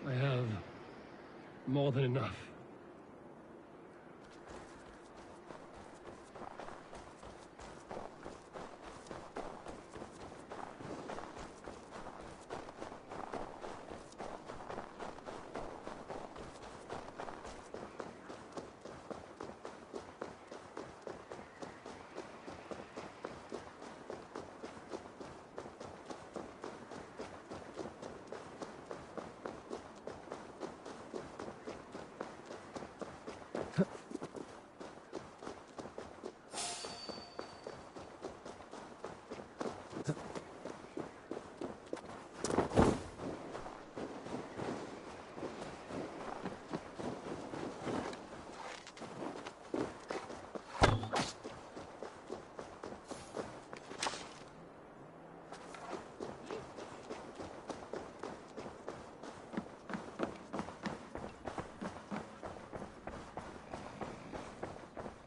I have more than enough.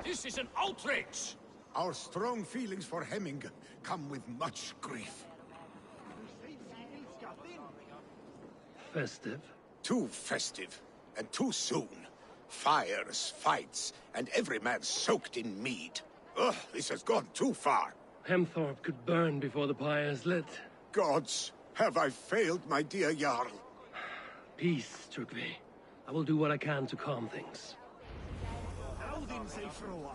This is an outrage! Our strong feelings for Hemming come with much grief. Festive? Too festive, and too soon. Fires, fights, and every man soaked in mead. Ugh, this has gone too far. Hemthorpe could burn before the pyre's lit. Gods, have I failed my dear Jarl? Peace, Trugvi. I will do what I can to calm things. Odin say froa.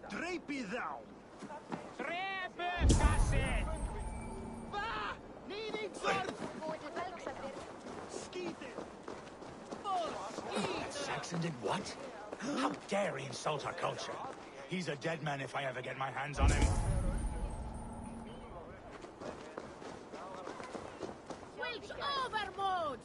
Drape thou. Trepe, kasse! Va! Needing sword! Saxon did what? How dare he insult our culture? He's a dead man if I ever get my hands on him. Switch overboard!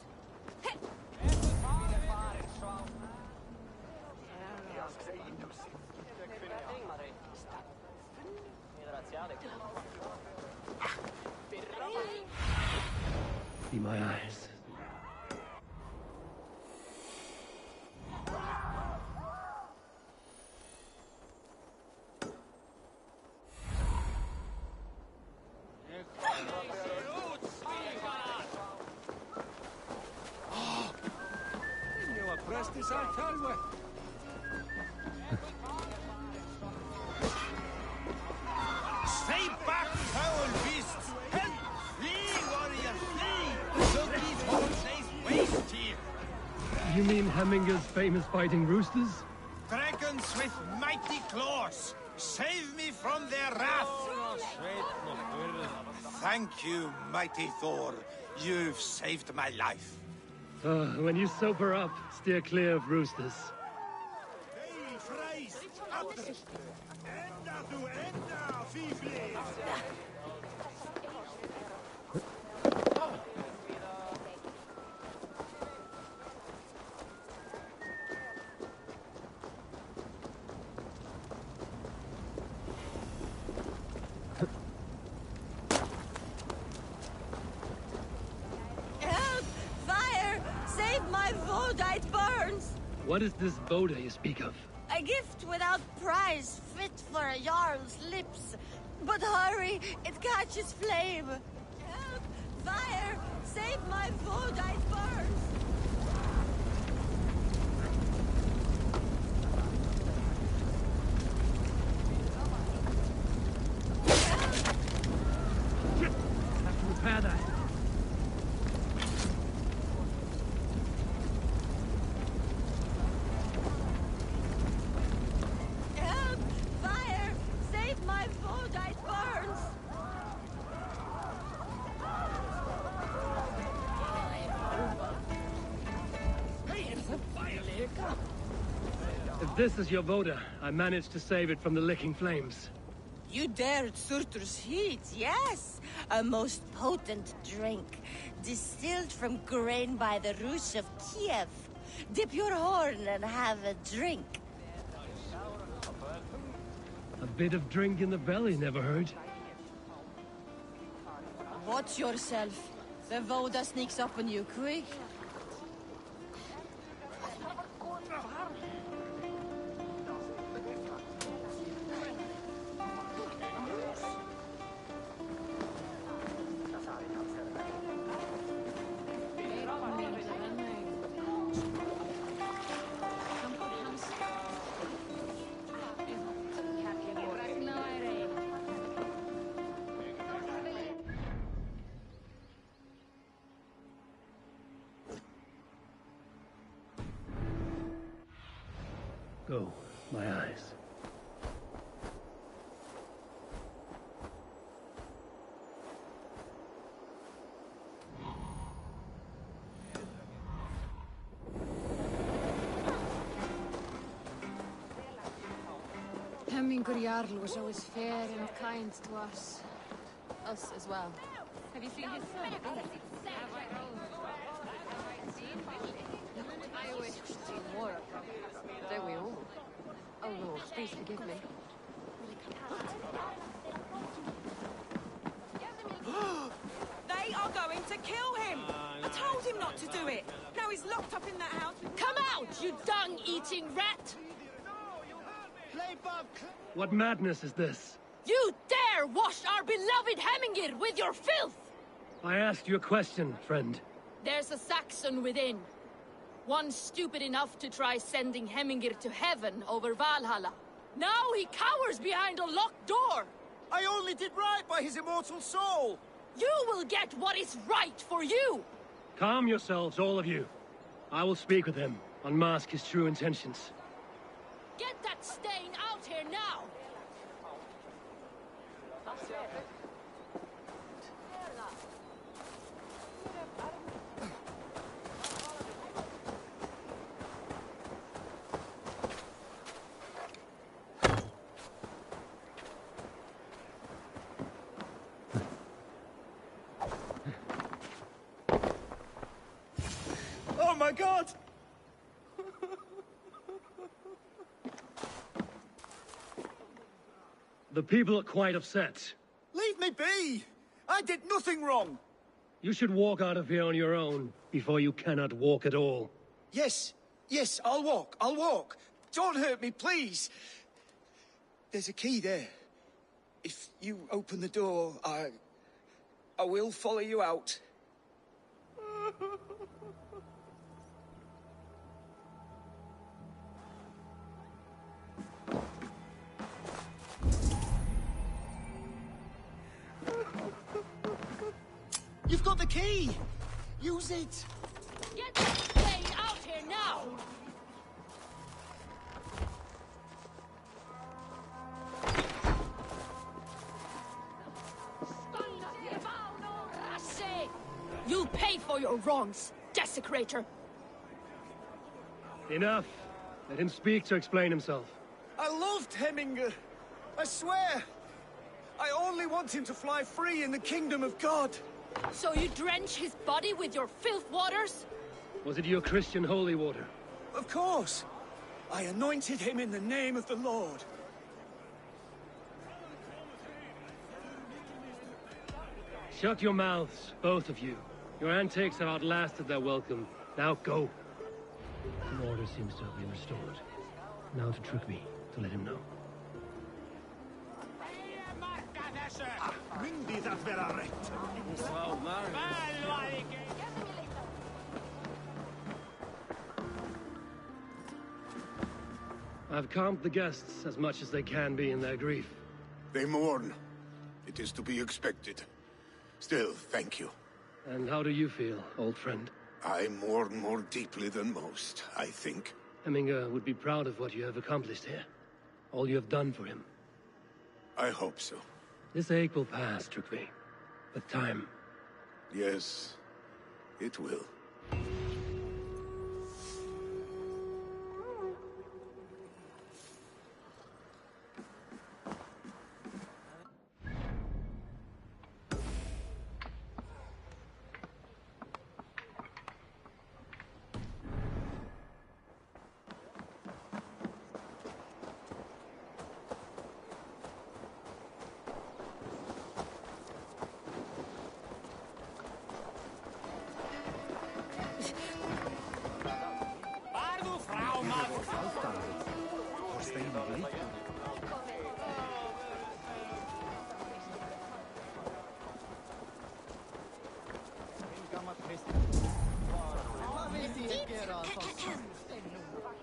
See my eyes. Prestis our Talwe. Stay back, foul beasts! Help! Flee, warrior, flee! Loki's horse lays waste here! You mean Hemminger's famous fighting roosters? Dragons with mighty claws! Save me from their wrath! Thank you, mighty Thor. You've saved my life. When you sober up, steer clear of roosters. Hey, Freis! Enda du enda, fifli! Help! Fire! Save my Vodite burns! What is this Voda you speak of? A gift without price, fit for a Jarl's lips. But hurry, it catches flame. Help! Fire! Save my Vodite burns! Have to repair that. Help! Fire! Save my Vodite burns! If this is your Voda, I managed to save it from the licking flames. You dared Surtur's heat, yes! A most potent drink, distilled from grain by the Rus of Kiev. Dip your horn and have a drink. A bit of drink in the belly never hurt. Watch yourself. The Voda sneaks up on you quick. Go, my eyes. Hemmingur Jarl was always fair and kind to us. Us as well. Have you seen his son? I wish to see more of him. Don't we all? Oh Lord, please forgive me. They are going to kill him! I told him not to do it! Now he's locked up in that house with— Come out, you dung-eating rat! What madness is this? You dare wash our beloved Hemmingir with your filth! I asked you a question, friend. There's a Saxon within. One stupid enough to try sending Hemmingir to heaven over Valhalla. Now he cowers behind a locked door! I only did right by his immortal soul! You will get what is right for you! Calm yourselves, all of you. I will speak with him, unmask his true intentions. Get that stain out here now! Oh my god! The people are quite upset. Leave me be! I did nothing wrong! You should walk out of here on your own, before you cannot walk at all. Yes, yes, I'll walk. Don't hurt me, please! There's a key there. If you open the door, I will follow you out. You've got the key! Use it! Get that stain out here now! You'll pay for your wrongs, desecrator! Enough! Let him speak to explain himself. I loved Hemminger. I swear! I only want him to fly free in the kingdom of God! So you drench his body with your filth waters? Was it your Christian holy water? Of course! I anointed him in the name of the Lord. Shut your mouths, both of you. Your antics have outlasted their welcome. Now go. The order seems to have been restored. Now to Trugby, to let him know. I've calmed the guests as much as they can be in their grief. They mourn. It is to be expected. Still, thank you. And how do you feel, old friend? I mourn more deeply than most, I think. Hemminger would be proud of what you have accomplished here. All you have done for him. I hope so. This ache will pass, Trugby. With time. Yes, it will.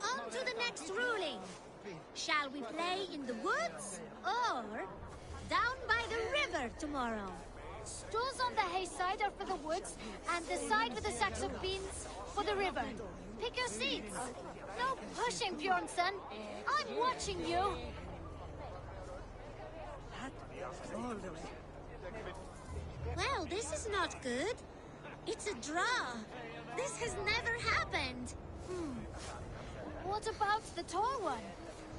On to the next ruling. Shall we play in the woods or down by the river tomorrow? Stones on the hay side are for the woods, and the side with the sacks of beans for the river. Pick your seats. No pushing, Bjornsson. I'm watching you. Well, this is not good. It's a draw. This has never happened. What about the tall one?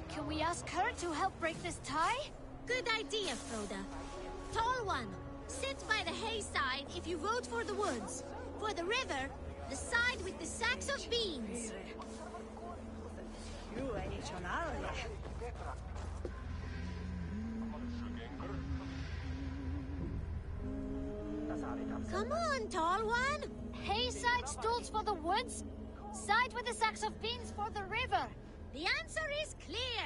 Can we ask her to help break this tie? Good idea, Froda. Tall one, sit by the hay side if you vote for the woods. For the river, the side with the sacks of beans. Come on, tall one. Hay side stools for the woods, side with the sacks of beans for the river. The answer is clear.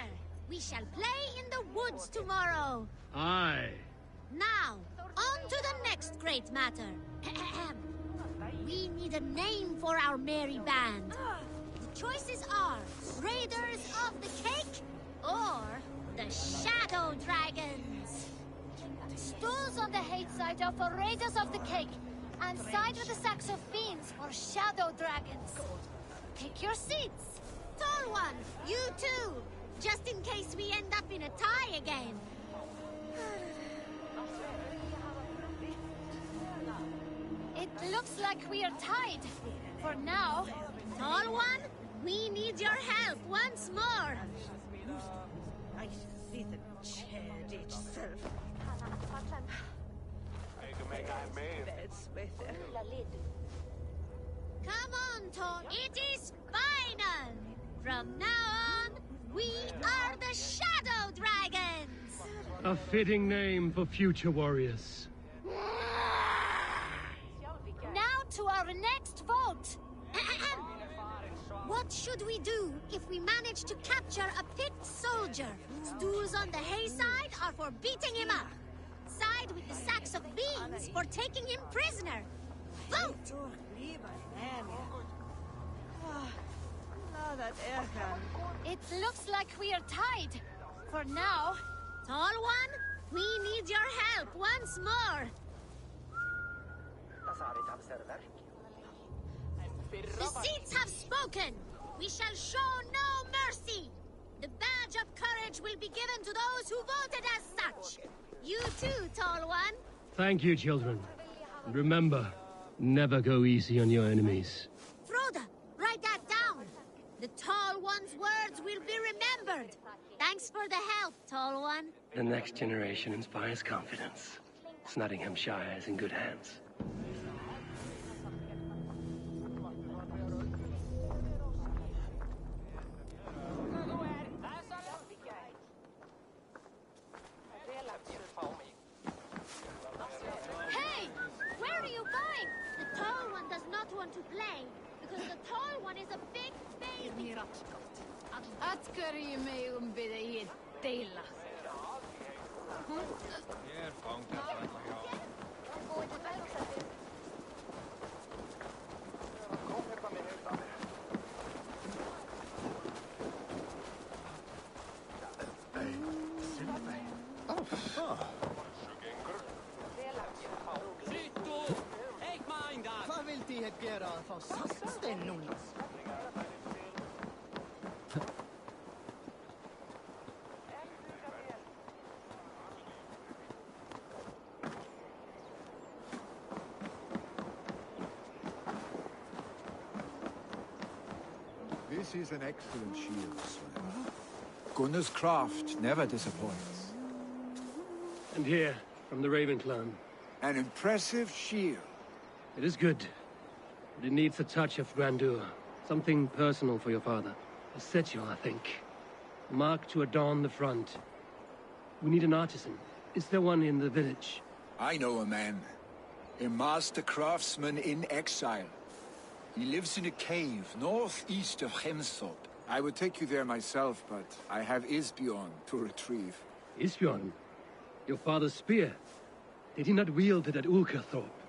We shall play in the woods tomorrow. Aye. Now, on to the next great matter. We need a name for our merry band. The choices are Raiders of the Cake or the Shadow Dragons. Stools on the hay side are for Raiders of the Cake, and side with the sacks of beans for Shadow Dragons. Take your seats. Tall one, you too, just in case we end up in a tie again. It looks like we are tied. For now. Tall one, we need your help once more. I see the chair itself. Come on, Tall. It is final. From now on, we are the Shadow Dragons. A fitting name for future warriors. Now to our next vote. What should we do if we manage to capture a picked soldier? Stools on the hay side are for beating him up. Side with the sacks of beans for taking him prisoner. Vote! It looks like we are tied. For now. Tall one, we need your help once more. The seats have spoken. We shall show no mercy. The badge of courage will be given to those who voted as such. You too, Tall one. Thank you, children. And remember, never go easy on your enemies. Froda, write that down. The Tall One's words will be remembered. Thanks for the help, Tall One. The next generation inspires confidence. Nottinghamshire is in good hands. Hey! Where are you going? The Tall One does not want to play, because the Tall One is a big baby. Atgör mig vid dig dela. Vad vill de göra för satsställning? This is an excellent shield, sir. Gunnar's craft never disappoints. And here, from the Raven clan. An impressive shield. It is good, but it needs a touch of grandeur. Something personal for your father. A sigil, I think. A mark to adorn the front. We need an artisan. Is there one in the village? I know a man. A master craftsman in exile. He lives in a cave northeast of Hemsop. I would take you there myself, but I have Isbjorn to retrieve. Isbjorn? Your father's spear? Did he not wield it at Ulkerthorpe?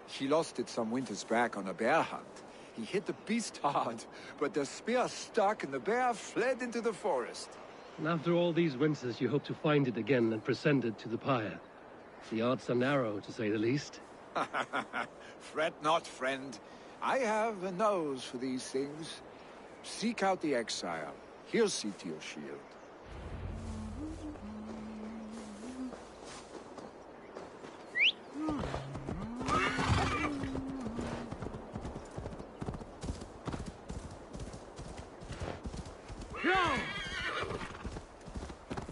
He lost it some winters back on a bear hunt. He hit the beast hard, but the spear stuck and the bear fled into the forest. And after all these winters, you hope to find it again and present it to the pyre. The odds are narrow, to say the least. Fret not, friend. I have a nose for these things. Seek out the exile. He'll see to your shield.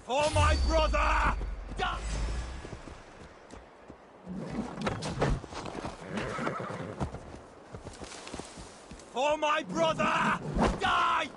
For my brother! For my brother! Die!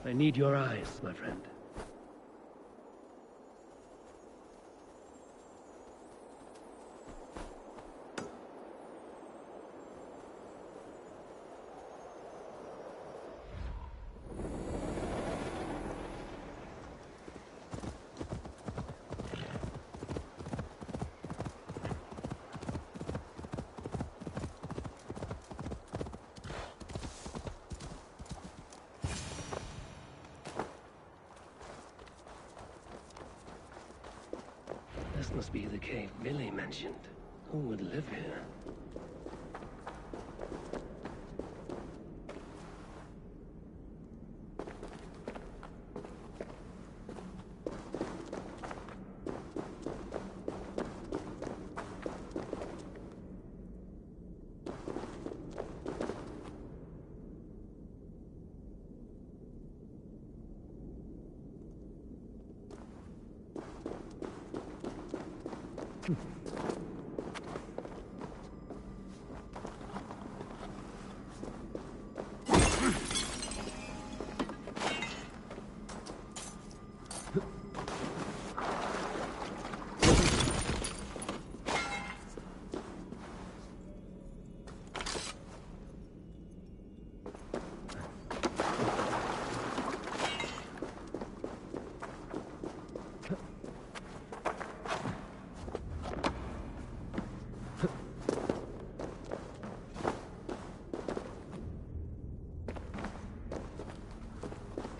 I need your eyes, my friend. This must be the cave Millie mentioned. Who would live here?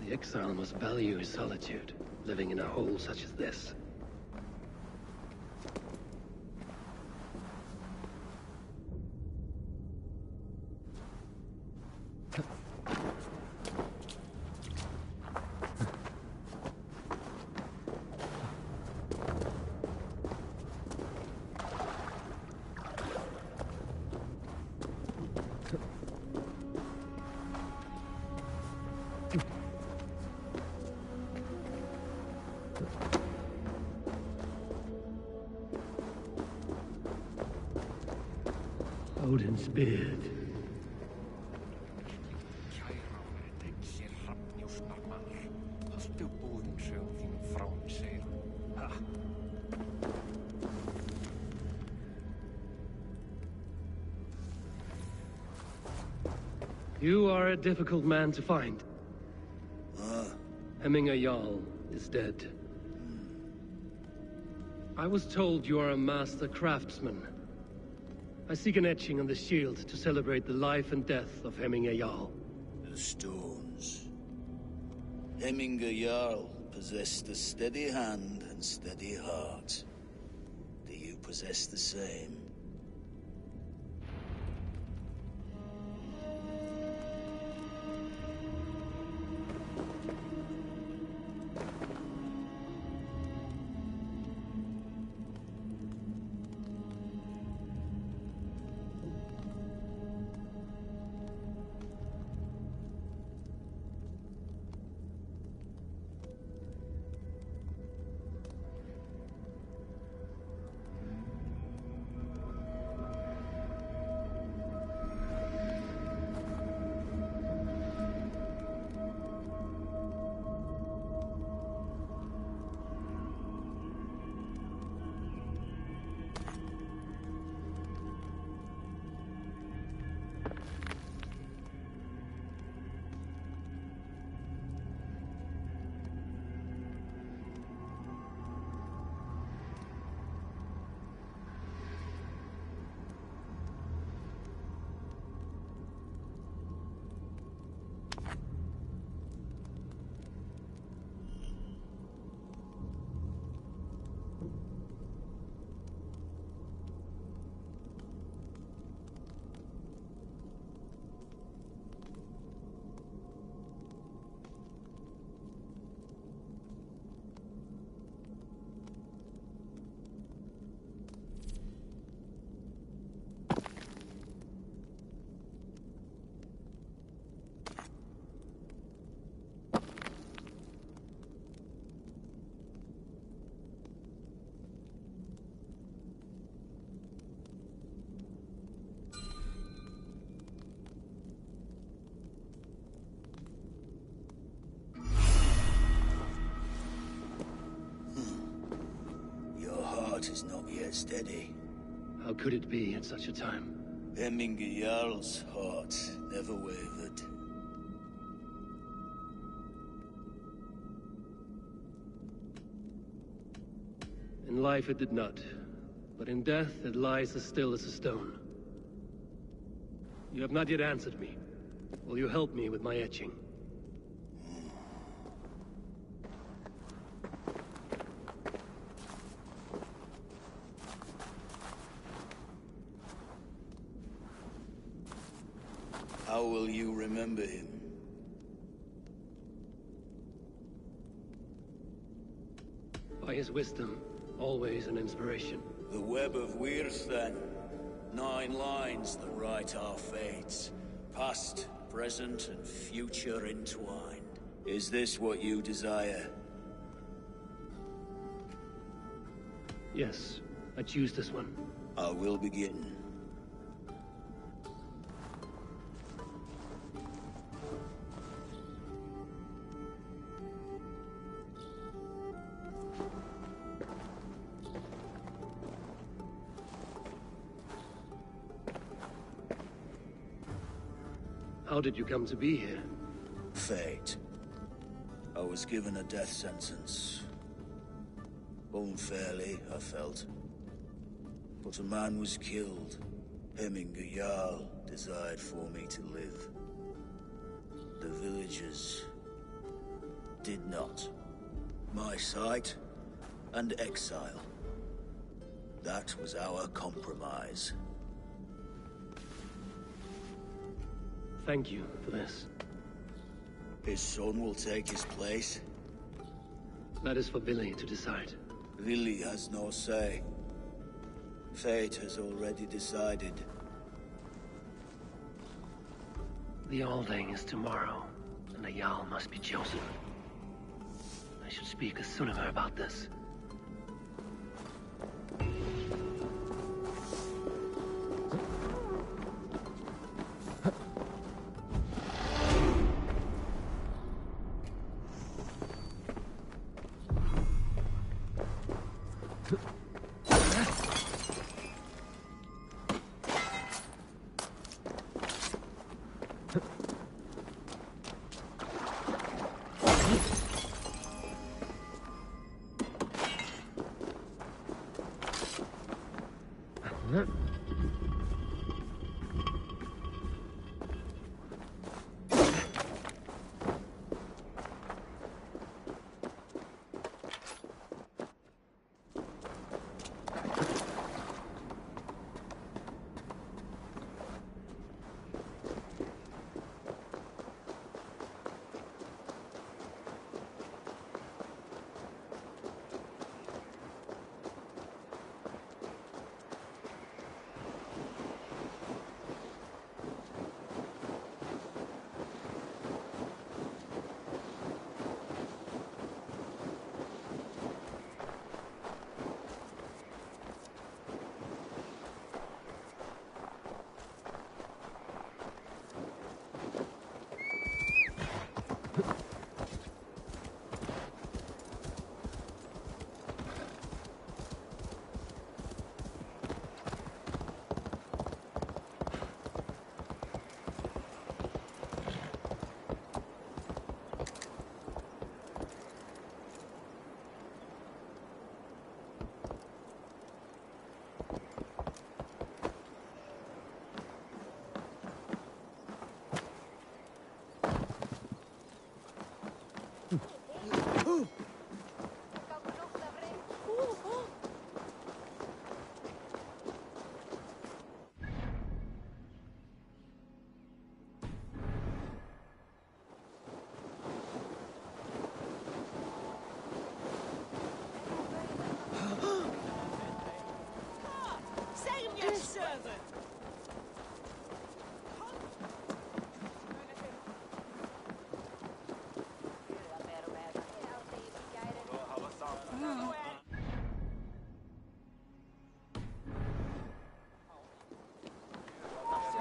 The exile must value his solitude, living in a hole such as this. Odin's beard. You are a difficult man to find. Hemminger Jarl is dead. I was told you are a master craftsman. I seek an etching on the shield to celebrate the life and death of Hemminger Jarl. The stones. Hemminger Jarl possessed a steady hand and steady heart. Do you possess the same? heart is not yet steady. How could it be at such a time? Hemminger Jarl's heart never wavered. In life it did not, but in death it lies as still as a stone. You have not yet answered me. Will you help me with my etching? How will you remember him? By his wisdom, always an inspiration. The web of Wirth, then. 9 lines that write our fates. Past, present, and future entwined. Is this what you desire? Yes, I choose this one. I will begin. How did you come to be here? Fate. I was given a death sentence. Unfairly, I felt. But a man was killed. Hemminger Jarl desired for me to live. The villagers did not. My sight and exile. That was our compromise. Thank you for this. His son will take his place. That is for Billy to decide. Billy has no say. Fate has already decided. The Alding is tomorrow, and the Jarl must be chosen. I should speak with Sunniva about this.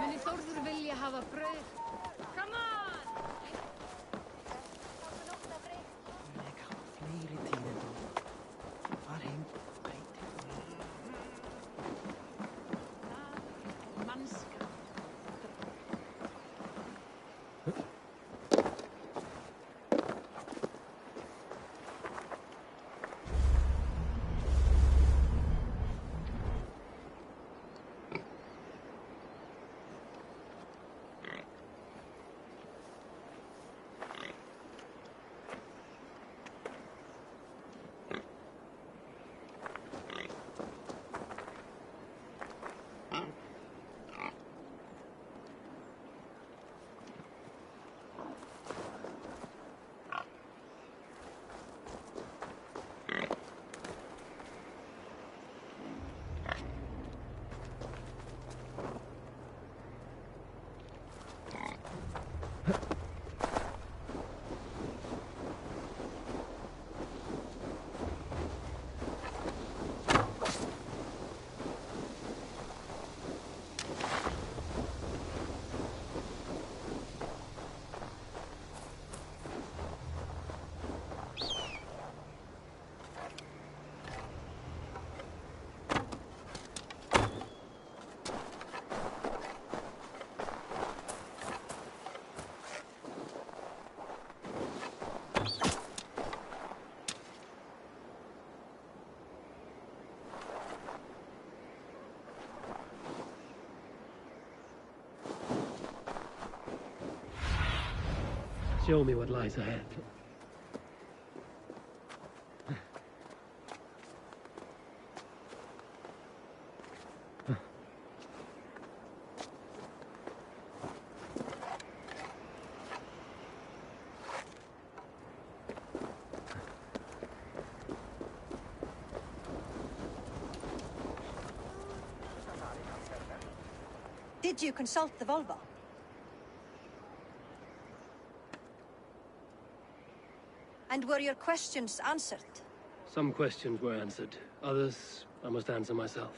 Muni Þórður vilja hafa brauð? Come on! Fleiri tíðindum. Far heim, breytir. Show me what lies ahead. Did you consult the Volva? And were your questions answered? Some questions were answered. Others, I must answer myself.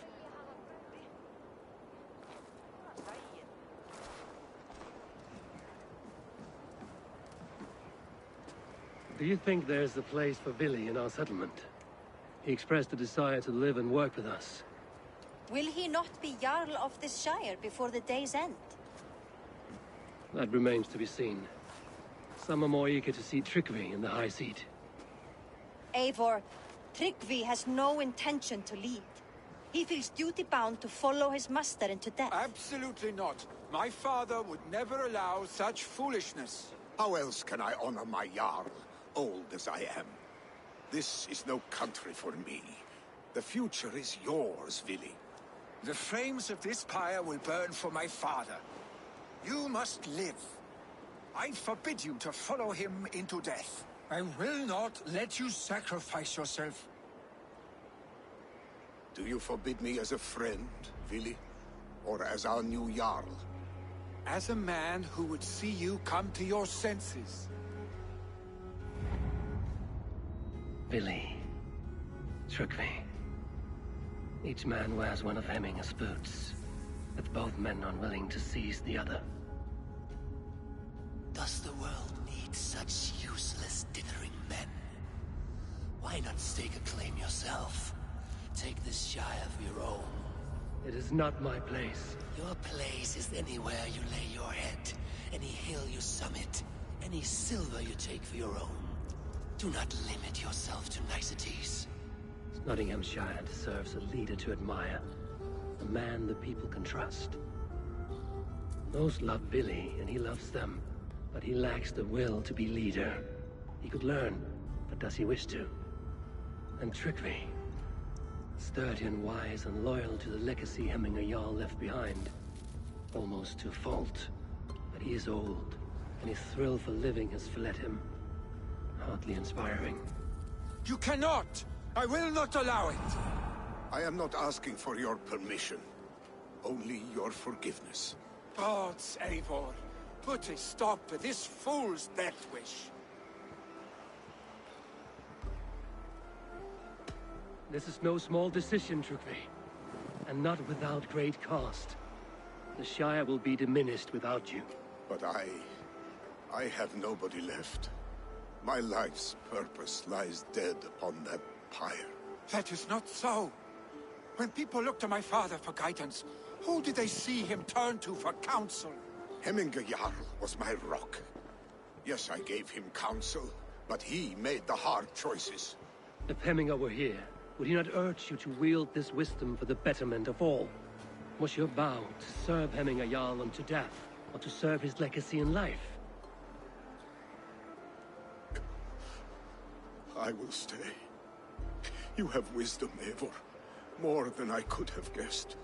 Do you think there's a place for Billy in our settlement? He expressed a desire to live and work with us. Will he not be Jarl of this Shire before the day's end? That remains to be seen. Some are more eager to see Tryggvi in the high seat. Eivor, Tryggvi has no intention to lead. He feels duty-bound to follow his master into death. Absolutely not. My father would never allow such foolishness. How else can I honor my Jarl, old as I am? This is no country for me. The future is yours, Vili. The flames of this pyre will burn for my father. You must live. I forbid you to follow him into death. I will not let you sacrifice yourself. Do you forbid me as a friend, Vili? Or as our new Jarl? As a man who would see you come to your senses. Billy. Tryggvi. Each man wears one of Hemminger's boots, with both men unwilling to seize the other. Does the world need such useless, dithering men? Why not stake a claim yourself? Take this Shire for your own. It is not my place. Your place is anywhere you lay your head, any hill you summit, any silver you take for your own. Do not limit yourself to niceties. Nottinghamshire deserves a leader to admire. A man the people can trust. Most love Billy, and he loves them. But he lacks the will to be leader. He could learn, but does he wish to? And Tryggvi. Sturdy and wise and loyal to the legacy Hemminger Jarl left behind. Almost to a fault. But he is old, and his thrill for living has fled him. Hardly inspiring. You cannot! I will not allow it! I am not asking for your permission. Only your forgiveness. Gods, Eivor. Put a stop to this fool's death wish. This is no small decision, Tryggvi. And not without great cost. The Shire will be diminished without you. But I have nobody left. My life's purpose lies dead upon that pyre. That is not so. When people look to my father for guidance, who did they see him turn to for counsel? Hemminger Jarl was my rock. Yes, I gave him counsel, but he made the hard choices. If Hemminger were here, would he not urge you to wield this wisdom for the betterment of all? Was your vow to serve Hemminger Jarl unto death, or to serve his legacy in life? I will stay. You have wisdom, Eivor. More than I could have guessed.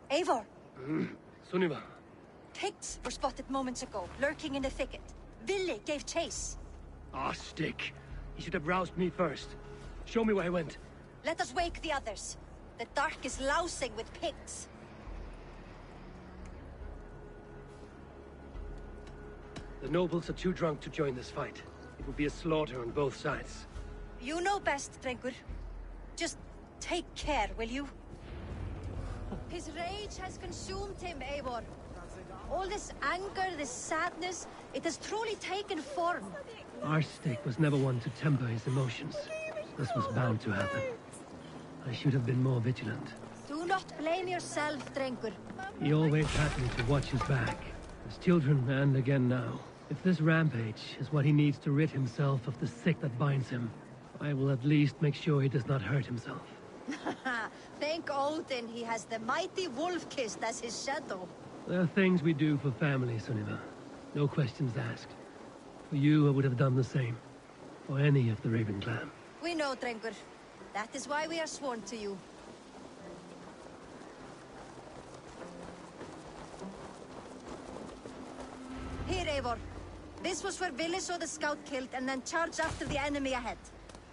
Eivor! Sunniva! Picts were spotted moments ago, lurking in the thicket. Vili gave chase. Ah, stick! He should have roused me first. Show me where he went. Let us wake the others. The dark is lousing with pigs. The nobles are too drunk to join this fight. It would be a slaughter on both sides. You know best, Drengur. Just take care, will you? His rage has consumed him, Eivor. All this anger, this sadness, it has truly taken form. Arctic was never one to temper his emotions. This was bound to happen. I should have been more vigilant. Do not blame yourself, Drengur. He always had me to watch his back. As children, and again now. If this rampage is what he needs to rid himself of the sick that binds him, I will at least make sure he does not hurt himself. Thank Odin he has the mighty Wolf-Kissed as his shadow. There are things we do for family, Sunniva. No questions asked. For you, I would have done the same. For any of the Raven clan. We know, Drengur. That is why we are sworn to you. Here, Eivor. This was where Vili saw the scout killed and then charged after the enemy ahead.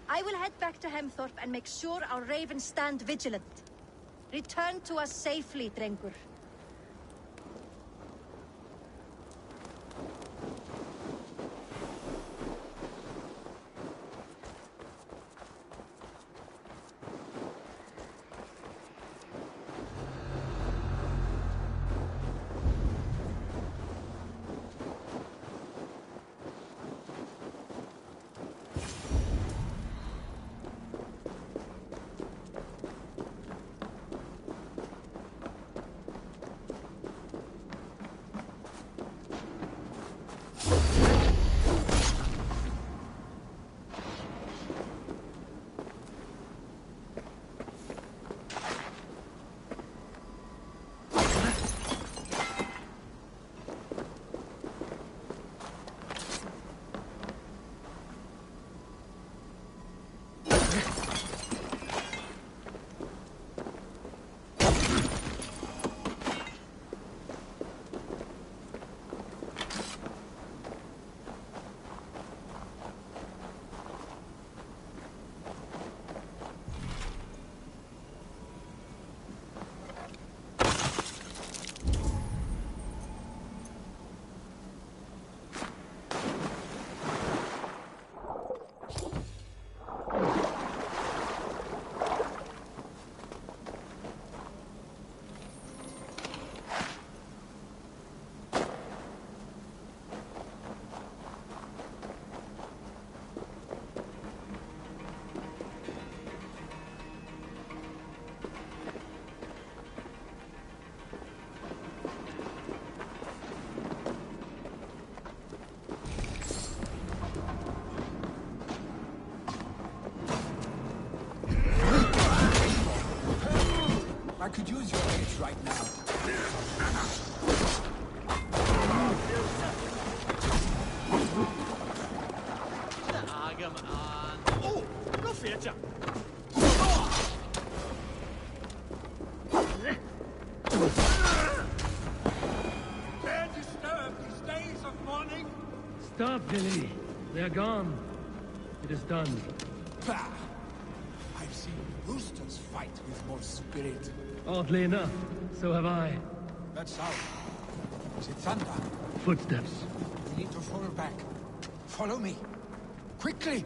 I will head back to Hemthorpe and make sure our ravens stand vigilant. Return to us safely, Drengur. I could use your aid right now. Dare disturb these days of mourning? Stop, Vili. They're gone. It is done. Bah! I've seen roosters fight with more spirit. Oddly enough, so have I. That sound. Is it thunder? Footsteps. We need to fall back. Follow me. Quickly!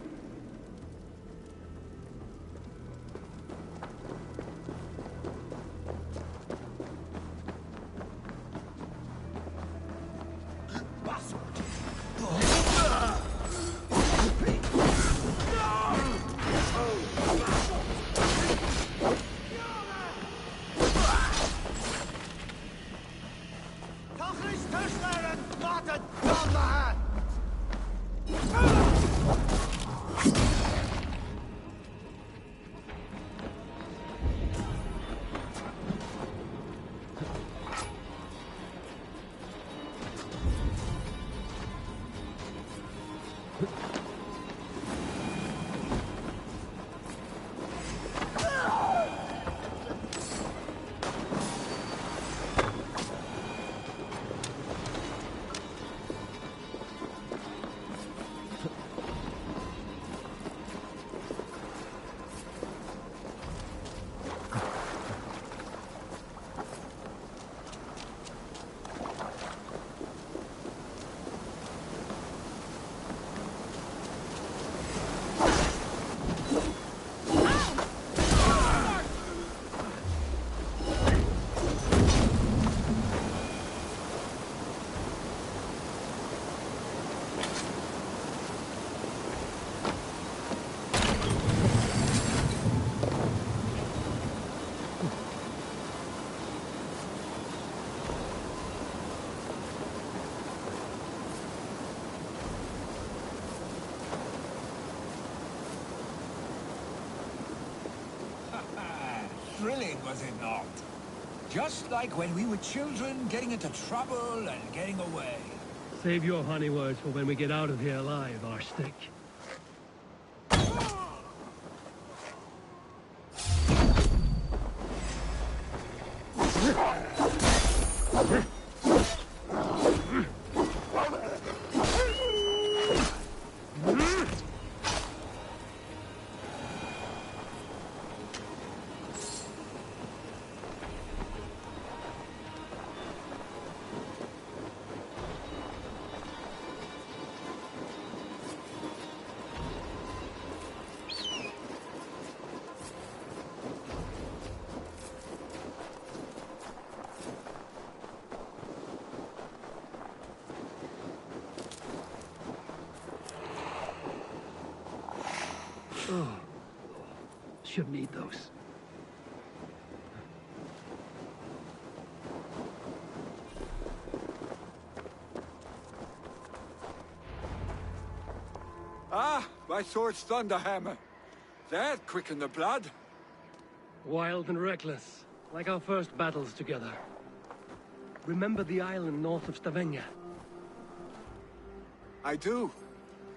thrilling, was it not? Just like when we were children, getting into trouble and getting away. Save your honey words for when we get out of here alive, Arstick. Oh, should need those. Ah, my sword's thunderhammer. That quickened the blood. Wild and reckless, like our first battles together. Remember the island north of Stavanger? I do.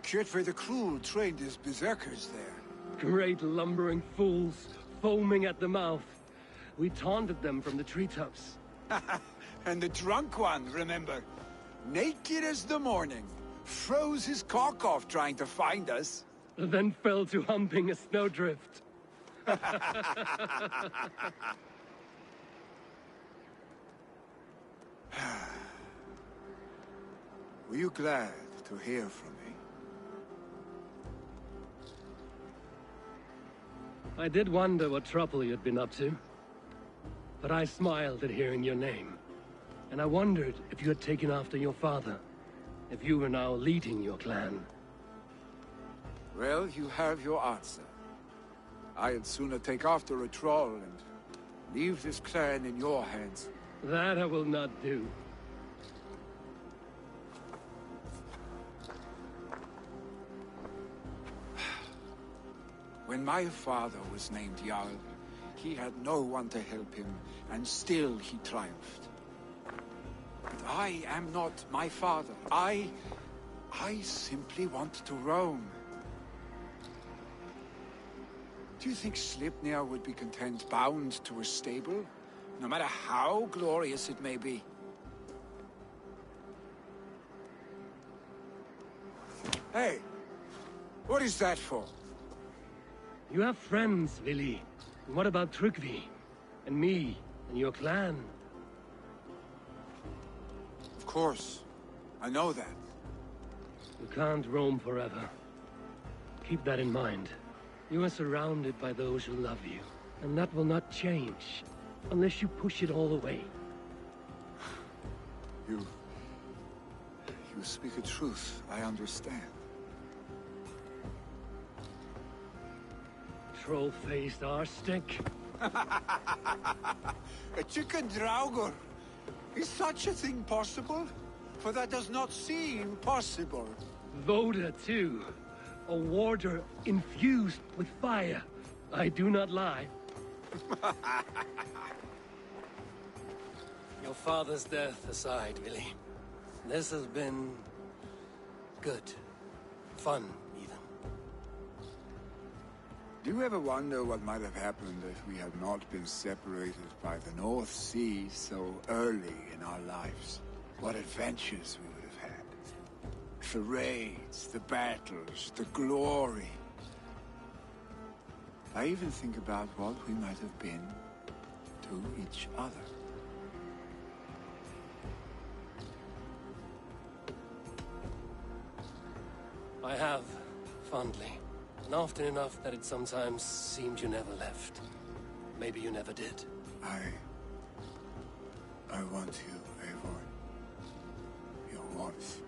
Kjotve the Cruel trained his berserkers there. Great lumbering fools, foaming at the mouth. We taunted them from the treetops. And the drunk one, remember? Naked as the morning. Froze his cock off trying to find us. Then fell to humping a snowdrift. Were you glad to hear from me? I did wonder what trouble you'd been up to. But I smiled at hearing your name. And I wondered if you had taken after your father. If you were now leading your clan. Well, you have your answer. I'd sooner take after a troll and leave this clan in your hands. That I will not do. When my father was named Jarl, he had no one to help him, and still he triumphed. But I am not my father. I simply want to roam. Do you think Sleipnir would be content bound to a stable, no matter how glorious it may be? Hey, what is that for? You have friends, Vili. And what about Tryggvi? And me? And your clan? Of course. I know that. You can't roam forever. Keep that in mind. You are surrounded by those who love you. And that will not change. Unless you push it all away. You speak a truth. I understand. Troll-faced arstick. A chicken Draugr. Is such a thing possible? For that does not seem possible. Voda, too. A warder infused with fire. I do not lie. Your father's death aside, Vili. This has been... good. Fun, even. Do you ever wonder what might have happened if we had not been separated by the North Sea so early in our lives? What adventures we would have had. The raids, the battles, the glory. I even think about what we might have been to each other. I have, fondly. And often enough that it sometimes seemed you never left. Maybe you never did. I want you, Eivor. Your warmth.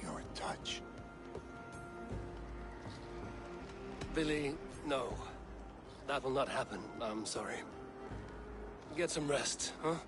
Your touch. Vili, no. That will not happen. I'm sorry. Get some rest, huh?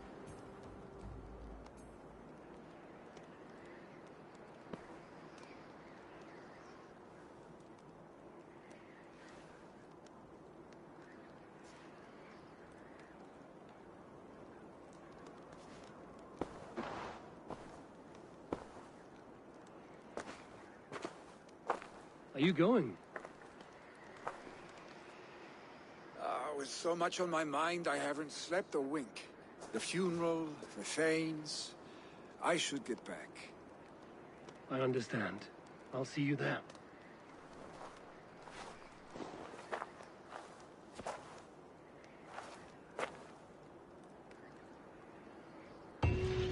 Are you going? With so much on my mind, I haven't slept a wink. The funeral, the Thanes. I should get back. I understand. I'll see you there.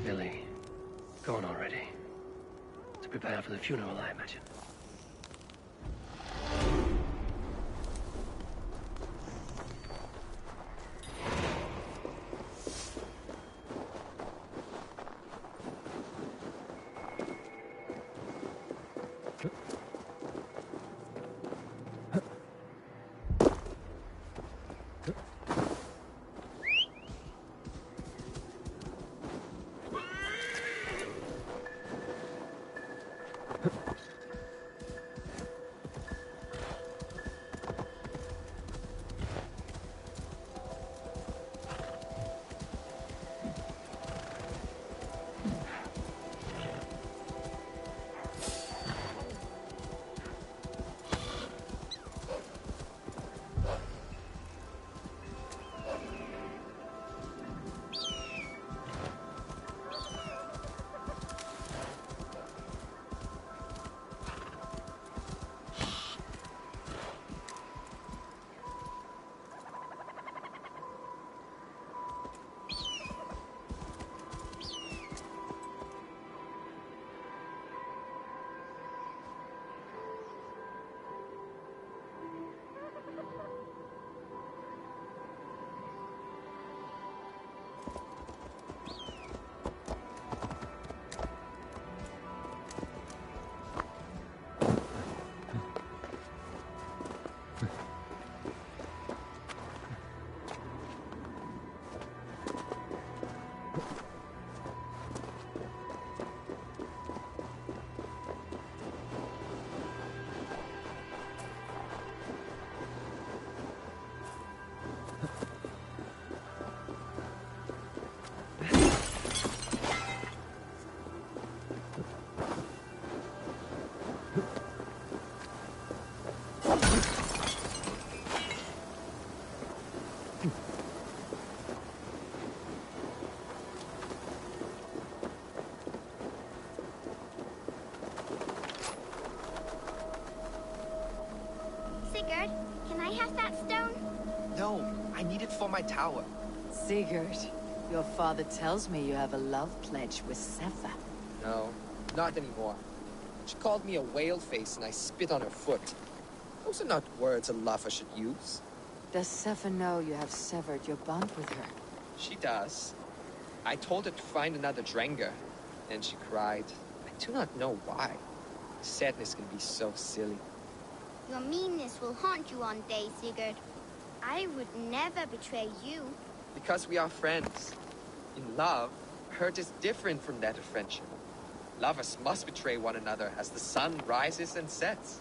Billy, go on already. To prepare for the funeral, I imagine. Sigurd, can I have that stone? No, I need it for my tower. Sigurd, your father tells me you have a love pledge with Sefa. No, not anymore. She called me a whale face and I spit on her foot. Those are not words a lover should use. Does Sefa know you have severed your bond with her? She does. I told her to find another Drenga, and she cried. I do not know why. Sadness can be so silly. Your meanness will haunt you one day, Sigurd. I would never betray you. Because we are friends. In love, hurt is different from that of friendship. Lovers must betray one another as the sun rises and sets.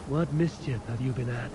What mischief have you been at?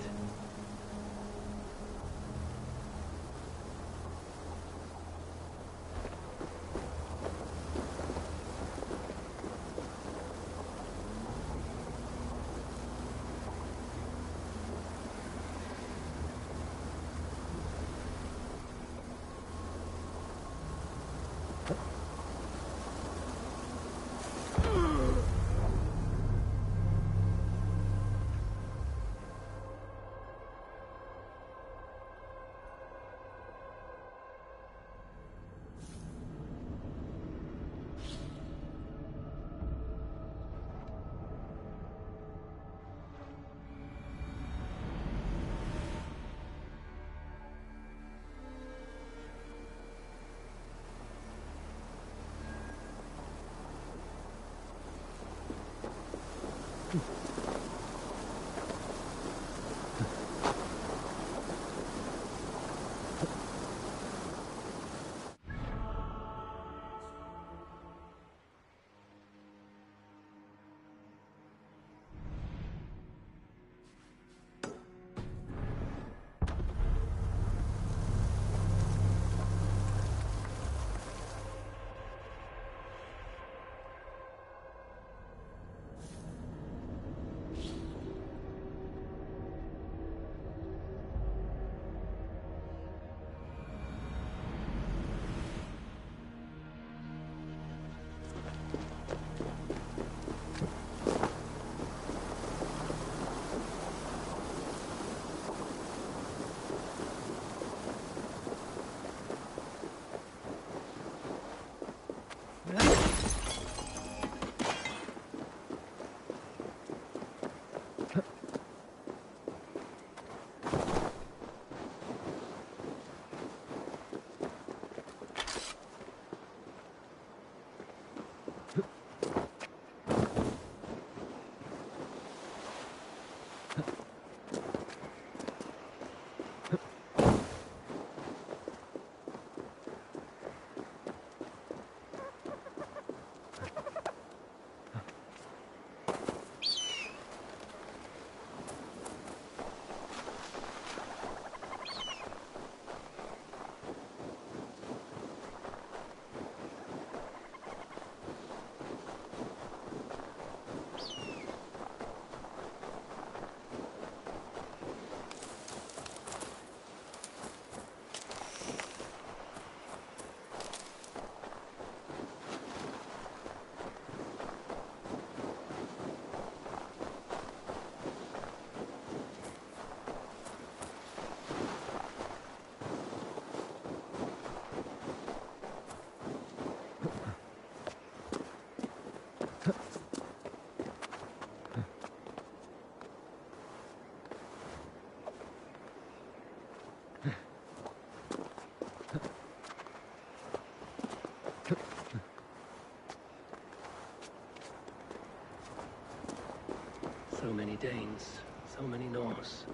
So many Danes, so many Norse.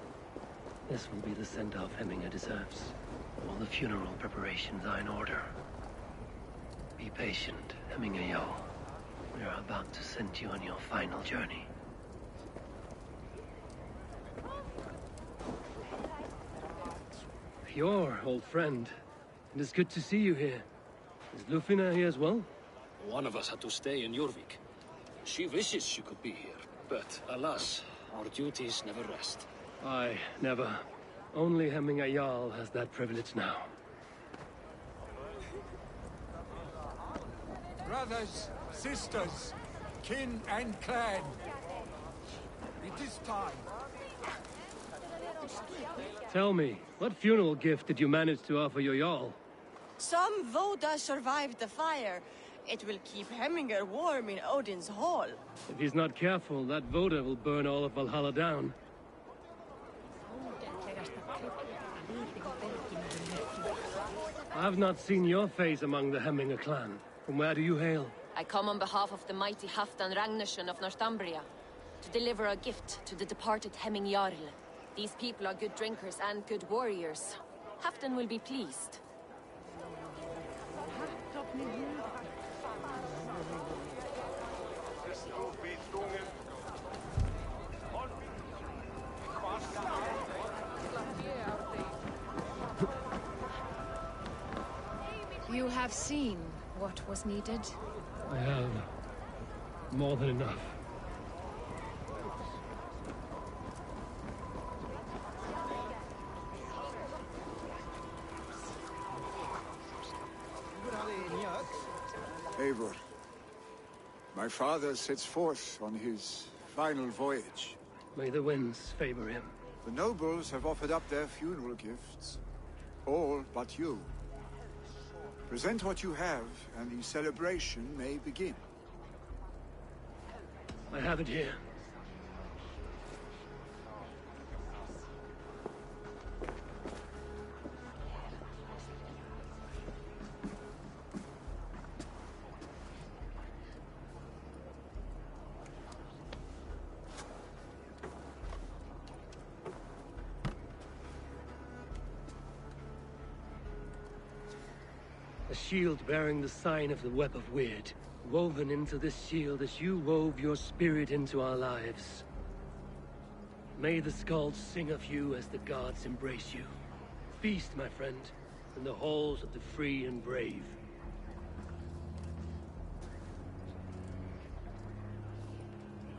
This will be the send-off Hemminger deserves. All the funeral preparations are in order. Be patient, Hemminger Jarl. We are about to send you on your final journey. Your old friend. It is good to see you here. Is Lufina here as well? One of us had to stay in Jorvik. She wishes she could be here, but alas, our duties never rest. Aye, never. Only Hemminger Jarl has that privilege now. Brothers, sisters, kin and clan. It is time. Tell me, what funeral gift did you manage to offer your Jarl? Some Voda survived the fire. It will keep Hemminger warm in Odin's hall. If he's not careful, that Voda will burn all of Valhalla down. I have not seen your face among the Hemminger clan. From where do you hail? I come on behalf of the mighty Halfdan Ragnarsson of Northumbria to deliver a gift to the departed Hemming Jarl. These people are good drinkers and good warriors. Halfdan will be pleased. You have seen what was needed. I have more than enough. Eivor, my father sets forth on his final voyage. May the winds favor him. The nobles have offered up their funeral gifts. All but you. Present what you have, and the celebration may begin. I have it here. A shield bearing the sign of the Web of Weird, woven into this shield as you wove your spirit into our lives. May the skalds sing of you as the gods embrace you. Feast, my friend, in the halls of the free and brave.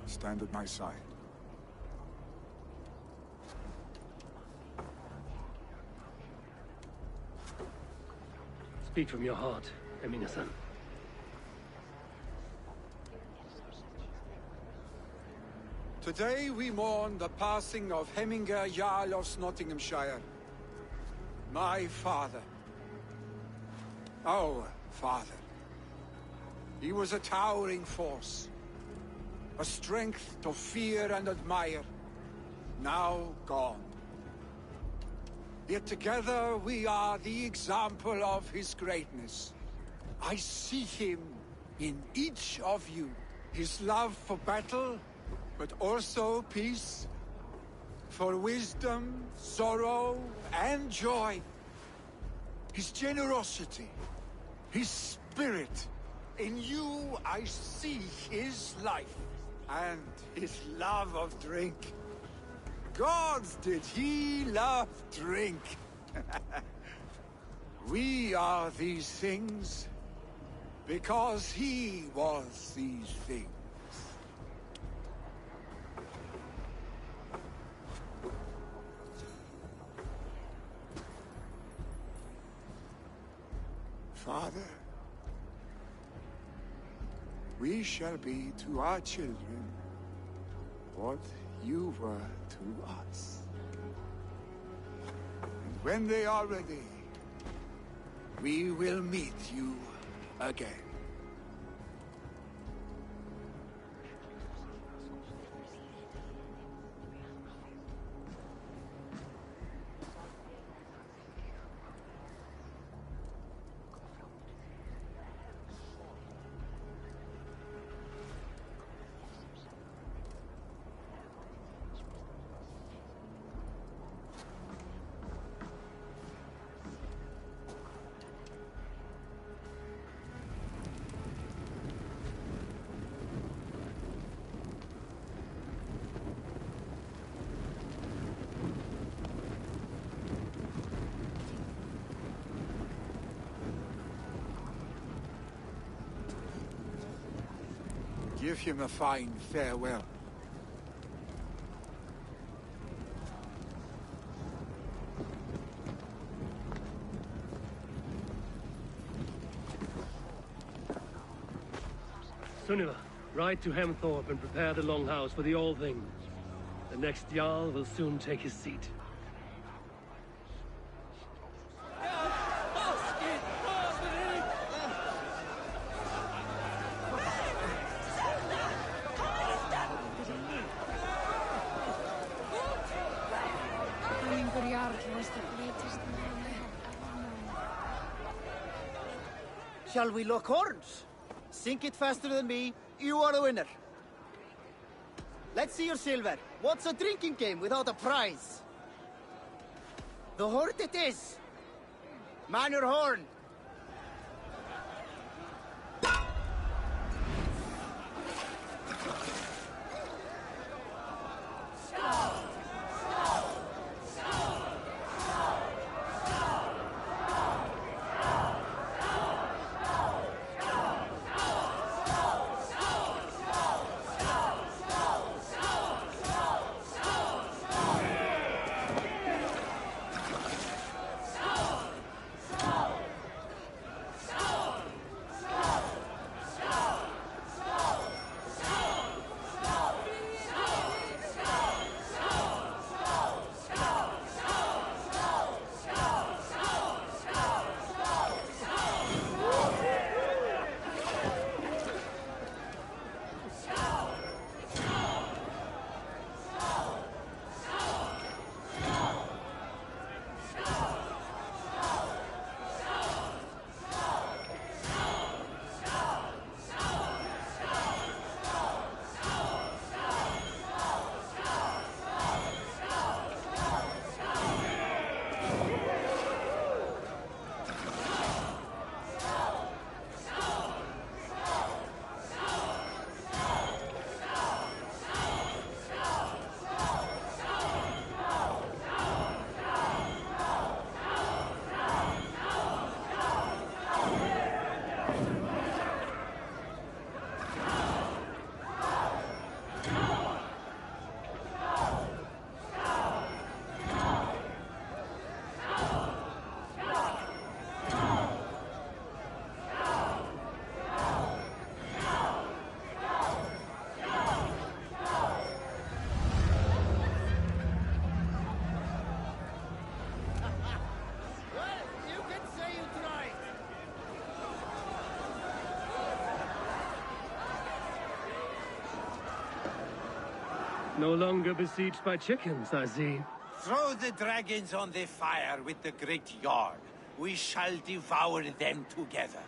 Stand at my side. Speak from your heart, Eminasan. Today we mourn the passing of Heminger Jarl of Nottinghamshire. My father. Our father. He was a towering force. A strength to fear and admire. Now gone. Yet together we are the example of his greatness. I see him in each of you. His love for battle, but also peace. For wisdom, sorrow, and joy. His generosity, his spirit. In you I see his life, and his love of drink. Gods, did he love drink! We are these things because he was these things. Father, we shall be to our children what you were to us. And when they are ready, we will meet you again. Give him a fine farewell. Sunniva, ride to Hemthorpe and prepare the Longhouse for the All Things. The next Jarl will soon take his seat. Shall we lock horns? Sink it faster than me, you are the winner. Let's see your silver. What's a drinking game without a prize? The horn it is. Man your horn. No longer besieged by chickens, I see. Throw the dragons on the fire with the great Jarl. We shall devour them together.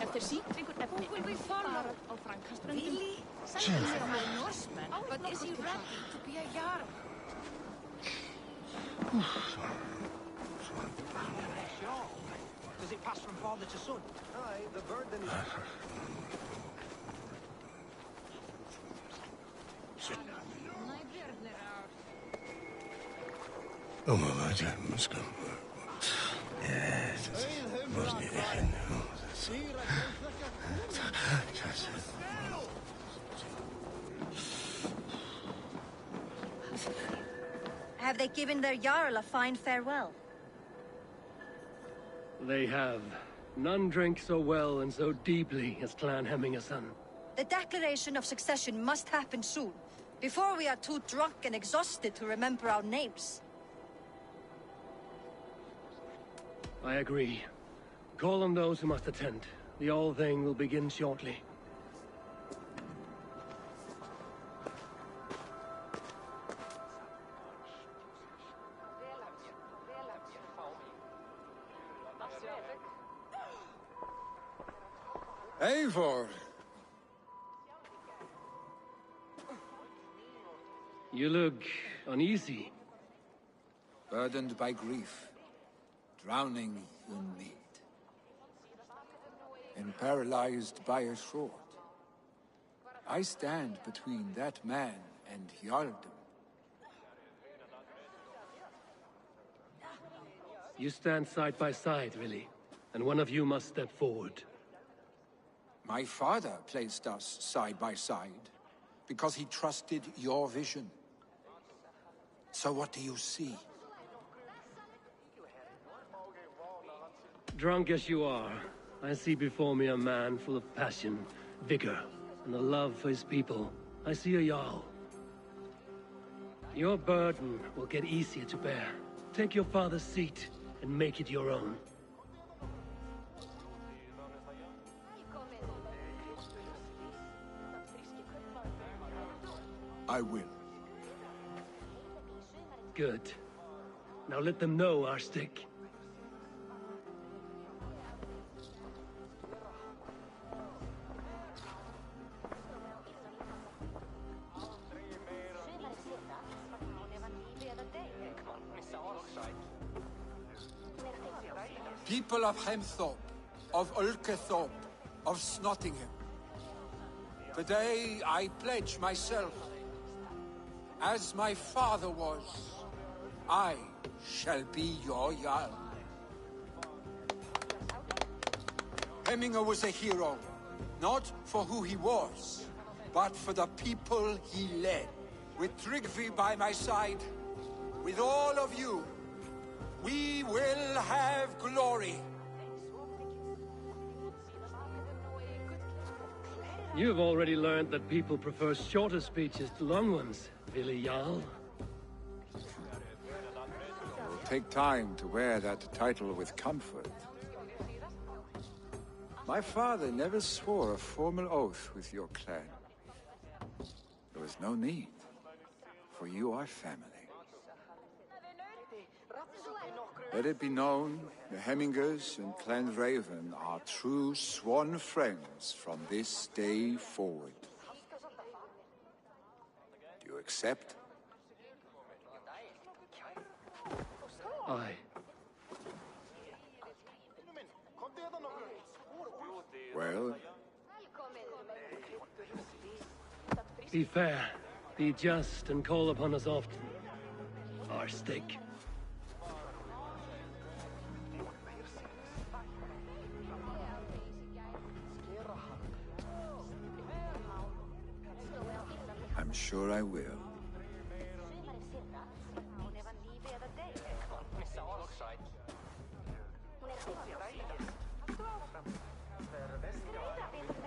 If there's secret efni, will we follow á Frankaströndum? Really? Sending him by Norsemen, but is he ready to be a jarl? Does it pass from father to son? Aye, the burden is... Oh, my God, must come. Yes, Have they given their Jarl a fine farewell? They have. None drank so well and so deeply as Clan Hemmingason. The declaration of succession must happen soon, before we are too drunk and exhausted to remember our names. I agree. Call on those who must attend. The All Thing will begin shortly. Eivor! You look uneasy. Burdened by grief. Drowning in need. And paralyzed by a sword. I stand between that man and Jarldom. You stand side by side, really. And one of you must step forward. My father placed us side by side, because he trusted your vision. So what do you see? Drunk as you are, I see before me a man full of passion, vigor, and a love for his people. I see a Jarl. Your burden will get easier to bear. Take your father's seat and make it your own. I will. Good. Now let them know our stick. People of Hemthorpe, of Ulkethorpe, of Snottingham. Today I pledge myself. As my father was, I shall be your Jarl. Hemminger was a hero, not for who he was, but for the people he led. With Tryggvi by my side, with all of you, we will have glory. You've already learned that people prefer shorter speeches to long ones, Willi Jarl. It will take time to wear that title with comfort. My father never swore a formal oath with your clan. There was no need, for you are family. Let it be known, the Hemmingers and Clan Raven are true sworn friends from this day forward. Do you accept? Aye. Well? Be fair, be just, and call upon us often. Our stake. I'm sure I will.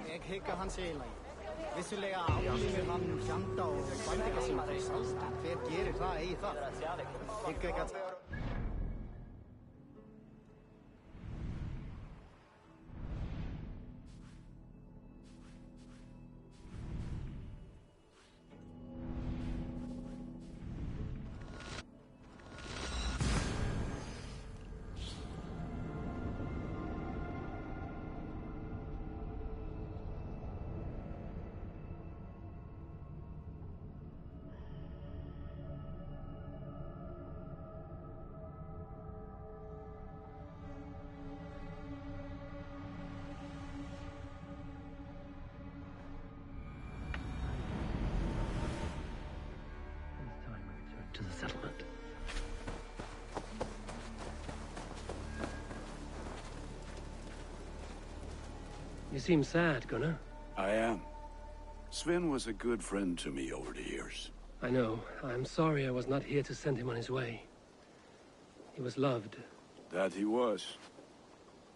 Jeg hygger hans eilai. Vissulega álífir hann fjanda og bandika sín fyrir salta. Hver gerir það eigi það? Hyggur ekki að... To the settlement. You seem sad, Gunnar. I am. Sven was a good friend to me over the years. I know. I'm sorry I was not here to send him on his way. He was loved. That he was.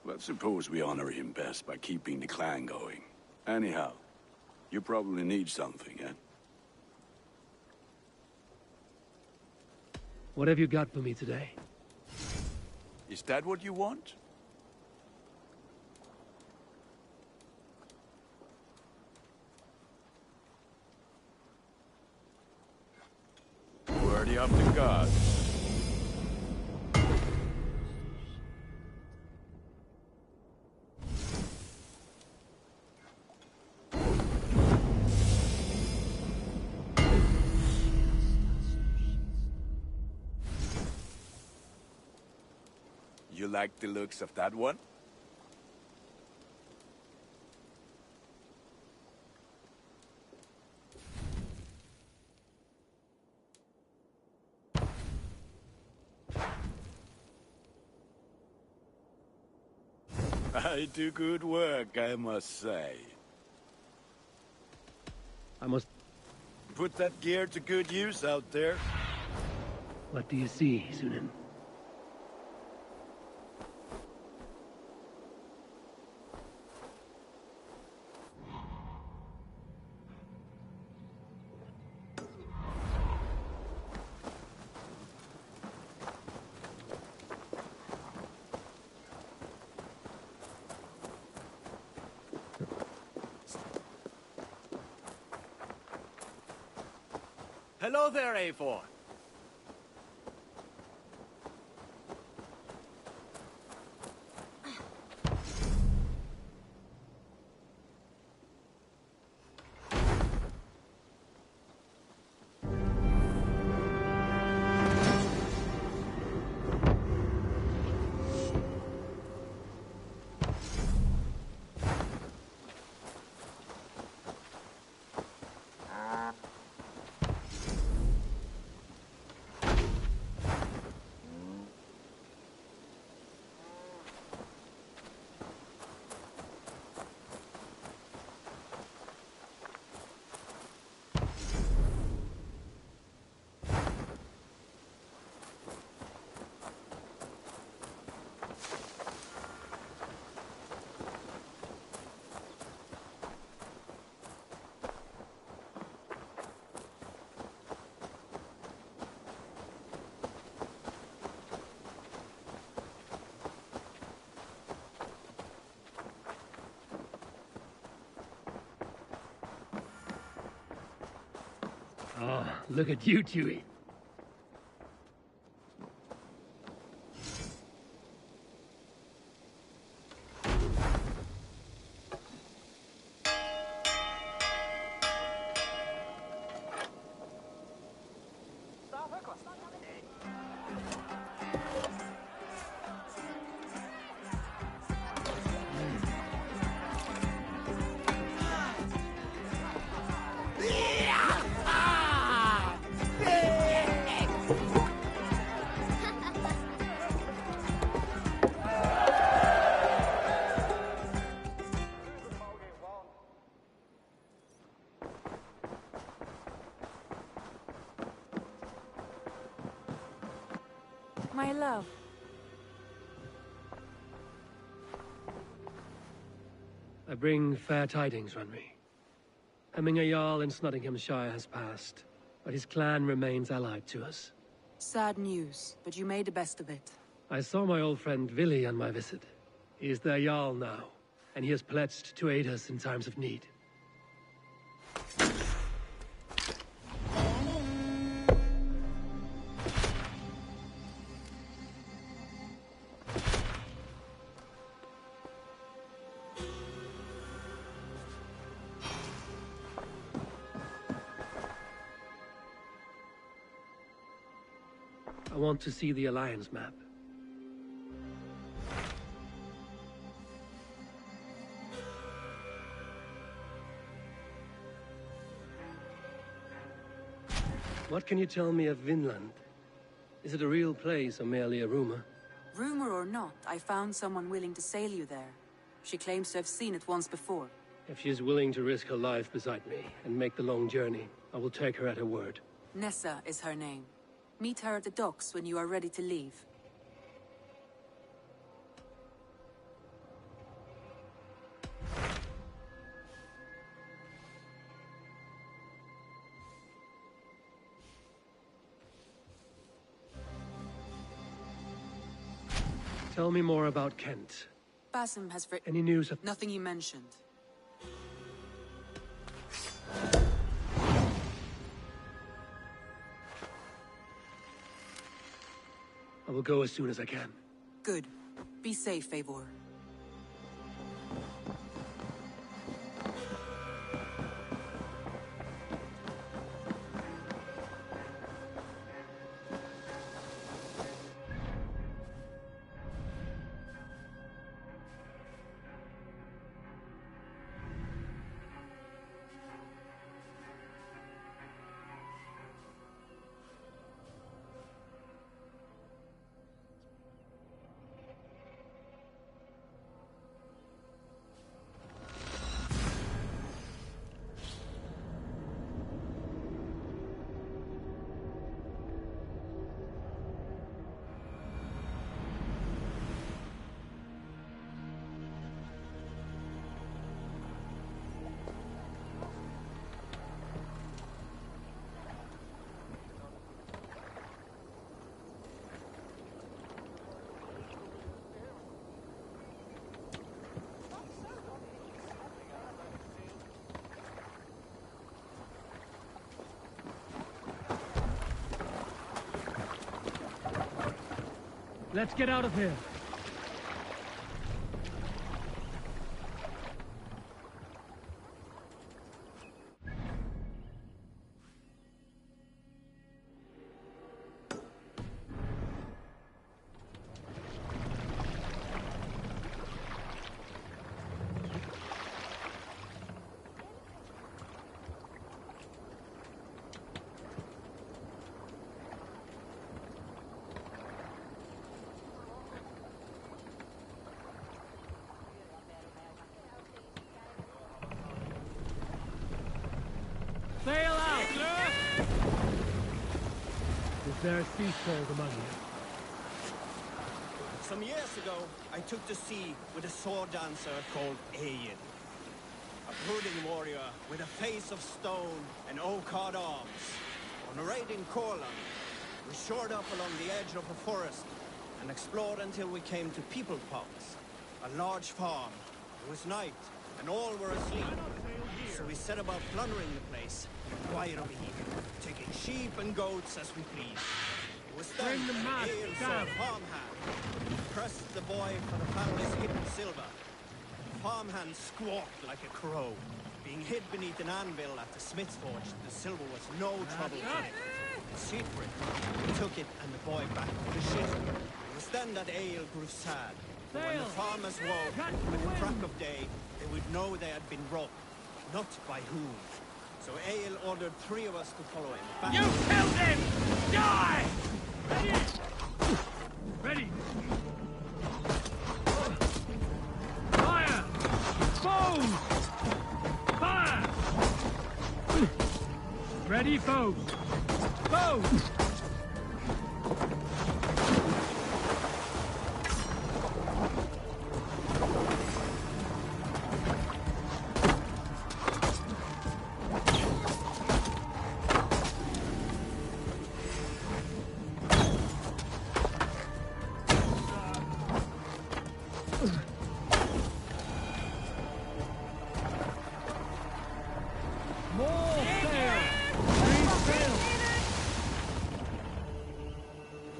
But suppose we honor him best by keeping the clan going. Anyhow, you probably need something, eh? What have you got for me today? Is that what you want? Worthy of the gods. You like the looks of that one? I do good work, I must say. I must... Put that gear to good use out there. What do you see, Sunan? Hello there, A4. look at you, Dewey. My love. I bring fair tidings, Runry. Hemminger Jarl in Snottinghamshire has passed, but his clan remains allied to us. Sad news, but you made the best of it. I saw my old friend Vili on my visit. He is their Jarl now, and he has pledged to aid us in times of need. I want to see the Alliance map. What can you tell me of Vinland? Is it a real place or merely a rumor? Rumor or not, I found someone willing to sail you there. She claims to have seen it once before. If she is willing to risk her life beside me and make the long journey, I will take her at her word. Nessa is her name. Meet her at the docks when you are ready to leave. Tell me more about Kent. Basim has Any news of... Nothing he mentioned. I will go as soon as I can. Good. Be safe, Eivor. Let's get out of here. Sail out! Is there a sea cold among you? Some years ago, I took to sea with a sword dancer called Ayin. A brooding warrior with a face of stone and oak-hard arms. On a raid in Courland, we shored up along the edge of a forest and explored until we came to People Pots, a large farm. It was night, and all were asleep. So we set about plundering the place and quiet over here. taking sheep and goats as we please. It was then Bring the that mask Ale saw down. a farmhand pressed the boy for the family's hidden silver. The farmhand squawked like a crow. Being hid beneath an anvil at the smith's forge, the silver was no trouble to him. In secret, he took it and the boy back to the ship. It was then that Ale grew sad. But when the farmers woke, with the crack of day, they would know they had been robbed. Not by whom. So Ale ordered 3 of us to follow him. Back You killed him! Die! Ready! Ready! Fire! Foes! Fire! Ready, foes! Foes!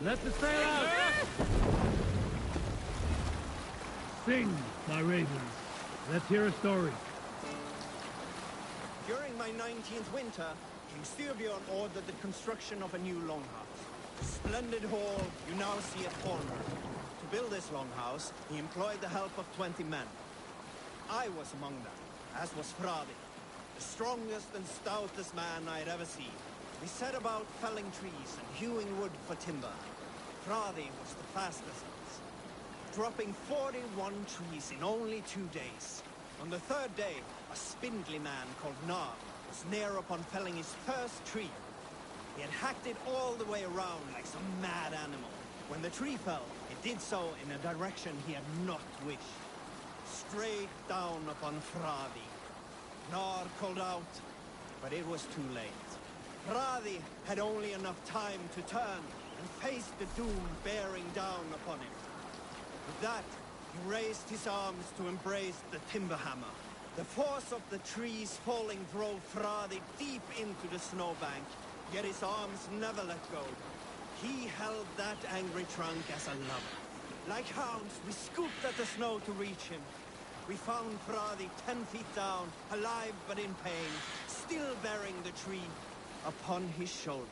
Let the sail out! Sing, my ravens. Let's hear a story. During my 19th winter, King Styrbjorn ordered the construction of a new longhouse. The splendid hall you now see at Hornburg. To build this longhouse, he employed the help of 20 men. I was among them, as was Fradi, the strongest and stoutest man I had ever seen. We set about felling trees and hewing wood for timber. Fradi was the fastest of us, dropping 41 trees in only 2 days. On the 3rd day, a spindly man called Nar was near upon felling his first tree. He had hacked it all the way around like some mad animal. When the tree fell, it did so in a direction he had not wished. Straight down upon Fradi. Nar called out, but it was too late. Fradi had only enough time to turn and face the doom bearing down upon him. With that, he raised his arms to embrace the timber hammer. The force of the trees falling drove Fradi deep into the snowbank, yet his arms never let go. He held that angry trunk as a lover. Like hounds, we scooped at the snow to reach him. We found Fradi 10 feet down, alive but in pain, still bearing the tree upon his shoulder.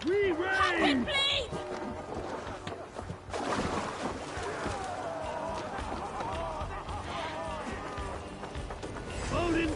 We reign! Odin!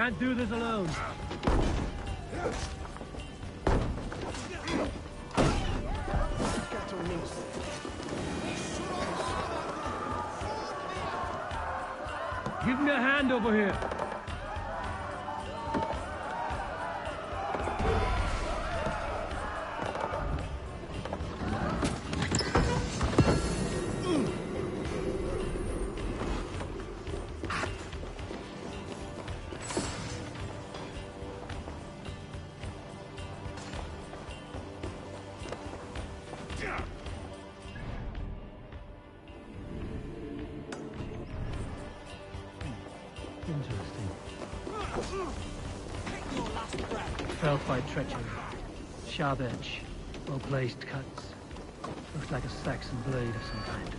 Can't do this alone. Give me a hand over here. Felled by treachery. Sharp edge. Well-placed cuts. Looks like a Saxon blade of some kind.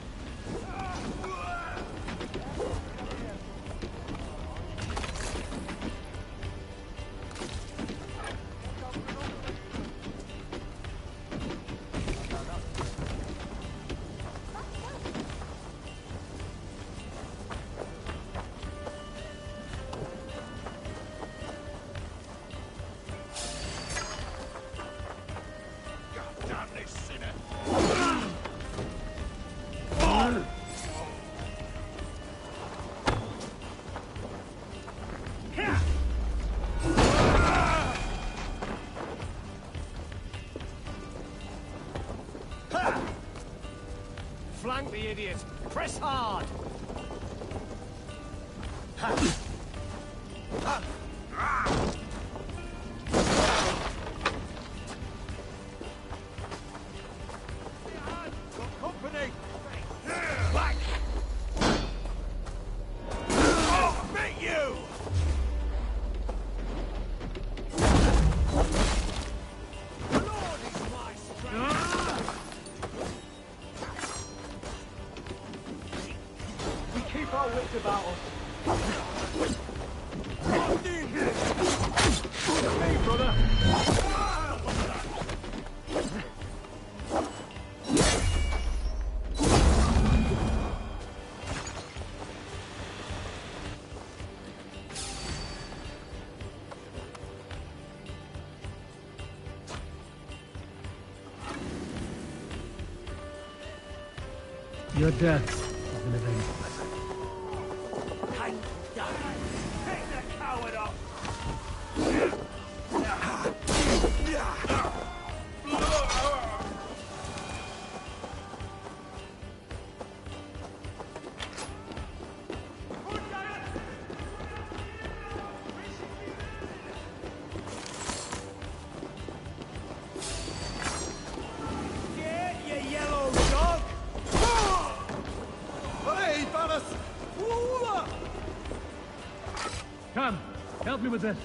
Flank the idiot! Press hard! Company! Back! Oh, beat you! Lord is my strength! We keep our wits about us. Hey, brother! Your death has been avenged, my friend. Take the coward off! Get you yellow dog! Hey, Banas! Come, help me with this.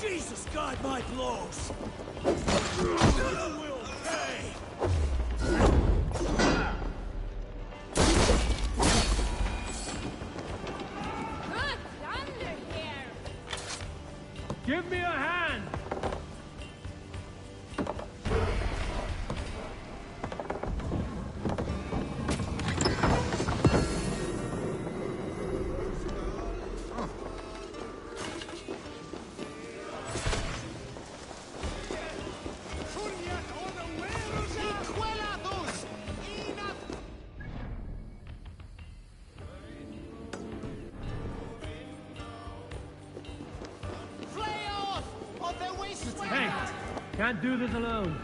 Jesus, guide my blows! You will pay! Good thunder here! Give me a hand! Hey, can't do this alone.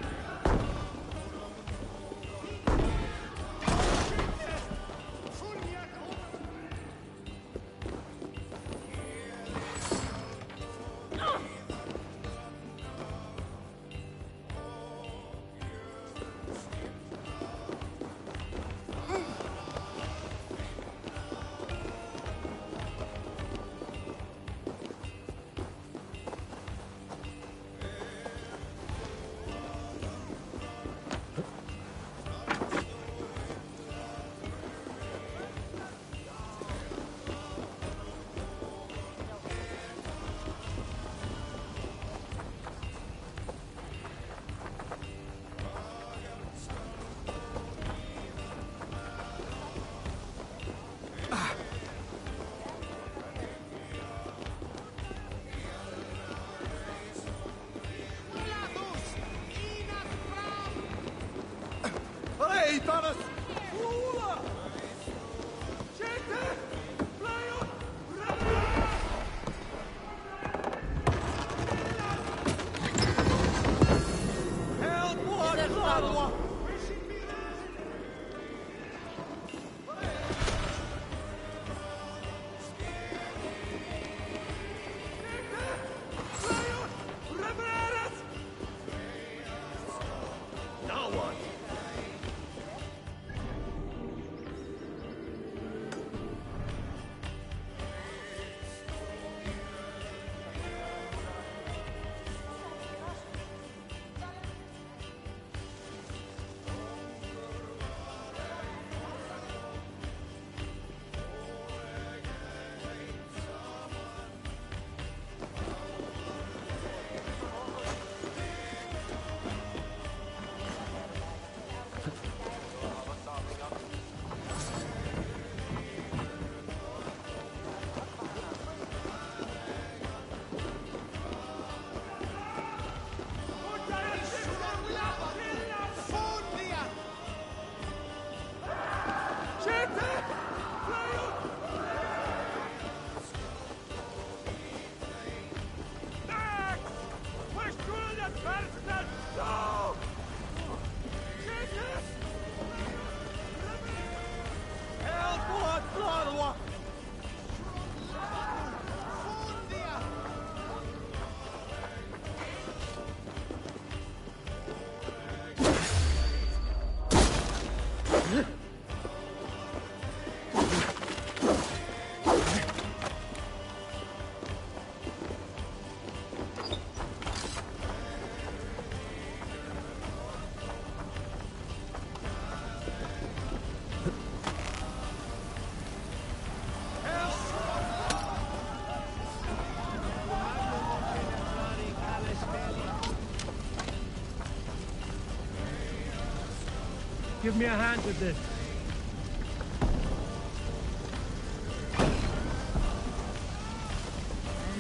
give me a hand with this.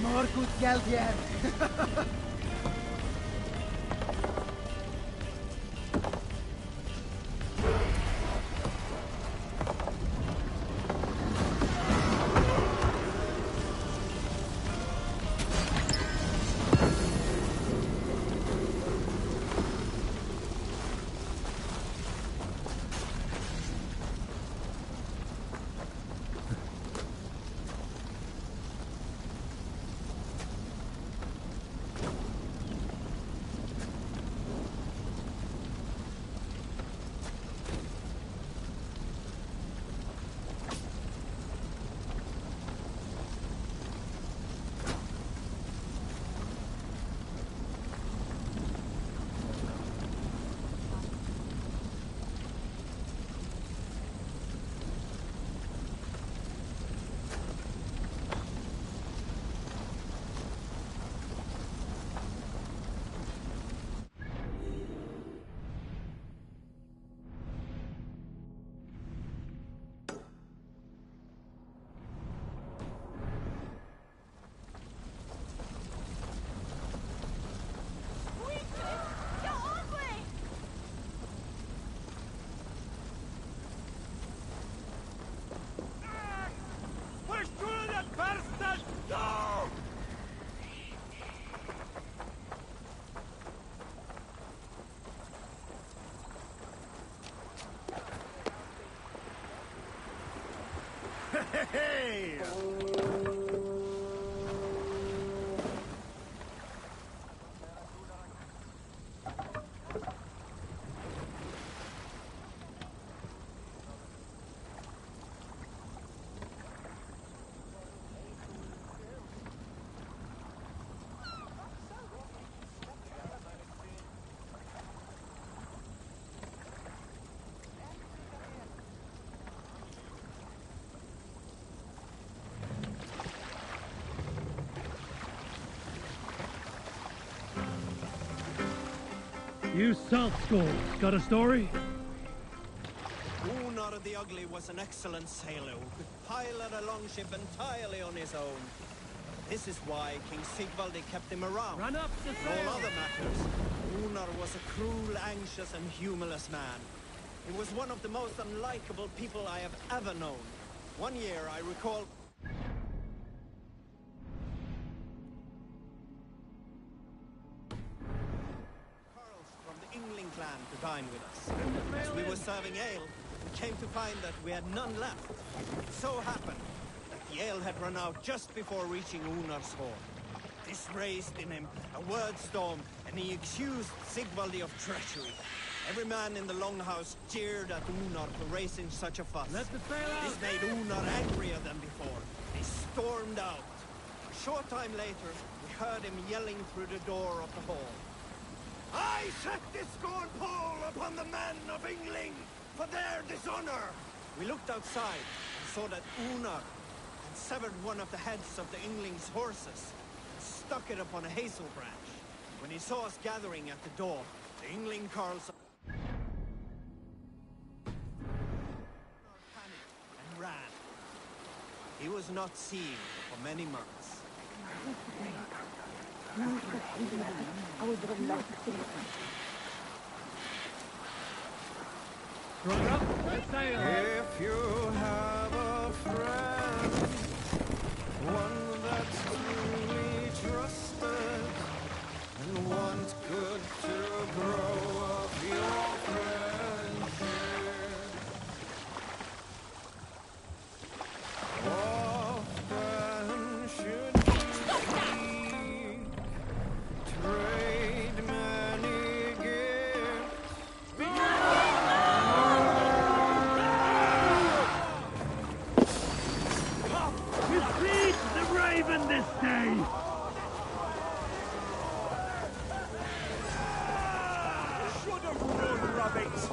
More good geld here. Hey! You salt skulls, got a story? Unar the Ugly was an excellent sailor who could pilot a longship entirely on his own. This is why King Sigvaldi kept him around. Run up the In sail! all other matters, Unar was a cruel, anxious, and humorless man. He was one of the most unlikable people I have ever known. One year, I recall... to dine with us. As we were serving ale, we came to find that we had none left. It so happened that the ale had run out just before reaching Unar's hall. This raised in him a word storm, and he accused Sigvaldi of treachery. Every man in the longhouse jeered at Unar for raising such a fuss. Let the sail out! This made Unar angrier than before. He stormed out. A short time later, we heard him yelling through the door of the hall. I set this scorn pole upon the men of Yngling for their dishonor! We looked outside and saw that Unar had severed one of the heads of the Yngling's horses and stuck it upon a hazel branch. When he saw us gathering at the door, the Yngling Carls panicked and ran. He was not seen for many months. Run up the sail! If you have a friend, one that's truly trusted, and wants good to grow up your friendship, often should you trade many gifts. You feed the raven this day! Should have run, rabbits!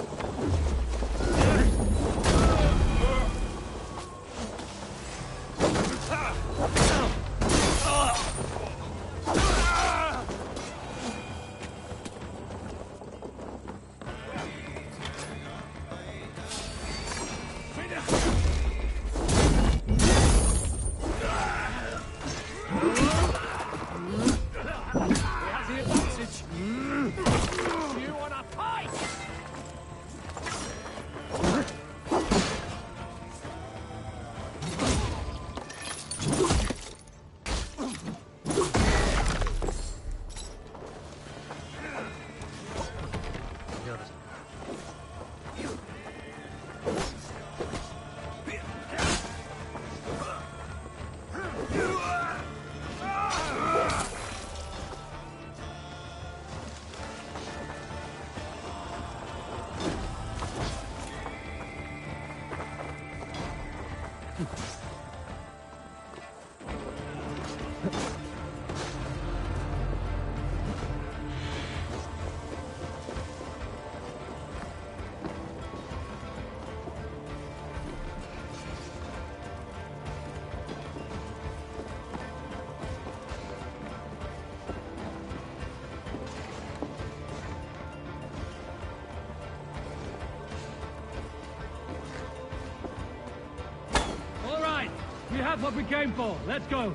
All right, we have what we came for. Let's go.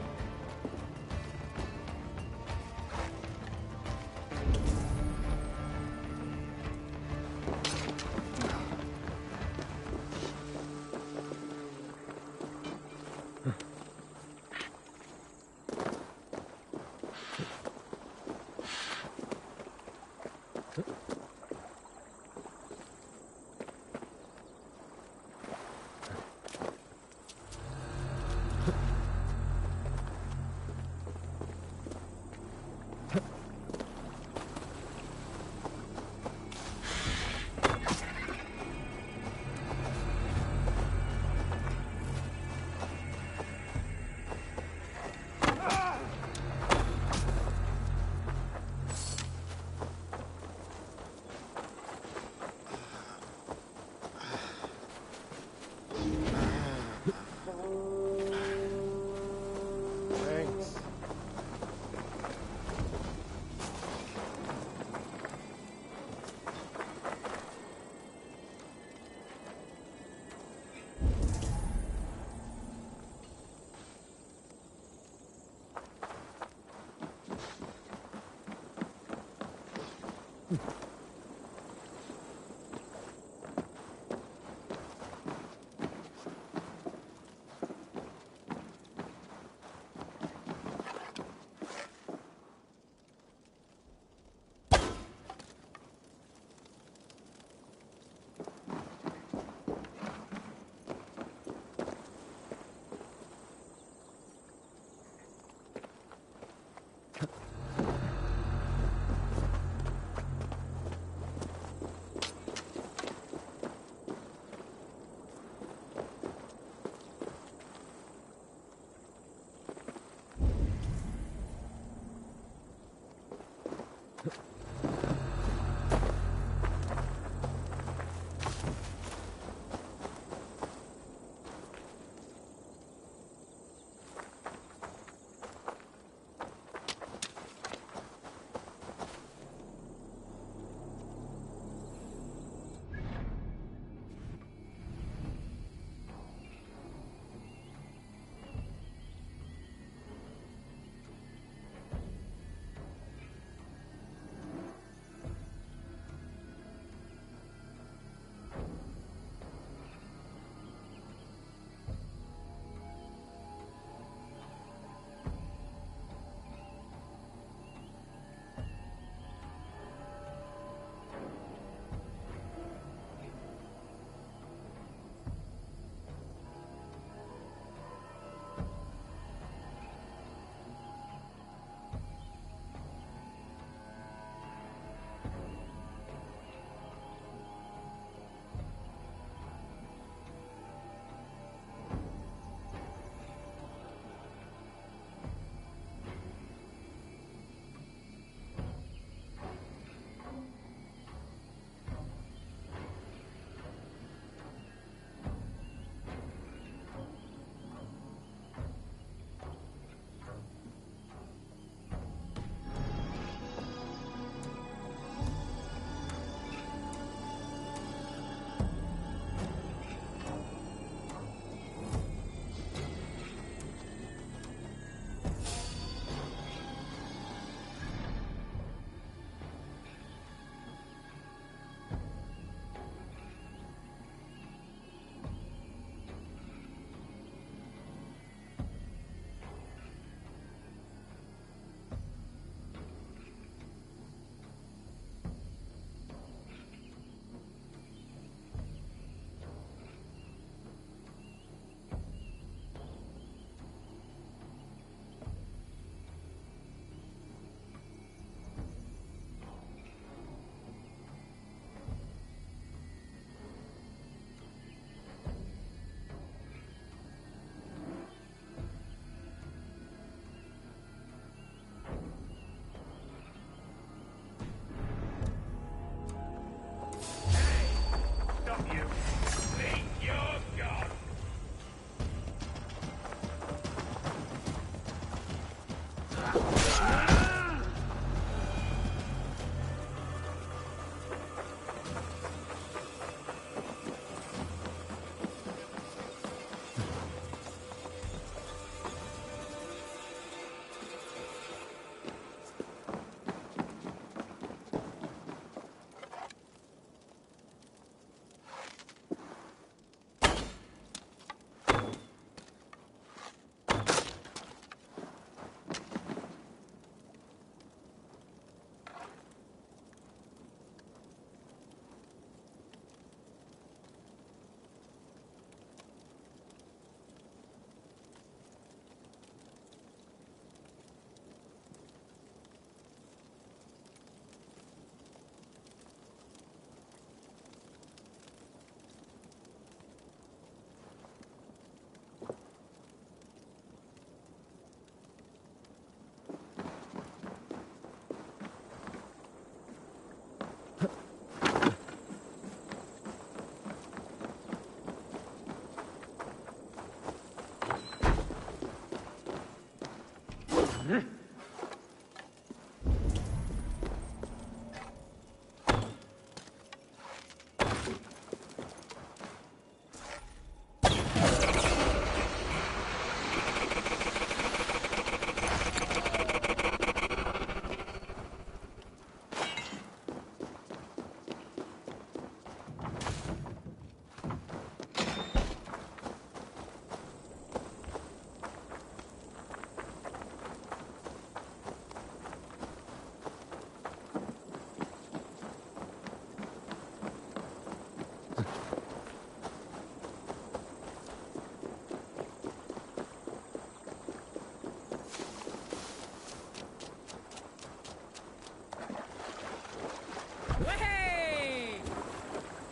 Thanks.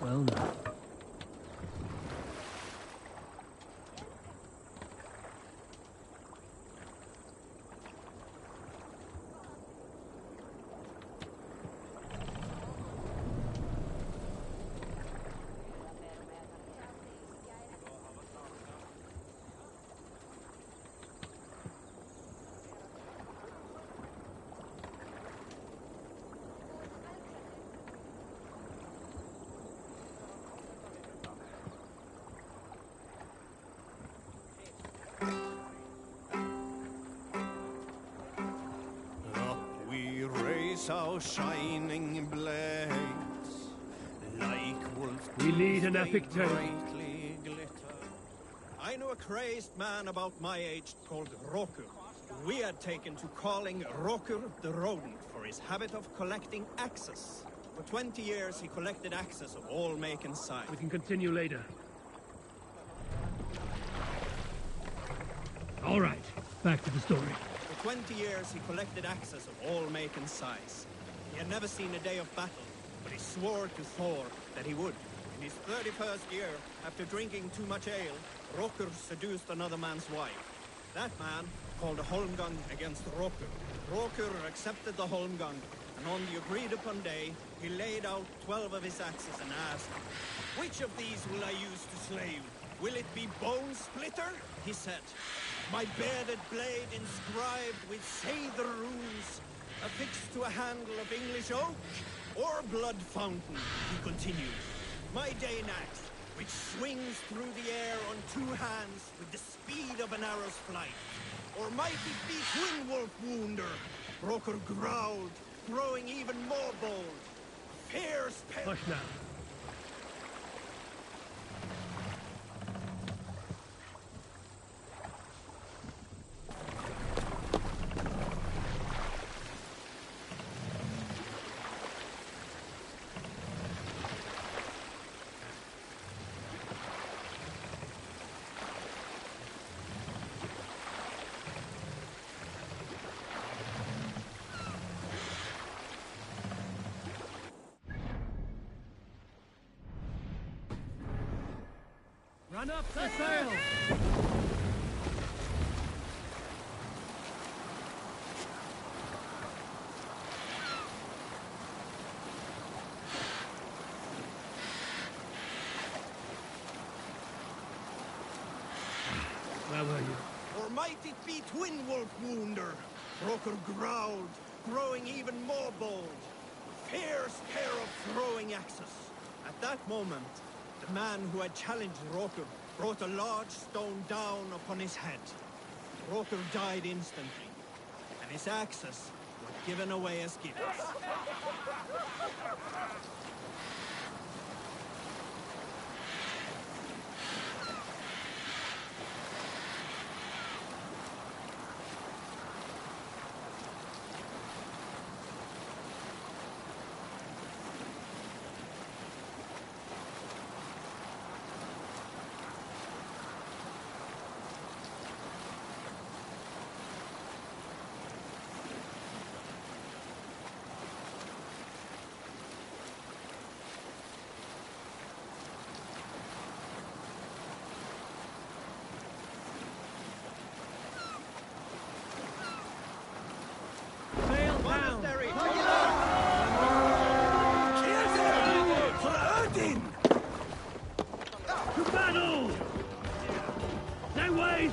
Well, now. Our shining blades, like wolf. We lead an epic tale. I knew a crazed man about my age called Roku. We had taken to calling Roku the rodent for his habit of collecting axes. For 20 years he collected axes of all make and size. We can continue later. All right, back to the story. For 20 years he collected axes of all make and size. He had never seen a day of battle, but he swore to Thor that he would. In his 31st year, after drinking too much ale, Rokur seduced another man's wife. That man called a holmgang against Rokur. Rokur accepted the holmgang, and on the agreed-upon day, he laid out 12 of his axes and asked, "Which of these will I use to slay you? Will it be Bone Splitter?" He said. "My bearded blade inscribed with say the runes, affixed to a handle of English oak, or blood fountain," he continued. "My Dane axe, which swings through the air on 2 hands with the speed of an arrow's flight, or might it be Twin Wolf Wounder?" Roker growled, growing even more bold. "Fierce Hush now. Run up the sail! Where were you? "Or might it be Twin Wolf Wounder?" Roker growled, growing even more bold. Fierce pair of throwing axes. At that moment, the man who had challenged Roker brought a large stone down upon his head. Roker died instantly, and his axes were given away as gifts.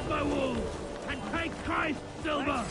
My wolves, and take Christ, Silver!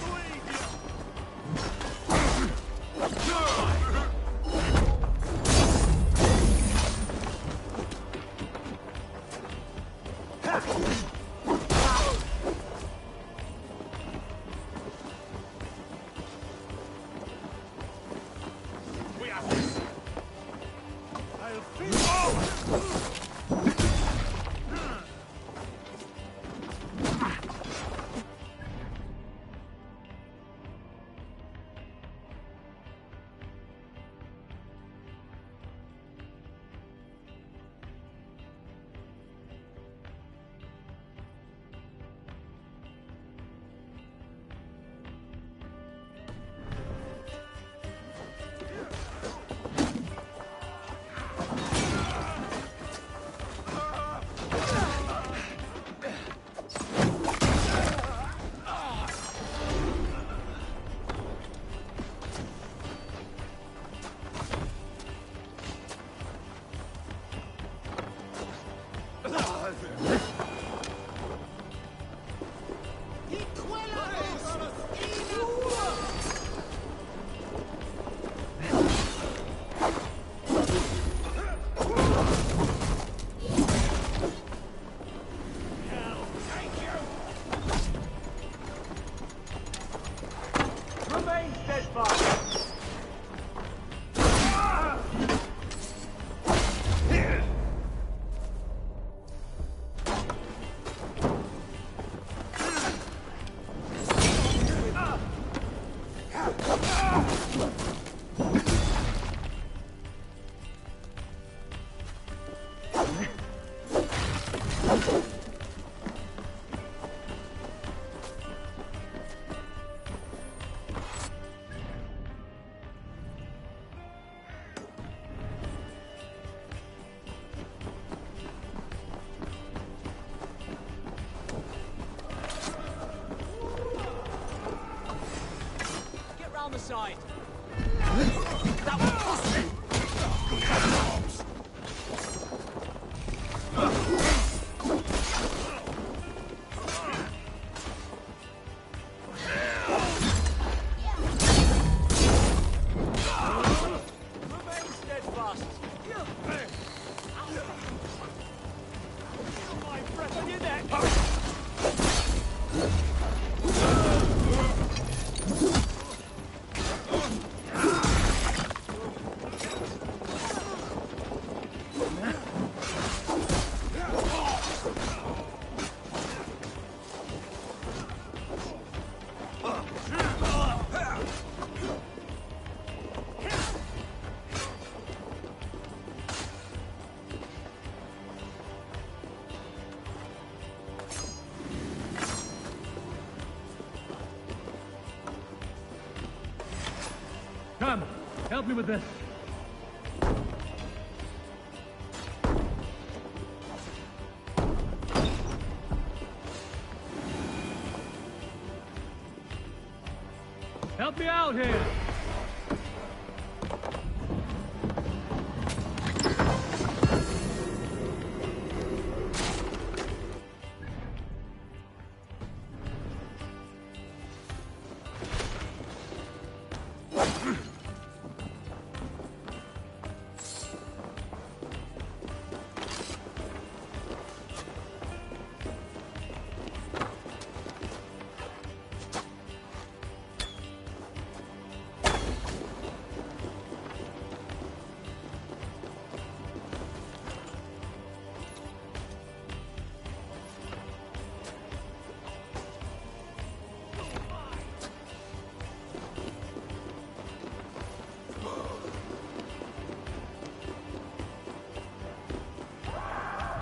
Get round the side. That was awesome. Remain steadfast. Feel my breath on your neck. Come, help me with this. Help me out here!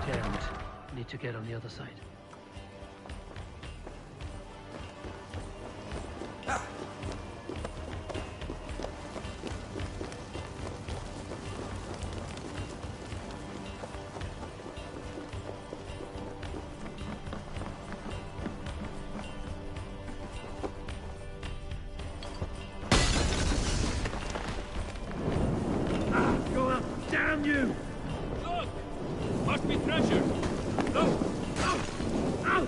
Damn it. Need to get on the other side. Go up! Damn you! Look! Must be treasure. Look! Ow! Ow!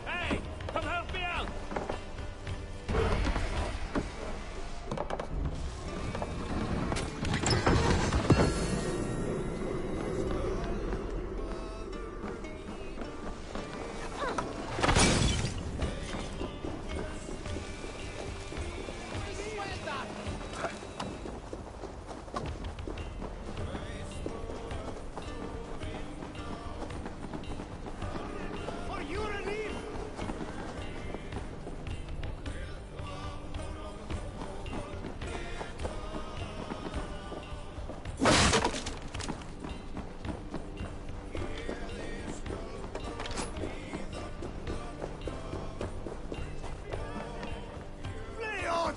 Hey! Come help me out! Are you relieved? Lay on!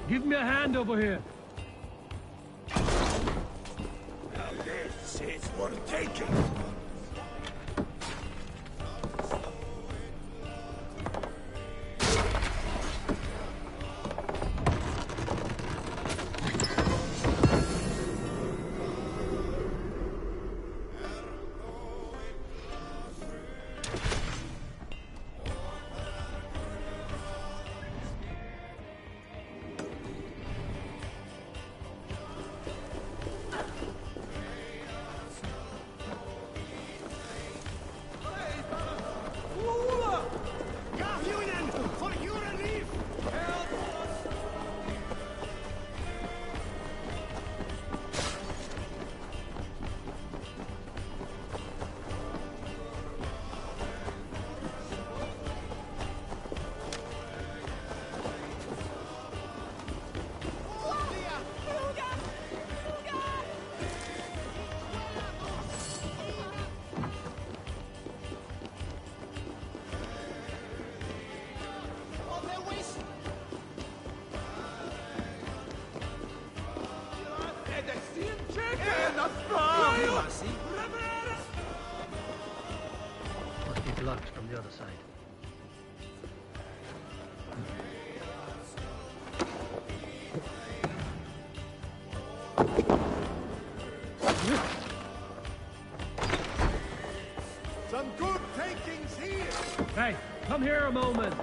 Give me a hand over here. Now this is worth taking. Come here a moment.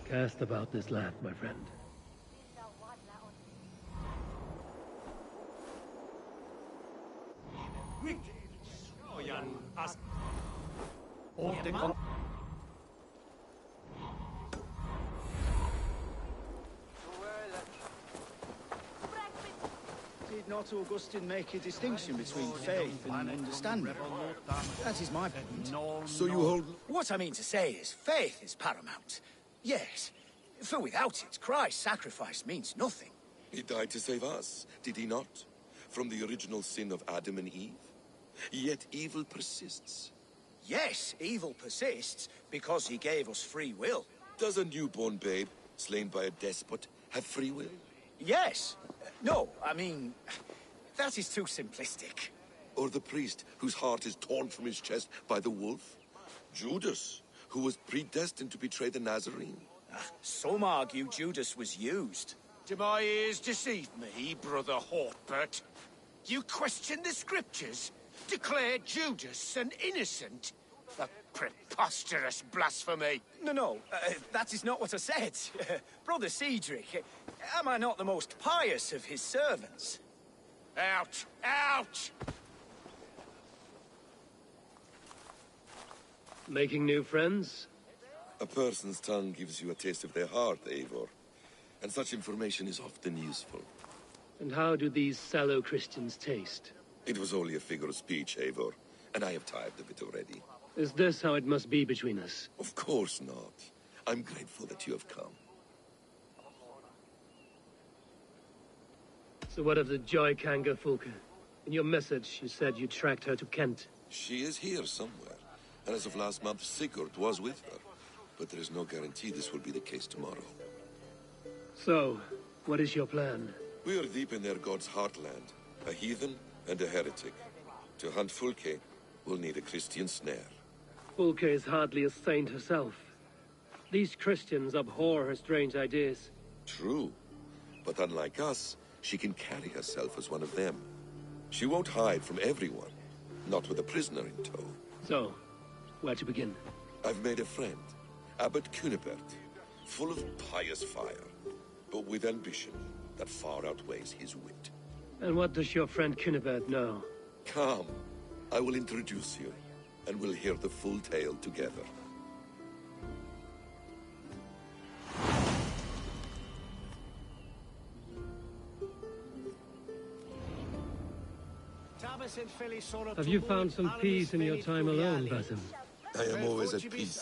Cast about this land, my friend. Did not Augustine make a distinction between faith and understanding? That is my point. So you hold... What I mean to say is, faith is paramount. Yes, for without it, Christ's sacrifice means nothing. He died to save us, did he not? From the original sin of Adam and Eve? Yet evil persists. Yes, evil persists because he gave us free will. Does a newborn babe, slain by a despot, have free will? Yes. No, I mean, that is too simplistic. Or the priest whose heart is torn from his chest by the wolf? Judas, who was predestined to betray the Nazarene? Some argue Judas was used. Do my ears deceive me, Brother Hortbert? You question the scriptures? Declare Judas an innocent? A preposterous blasphemy! No, that is not what I said. Brother Cedric, am I not the most pious of his servants? Out! Out! Making new friends? A person's tongue gives you a taste of their heart, Eivor. And such information is often useful. And how do these sallow Christians taste? It was only a figure of speech, Eivor, and I have tired of it already. Is this how it must be between us? Of course not. I'm grateful that you have come. So what of the Joy Kanga Fulke? In your message, you said you tracked her to Kent. She is here somewhere, and as of last month, Sigurd was with her. But there is no guarantee this will be the case tomorrow. So, what is your plan? We are deep in their god's heartland, a heathen and a heretic. To hunt Fulke, we'll need a Christian snare. Fulke is hardly a saint herself. These Christians abhor her strange ideas. True, but unlike us, she can carry herself as one of them. She won't hide from everyone, not with a prisoner in tow. So, where to begin? I've made a friend, Abbot Cunibert, full of pious fire, but with ambition that far outweighs his wit. And what does your friend Cunibert know? Come, I will introduce you, and we'll hear the full tale together. Have you found some peace in your time alone, Basim? I am always at peace,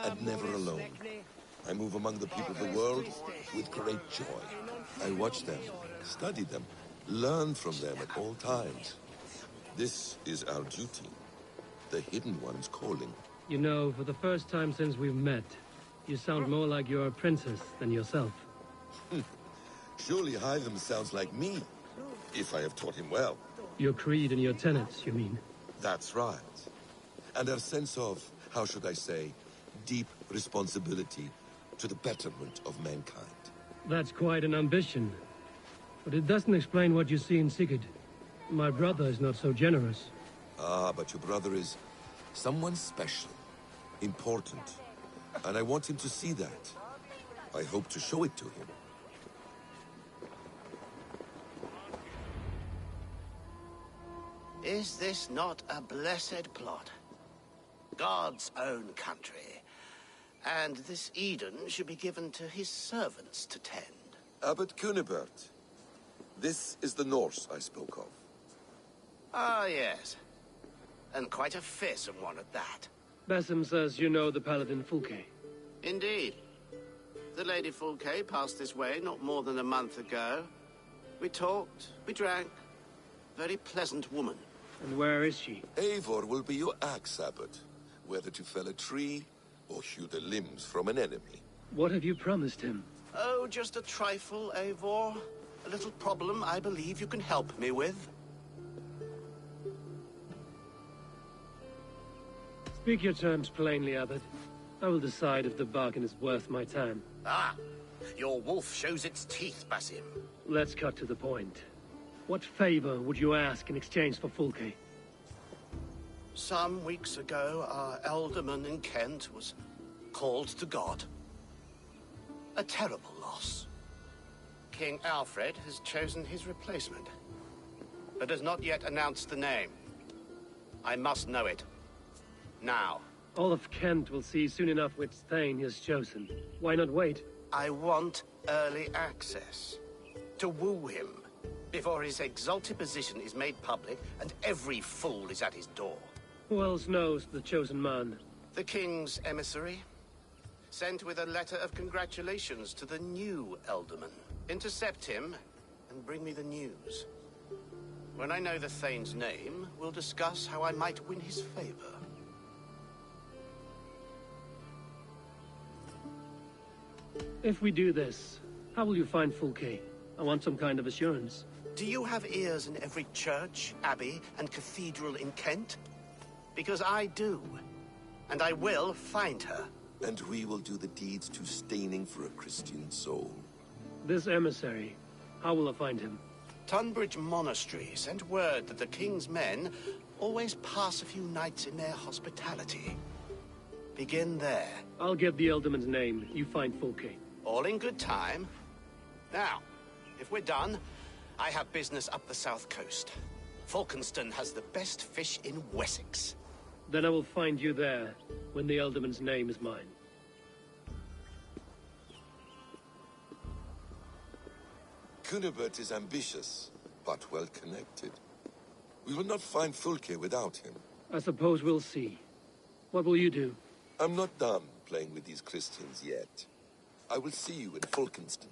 and never alone. I move among the people of the world with great joy. I watch them, study them, learn from them at all times. This is our duty. The Hidden One's calling. You know, for the first time since we've met, you sound more like you're a princess than yourself. Surely Hytham sounds like me, if I have taught him well. Your creed and your tenets, you mean? That's right. And our sense of, how should I say, deep responsibility to the betterment of mankind. That's quite an ambition. But it doesn't explain what you see in Sigurd. My brother is not so generous. Ah, but your brother is someone special, important. And I want him to see that. I hope to show it to him. Is this not a blessed plot? God's own country. And this Eden should be given to his servants to tend. Abbot Cunibert. This is the Norse I spoke of. Ah, yes. And quite a fearsome one at that. Basim says you know the paladin Fulke. Indeed. The Lady Fulke passed this way not more than a month ago. We talked, we drank. Very pleasant woman. And where is she? Eivor will be your axe, Abbot. Whether to fell a tree or hew the limbs from an enemy. What have you promised him? Oh, just a trifle, Eivor. A little problem I believe you can help me with. Speak your terms plainly, Abbot. I will decide if the bargain is worth my time. Ah, your wolf shows its teeth, Basim. Let's cut to the point. What favor would you ask in exchange for Fulke? Some weeks ago, our alderman in Kent was called to God. A terrible loss. King Alfred has chosen his replacement, but has not yet announced the name. I must know it. Now. All of Kent will see soon enough which Thane he has chosen. Why not wait? I want early access. To woo him, before his exalted position is made public and every fool is at his door. Who else knows the chosen man? The king's emissary. Sent with a letter of congratulations to the new alderman. Intercept him and bring me the news. When I know the Thane's name, we'll discuss how I might win his favor. If we do this, how will you find Fulke? I want some kind of assurance. Do you have ears in every church, abbey, and cathedral in Kent? Because I do. And I will find her. And we will do the deeds too staining for a Christian soul. This emissary, how will I find him? Tunbridge Monastery sent word that the king's men always pass a few nights in their hospitality. Begin there. I'll get the alderman's name. You find Fulke. All in good time. Now, if we're done, I have business up the south coast. Falkenston has the best fish in Wessex. Then I will find you there, when the Elderman's name is mine. Cunibert is ambitious, but well-connected. We will not find Fulke without him. I suppose we'll see. What will you do? I'm not done playing with these Christians yet. I will see you in Fulkenston.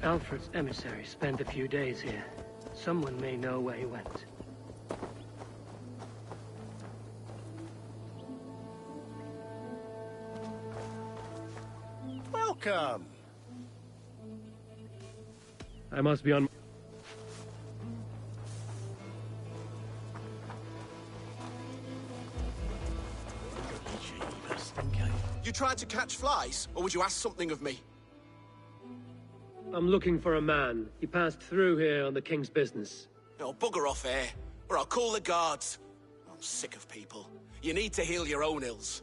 Alfred's emissary spent a few days here. Someone may know where he went. Welcome. I must be on... You tried to catch flies, or would you ask something of me? I'm looking for a man. He passed through here on the king's business. No, bugger off here, or I'll call the guards. I'm sick of people. You need to heal your own ills.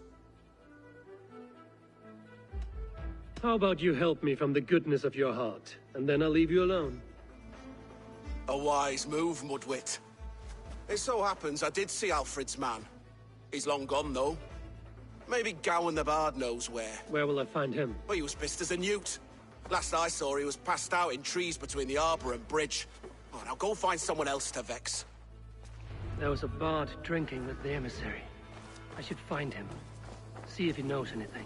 How about you help me from the goodness of your heart, and then I'll leave you alone? A wise move, Mudwit. It so happens I did see Alfred's man. He's long gone, though. Maybe Gowan the Bard knows where. Where will I find him? Well, he was pissed as a newt. Last I saw, he was passed out in trees between the arbor and bridge. Oh, now go find someone else to vex. There was a bard drinking with the emissary. I should find him. See if he knows anything.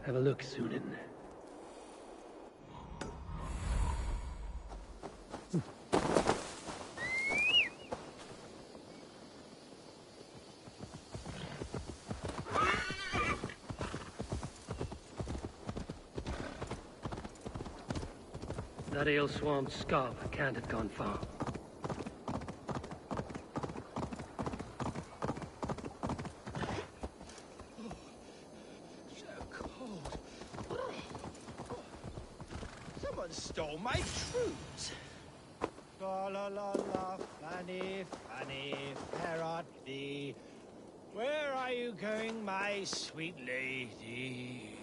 Have a look, Sunan. That ale swamp scarp can't have gone far. Someone stole my fruit. La la la la, Fanny, Fanny, where art thee? Where are you going, my sweet lady?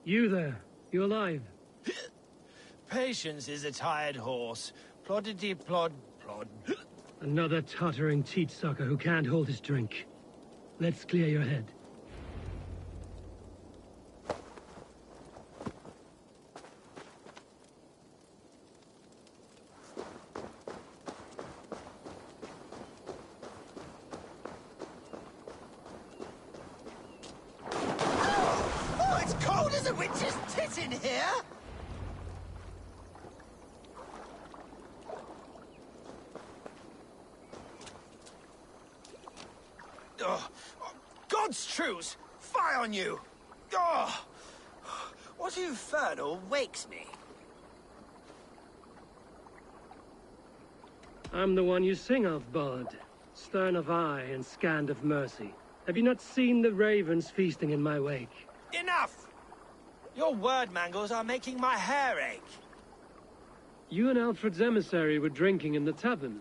You there. You alive? Patience is a tired horse. Ploddity plod plod. Another tottering teat sucker who can't hold his drink. Let's clear your head. Oh, it's cold as a witch's tit in here! Oh, God's truce! Fie on you! Oh, what infernal wakes me? I'm the one you sing of, Bard. Stern of eye and scanned of mercy. Have you not seen the ravens feasting in my wake? Enough! Your word mangles are making my hair ache. You and Alfred's emissary were drinking in the tavern.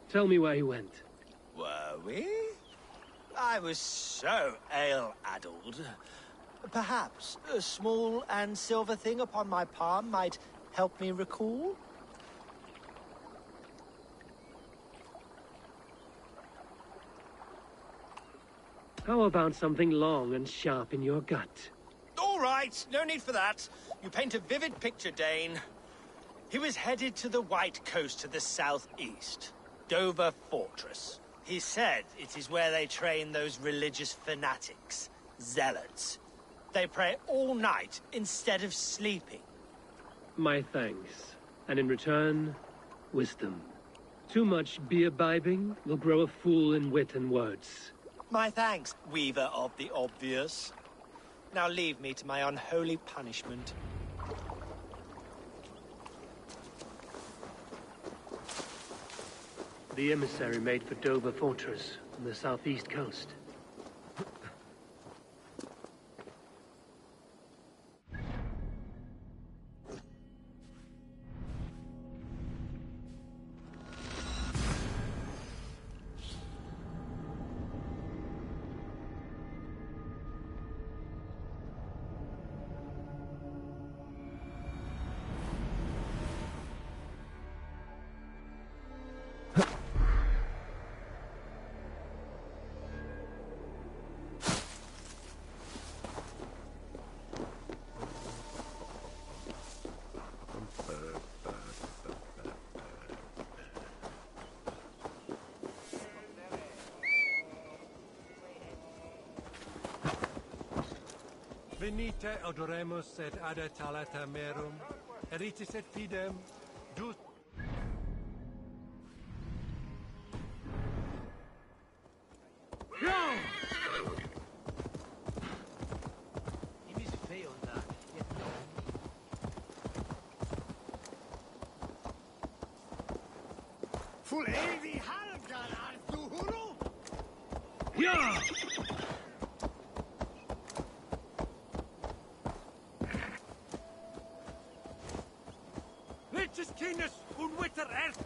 Tell me where he went. Were we? I was so ale-addled. Perhaps a small and silver thing upon my palm might help me recall? How about something long and sharp in your gut? All right, no need for that. You paint a vivid picture, Dane. He was headed to the White Coast to the southeast, Dover Fortress. He said it is where they train those religious fanatics, zealots. They pray all night instead of sleeping. My thanks. And in return, wisdom. Too much beer-bibbing will grow a fool in wit and words. My thanks, weaver of the obvious. Now leave me to my unholy punishment. The emissary made for Dover Fortress on the southeast coast. Venite odoremus et adetalata merum, eritis et fidem, dus... Full evig halvdan Arthuru! Ja! Leches kines un witter erst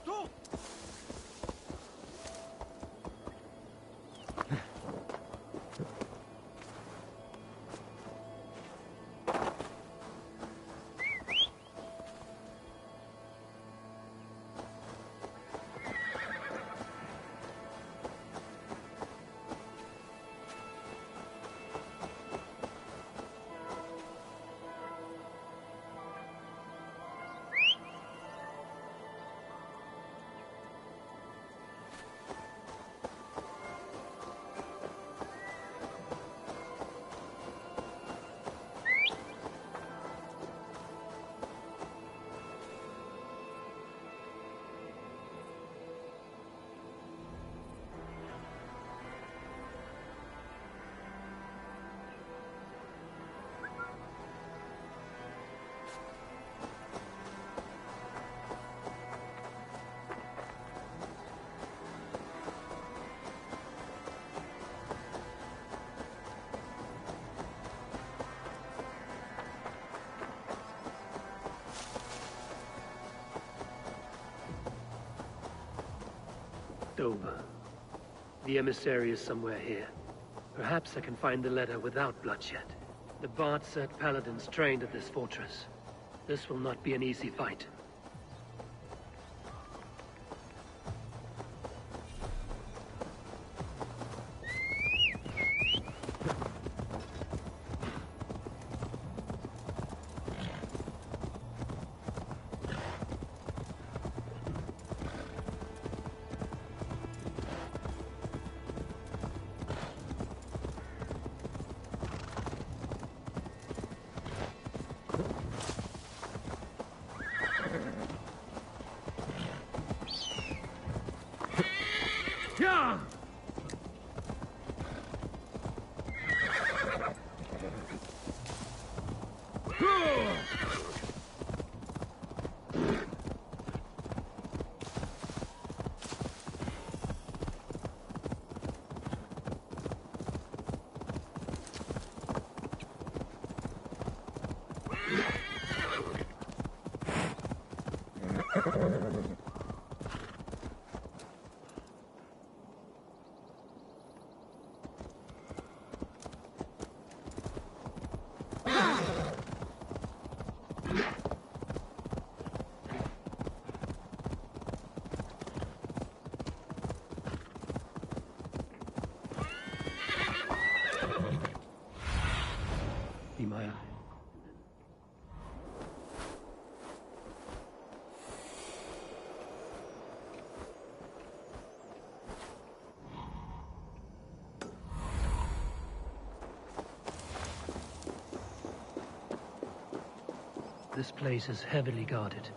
Dover. The emissary is somewhere here. Perhaps I can find the letter without bloodshed. The Bard said paladins trained at this fortress. This will not be an easy fight. Yeah! Be my eye. This place is heavily guarded.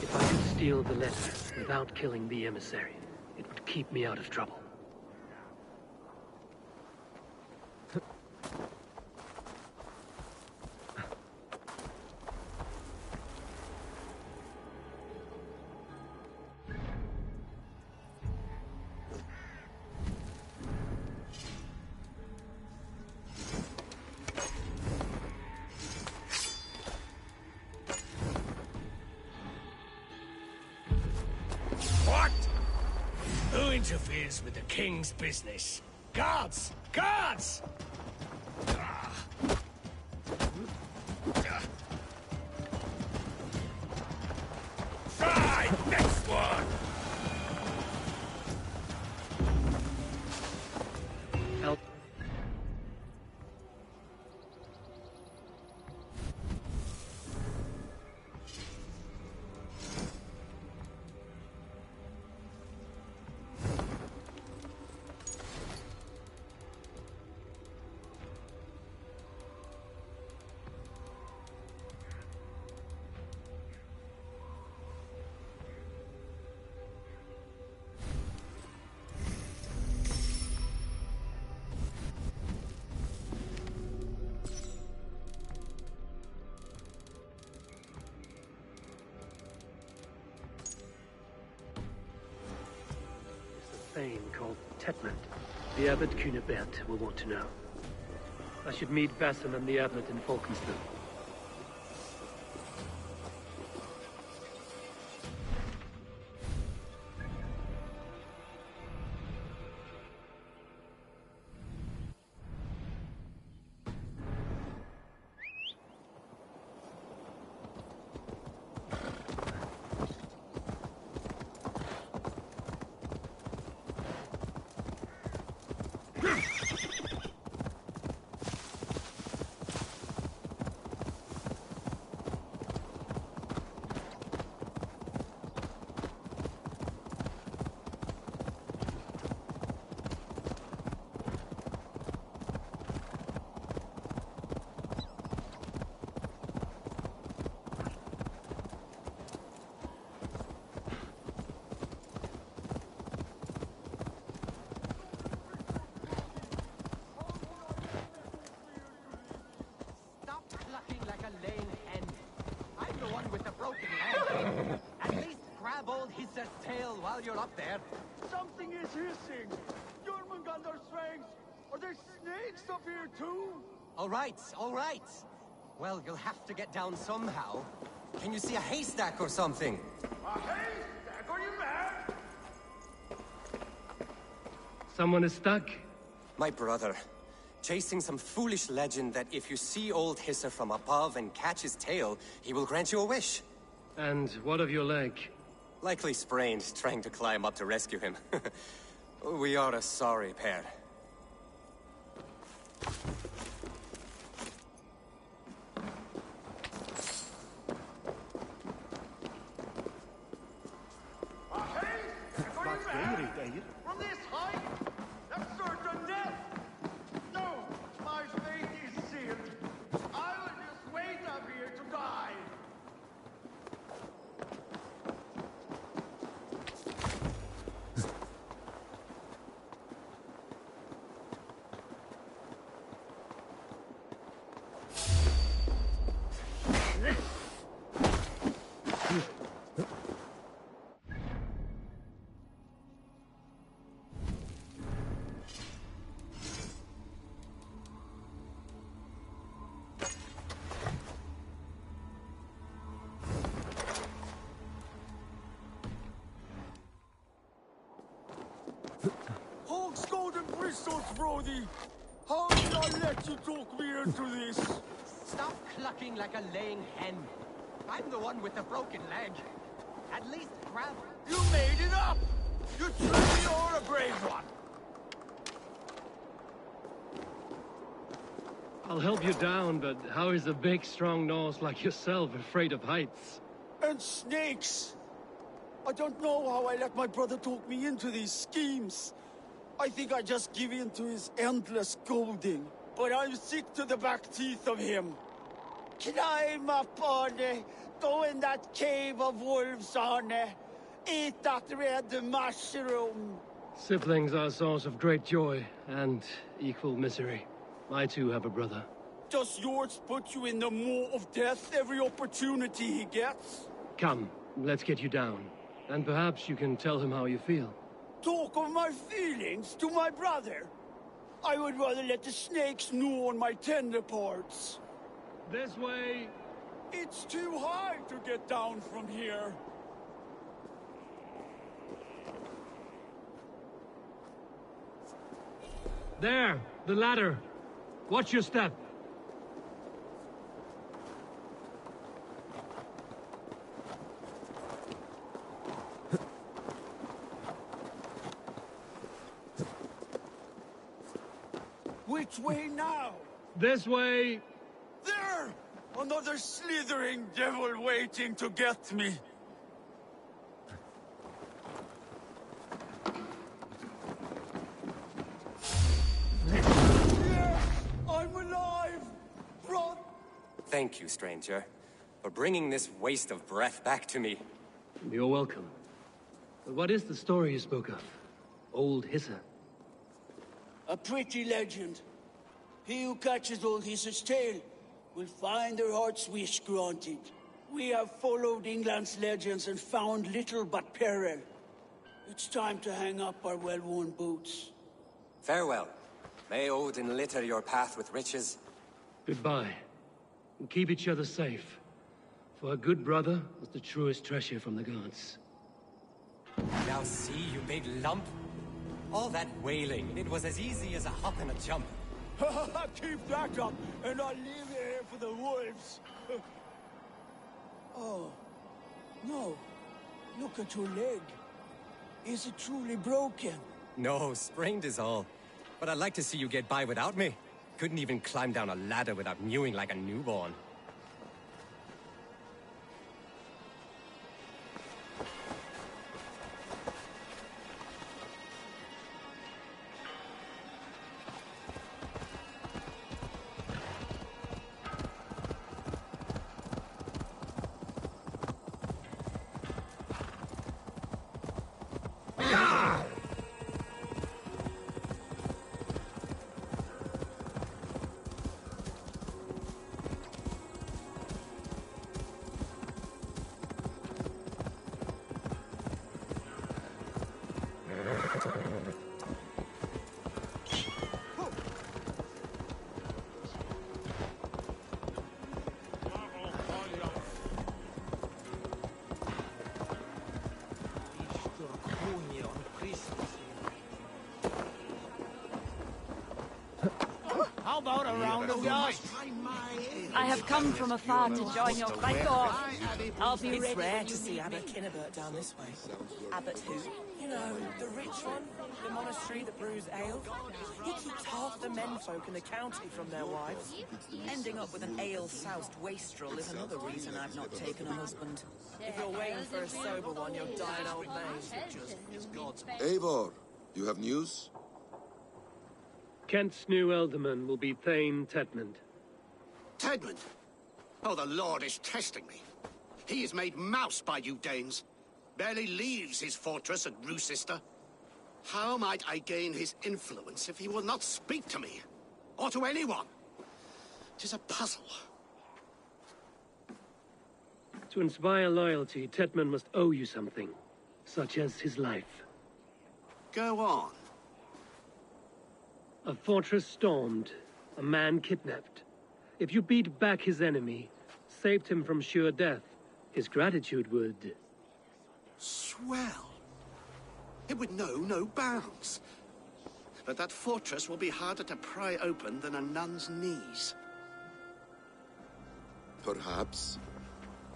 If I could steal the letter without killing the emissary, it would keep me out of trouble. What? Who interferes with the king's business? Guards! Guards! Right, next one! Help. thane called Tetmund. The abbot Cunibert will want to know. I should meet Basim and the abbot in Falkenston. Tail while you're up there. Something is hissing. Jormungandr strength. Are there snakes up here too? All right. Well, you'll have to get down somehow. Can you see a haystack or something? A haystack? Are you mad? Someone is stuck? My brother. Chasing some foolish legend that if you see old Hisser from above and catch his tail, he will grant you a wish. And what of your leg? Likely sprained, trying to climb up to rescue him. We are a sorry pair. From this height? That's certain death! No, my fate is sealed. I will just wait up here to die. Hogs golden bristles, Brody! How did I let you talk me into this? Stop clucking like a laying hen. I'm the one with the broken leg. At least grab... You made it up! You truly are a brave one! I'll help you down, but how is a big, strong nose like yourself afraid of heights? And snakes! I don't know how I let my brother talk me into these schemes. I think I just give in to his endless scolding. But I'm sick to the back teeth of him. Climb up, Arne. Go in that cave of wolves, Arne. Eat that red mushroom. Siblings are a source of great joy and equal misery. I too have a brother. Does yours put you in the maw of death every opportunity he gets? Come, let's get you down. And perhaps you can tell him how you feel. Talk of my feelings to my brother? I would rather let the snakes gnaw on my tender parts. This way! It's too high to get down from here. There! The ladder! Watch your step! Which way now? This way! There! Another slithering devil waiting to get me. Yes! I'm alive! Run! Thank you, stranger, for bringing this waste of breath back to me. You're welcome. But what is the story you spoke of? Old Hisser? A pretty legend. He who catches old Hisser's tail will find their heart's wish granted. We have followed England's legends and found little but peril. It's time to hang up our well-worn boots. Farewell. May Odin litter your path with riches. Goodbye. And keep each other safe. For a good brother is the truest treasure from the gods. Now see, you big lump. All that wailing, it was as easy as a hop and a jump. Keep that up, and I'll leave you here for the wolves. Oh, no. Look at your leg. Is it truly broken? No, sprained is all. But I'd like to see you get by without me. Couldn't even climb down a ladder without mewing like a newborn. How about a round of yours? I have come from afar to join your fight. I'll be ready. It's rare to see Abbot Kinnebert down this way. Abbot who? You know, the rich one, the monastery that brews ale. He keeps half the menfolk in the county from their wives. Ending up with an ale-soused wastrel is another reason I've not taken a husband. If you're waiting for a sober one, you're dying old maid. Eivor, you have news? Kent's new ealdorman will be Thane Tedmund. Tedmund? Oh, the Lord is testing me. He is made mouse by you Danes. Barely leaves his fortress at Roosister. How might I gain his influence if he will not speak to me? Or to anyone? 'Tis a puzzle. To inspire loyalty, Tedmund must owe you something, such as his life. Go on. A fortress stormed, a man kidnapped. If you beat back his enemy, saved him from sure death, his gratitude would... Swell. It would know no bounds. But that fortress will be harder to pry open than a nun's knees. Perhaps.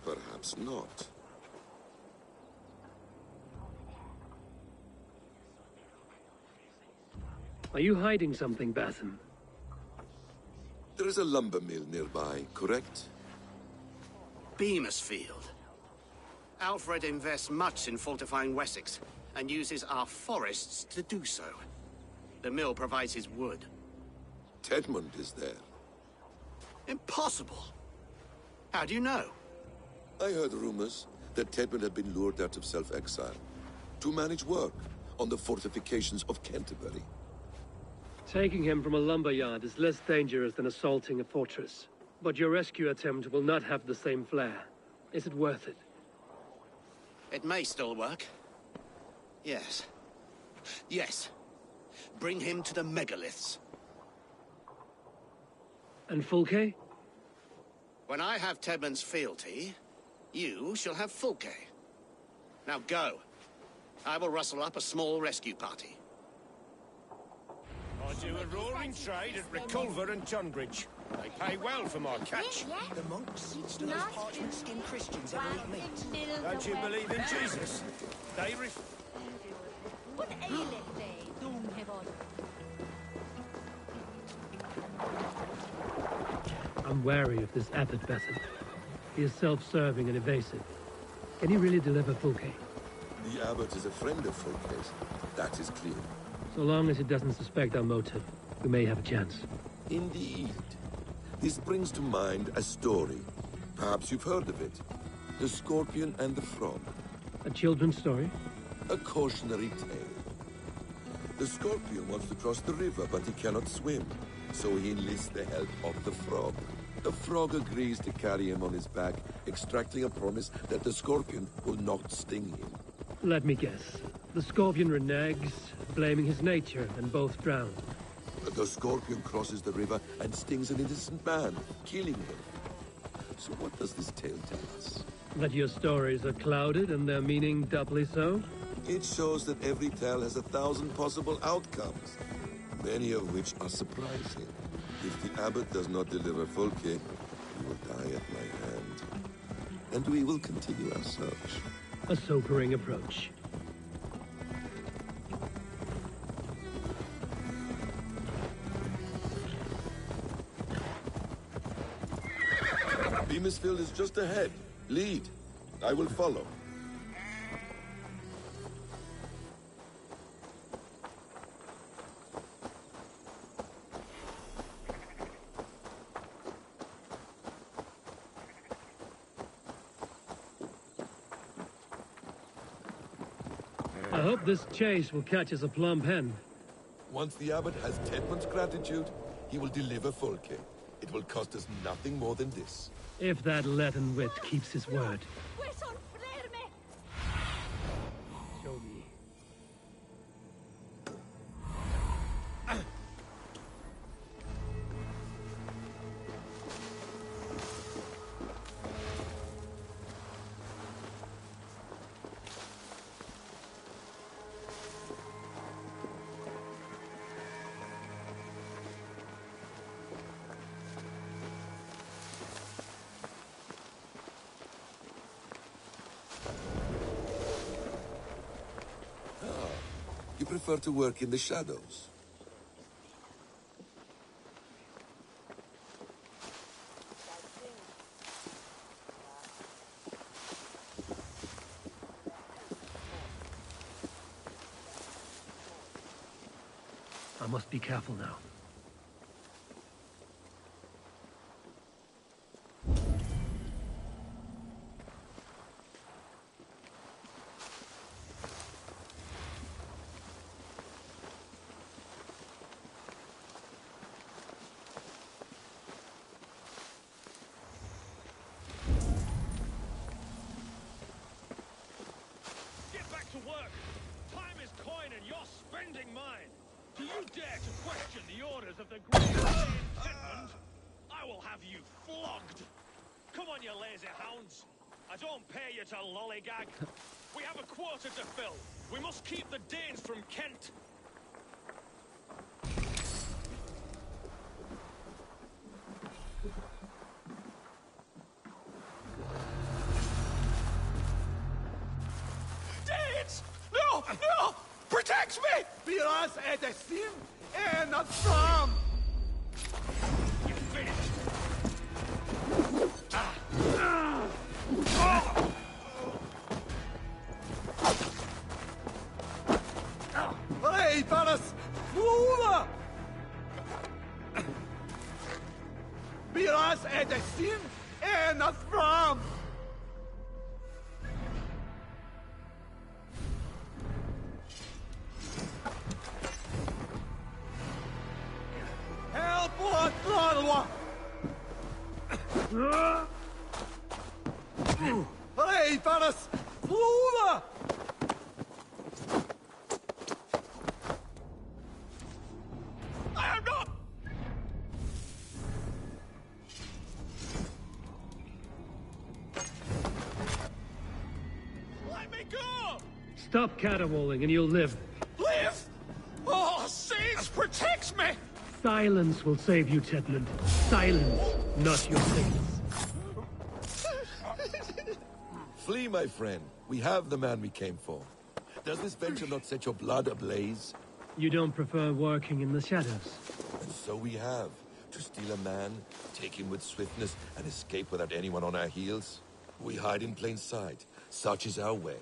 Perhaps not. Are you hiding something, Batham? There is a lumber mill nearby, correct? Beamisfield. Alfred invests much in fortifying Wessex, and uses our forests to do so. The mill provides his wood. Tedmund is there. Impossible! How do you know? I heard rumors that Tedmund had been lured out of self-exile to manage work on the fortifications of Canterbury. Taking him from a lumberyard is less dangerous than assaulting a fortress. But your rescue attempt will not have the same flair. Is it worth it? It may still work. Yes. Yes. Bring him to the megaliths. And Fulke? When I have Tedmund's fealty, you shall have Fulke. Now go. I will rustle up a small rescue party. I do a roaring trade at Reculver and Tunbridge. They pay well for my catch. The monks? Do those parchment-skinned Christians ever eat meat? Don't you believe in Jesus? They What aileth they, Doomheaven? I'm wary of this Abbot Batham. He is self-serving and evasive. Can he really deliver Fulke? The Abbot is a friend of Fulke's. That is clear. So long as he doesn't suspect our motive, we may have a chance. Indeed. This brings to mind a story. Perhaps you've heard of it. The Scorpion and the Frog. A children's story? A cautionary tale. The Scorpion wants to cross the river, but he cannot swim. So he enlists the help of the Frog. The Frog agrees to carry him on his back, extracting a promise that the Scorpion will not sting him. Let me guess. The scorpion reneges, blaming his nature, and both drown. The scorpion crosses the river and stings an innocent man, killing him. So what does this tale tell us? That your stories are clouded and their meaning doubly so? It shows that every tale has 1,000 possible outcomes, many of which are surprising. If the abbot does not deliver Folke, he will die at my hand. And we will continue our search. A sobering approach. Beamisfield is just ahead. Lead. I will follow. I hope this chase will catch us a plump hen. Once the abbot has Tedmund's gratitude, he will deliver Folke. It will cost us nothing more than this. If that Latin wit keeps his word. Show me. You prefer to work in the shadows? I must be careful now. Work. Time is coin and you're spending mine. Do you dare to question the orders of the great Tedmund? I will have you flogged. Come on, you lazy hounds. I don't pay you to lollygag. We have a quota to fill. We must keep the Danes from Kent. No! No! Protect me! Be us at the sim and not from! You finished! Hey, Paris! Fula! Be us at the sim and not from! Hey, Paris! Fula! I am not! Let me go! Stop caterwauling and you'll live. Live! Oh, Sage protects me! Silence will save you, Tedmund. Silence, not your face. Flee, my friend. We have the man we came for. Does this venture not set your blood ablaze? You don't prefer working in the shadows? And so we have. To steal a man, take him with swiftness, and escape without anyone on our heels? We hide in plain sight. Such is our way.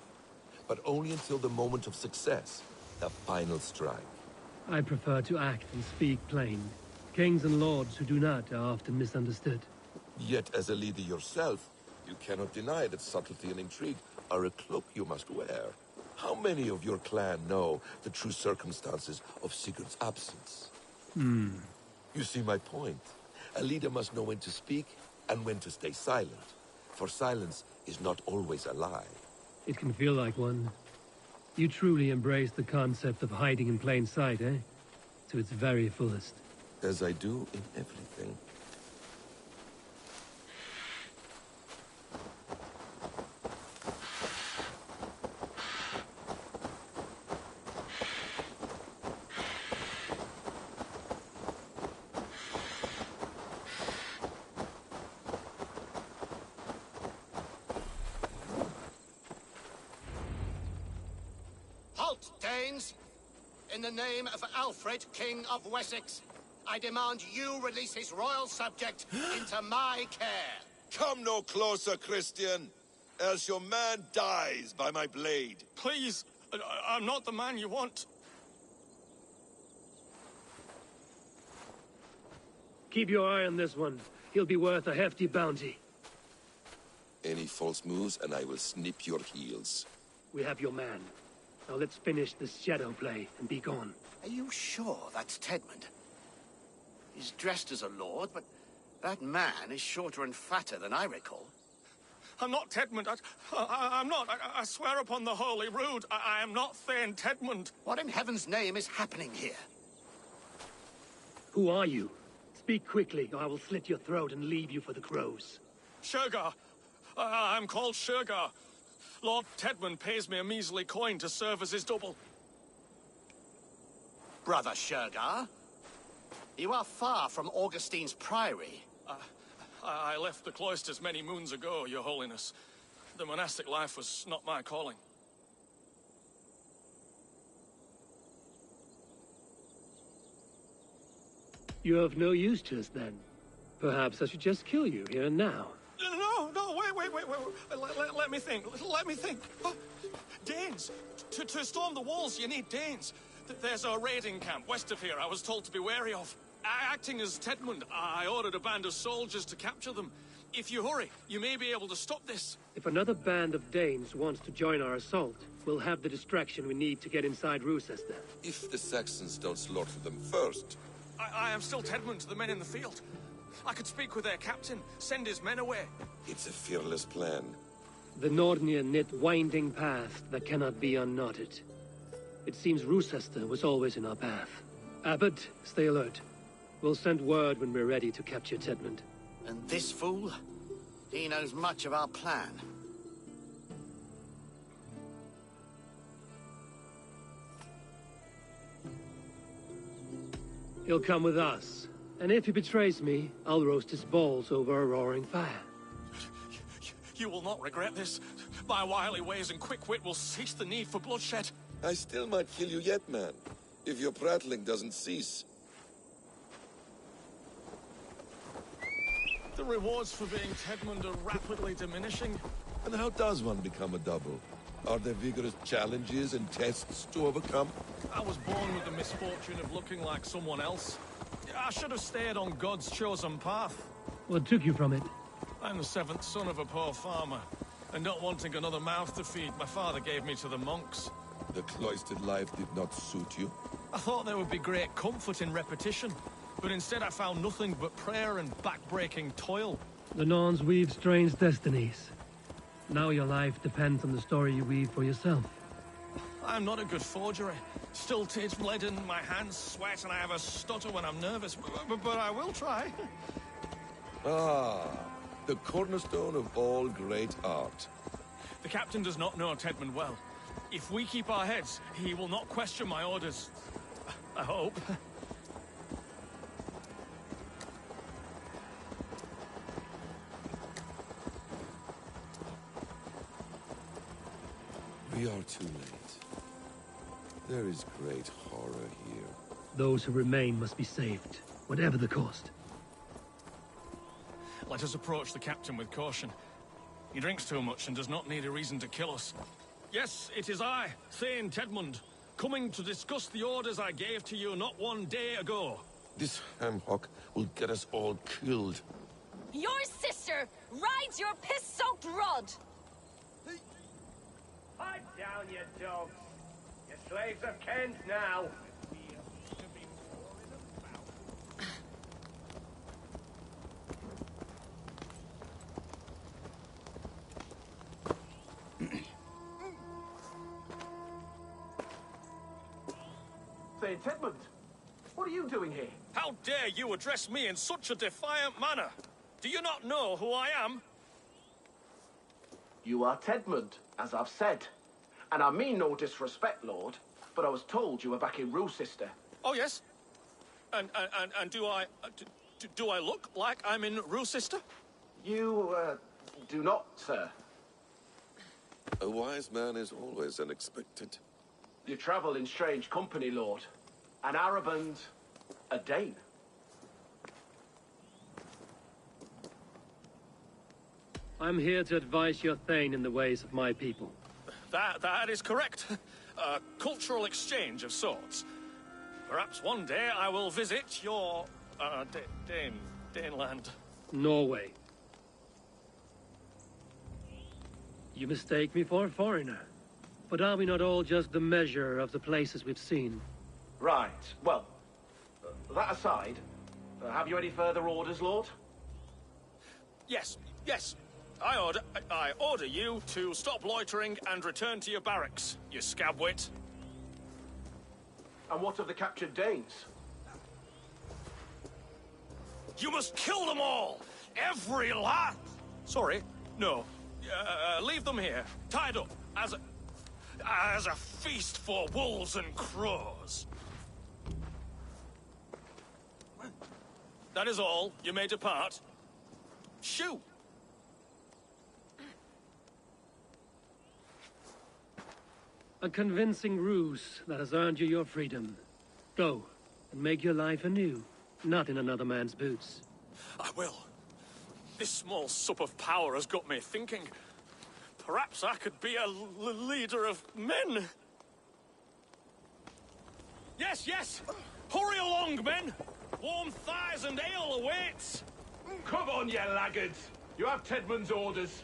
But only until the moment of success. The final strike. I prefer to act and speak plain. Kings and lords who do not are often misunderstood. Yet, as a leader yourself, you cannot deny that subtlety and intrigue are a cloak you must wear. How many of your clan know the true circumstances of Sigurd's absence? You see my point. A leader must know when to speak and when to stay silent. For silence is not always a lie. It can feel like one. You truly embrace the concept of hiding in plain sight, eh? To its very fullest. As I do in everything. Halt, Danes! In the name of Alfred, King of Wessex, I demand you release his royal subject into my care. Come no closer, Christian, else your man dies by my blade. Please, I'm not the man you want. Keep your eye on this one. He'll be worth a hefty bounty. Any false moves, and I will snip your heels. We have your man. Now let's finish this shadow play and be gone. Are you sure that's Tedmund? He's dressed as a lord, but that man is shorter and fatter than I recall. I'm not Tedmund. I'm not. I swear upon the Holy Rood, I am not Thane Tedmund. What in heaven's name is happening here? Who are you? Speak quickly, or I will slit your throat and leave you for the crows. Shergar. I'm called Shergar. Lord Tedmund pays me a measly coin to serve as his double. Brother Shergar, you are far from Augustine's priory. I left the cloisters many moons ago, Your Holiness. The monastic life was not my calling. You're of no use to us, then. Perhaps I should just kill you here and now. No, wait. Let me think. Let me think. Danes! To storm the walls, you need Danes. There's a raiding camp west of here I was told to be wary of. Acting as Tedmund, I ordered a band of soldiers to capture them. If you hurry, you may be able to stop this. If another band of Danes wants to join our assault, we'll have the distraction we need to get inside Rochester. If the Saxons don't slaughter them first. I am still Tedmund to the men in the field. I could speak with their captain, send his men away. It's a fearless plan. The Nordnir knit winding path that cannot be unknotted. It seems Rochester was always in our path. Abbot, stay alert. We'll send word when we're ready to capture Tedmund. And this fool? He knows much of our plan. He'll come with us. And if he betrays me, I'll roast his balls over a roaring fire. You will not regret this. My wily ways and quick wit will cease the need for bloodshed. I still might kill you yet, man. If your prattling doesn't cease. The rewards for being Tedmund are rapidly diminishing. And how does one become a double? Are there vigorous challenges and tests to overcome? I was born with the misfortune of looking like someone else. I should have stayed on God's chosen path. What took you from it? I'm the seventh son of a poor farmer. And not wanting another mouth to feed, my father gave me to the monks. The cloistered life did not suit you? I thought there would be great comfort in repetition. But instead I found nothing but prayer and back-breaking toil. The Norns weave strange destinies. Now your life depends on the story you weave for yourself. I'm not a good forgery. Stilted, leaden, my hands sweat, and I have a stutter when I'm nervous. But I will try. Ah, the cornerstone of all great art. The captain does not know Tedmund well. If we keep our heads, he will not question my orders. I hope. We are too late. There is great horror here. Those who remain must be saved, whatever the cost. Let us approach the captain with caution. He drinks too much and does not need a reason to kill us. Yes, it is I, Thane Tedmund, coming to discuss the orders I gave to you not one day ago. This ham-hock will get us all killed. Your sister rides your piss-soaked rod! Pipe down, you dogs! Your slaves of Kent now! Thane Tedmund. What are you doing here? How dare you address me in such a defiant manner? Do you not know who I am? You are Tedmund, as I've said. And I mean no disrespect, Lord, but I was told you were back in Roosister. Oh, yes? And do I look like I'm in Roosister? You, do not, sir. A wise man is always unexpected. You travel in strange company, Lord. An Arab and a Dane. I'm here to advise your Thane in the ways of my people. That is correct. A cultural exchange of sorts. Perhaps one day I will visit your, Daneland. Norway. You mistake me for a foreigner. But are we not all just the measure of the places we've seen? Right. Well, that aside, have you any further orders, Lord? Yes, yes. I order you to stop loitering and return to your barracks, you scabwit. And what of the captured Danes? You must kill them all! Every last... Sorry, no. Leave them here, tied up, as a feast for wolves and crows. That is all. You may depart. Shoo! A convincing ruse that has earned you your freedom. Go, and make your life anew, not in another man's boots. I will. This small sup of power has got me thinking. Perhaps I could be a leader of men. Yes, yes! Hurry along, men! Warm thighs and ale awaits! Come on, you laggards! You have Tedmund's orders.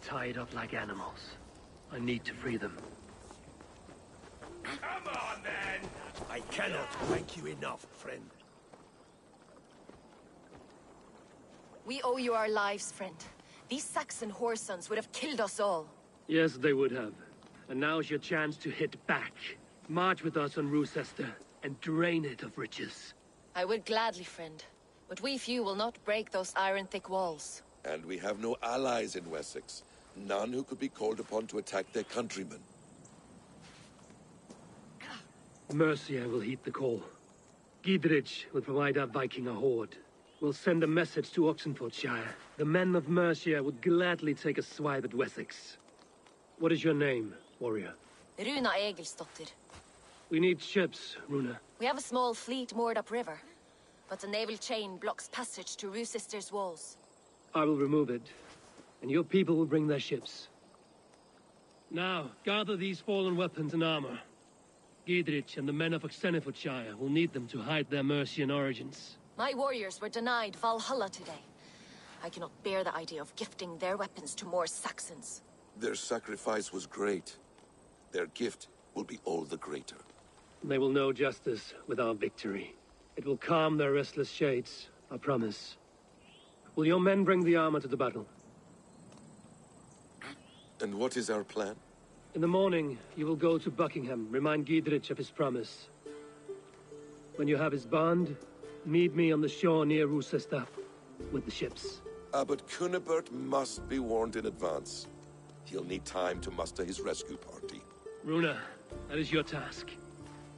Tied up like animals. I need to free them. Come on, then! I cannot thank you enough, friend. We owe you our lives, friend. These Saxon whoresons would have killed us all. Yes, they would have. And now's your chance to hit back. March with us on Roosester and drain it of riches. I would gladly, friend. But we few will not break those iron-thick walls. And we have no allies in Wessex. None who could be called upon to attack their countrymen. Mercia will heed the call. Gidrich will provide our Viking a horde. We'll send a message to Oxenfordshire. The men of Mercia would gladly take a swipe at Wessex. What is your name, warrior? Runa Egilsdottir. We need ships, Runa. We have a small fleet moored upriver, but a naval chain blocks passage to Roosister's walls. I will remove it, and your people will bring their ships. Now, gather these fallen weapons and armor. Gidrich and the men of Oxenfordshire will need them to hide their Mercian origins. My warriors were denied Valhalla today. I cannot bear the idea of gifting their weapons to more Saxons. Their sacrifice was great. Their gift will be all the greater. They will know justice with our victory. It will calm their restless shades, I promise. Will your men bring the armor to the battle? And what is our plan? In the morning, you will go to Buckingham, remind Gidrich of his promise. When you have his bond, meet me on the shore near Roosester with the ships. Abbot Cunibert must be warned in advance. He'll need time to muster his rescue party. Runa, that is your task.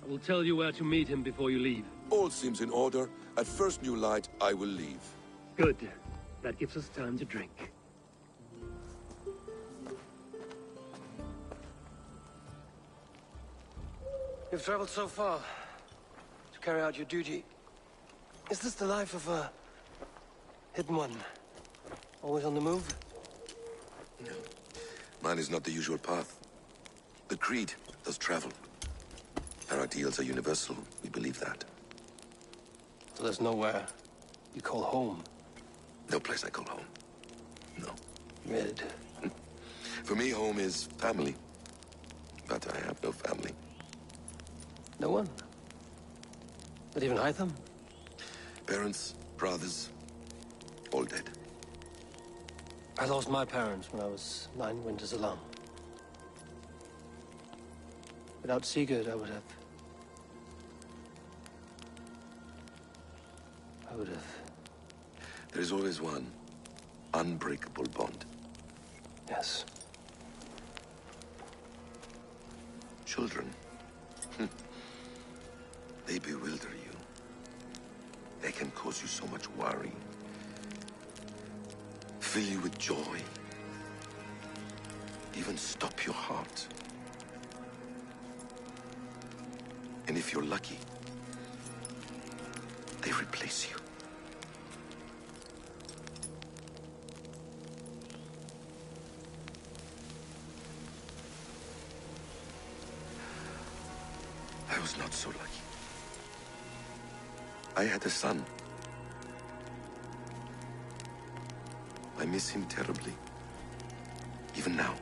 I will tell you where to meet him before you leave. All seems in order. At first new light, I will leave. Good. That gives us time to drink. You've traveled so far to carry out your duty. Is this the life of a hidden one? Always on the move? No. Mine is not the usual path. The Creed does travel. Our ideals are universal. We believe that. So there's nowhere you call home? No place I call home. No. Mid. For me, home is family. But I have no family. No one? Not even Hytham? Parents, brothers, all dead. I lost my parents when I was 9 winters alone. Without Sigurd, I would have... There is always one unbreakable bond. Yes. Children. They bewilder you. They can cause you so much worry. Fill you with joy. Even stop your heart. And if you're lucky, they replace you. I was not so lucky. I had a son. I miss him terribly. Even now.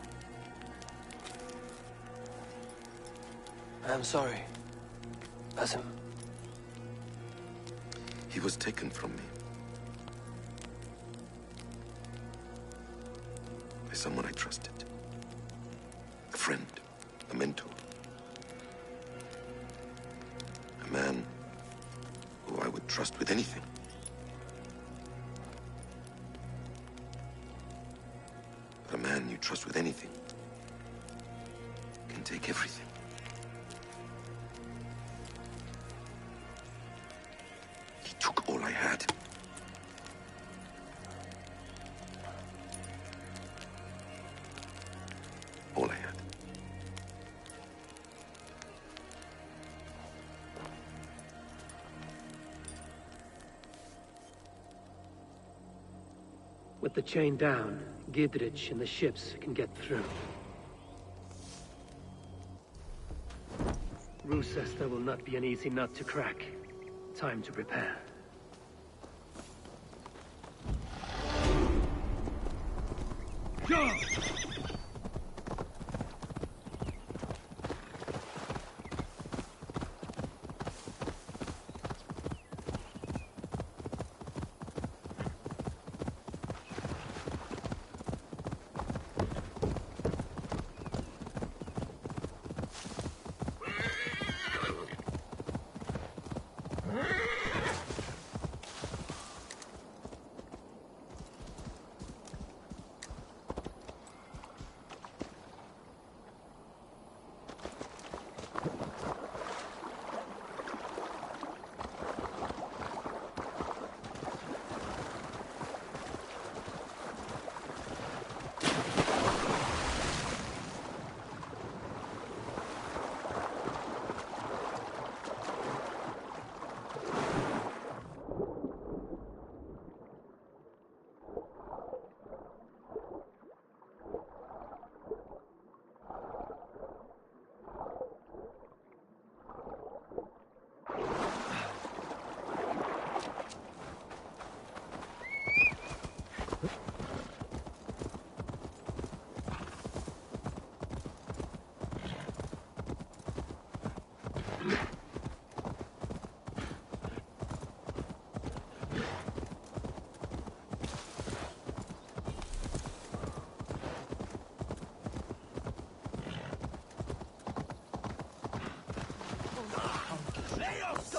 I am sorry. Basim. He was taken from me. By someone I trusted. A friend. A mentor. A man who I would trust with anything. But a man you trust with anything can take everything. He took all I had. All I had. With the chain down, Gidrich and the ships can get through. Rochester will not be an easy nut to crack. Time to prepare. Go!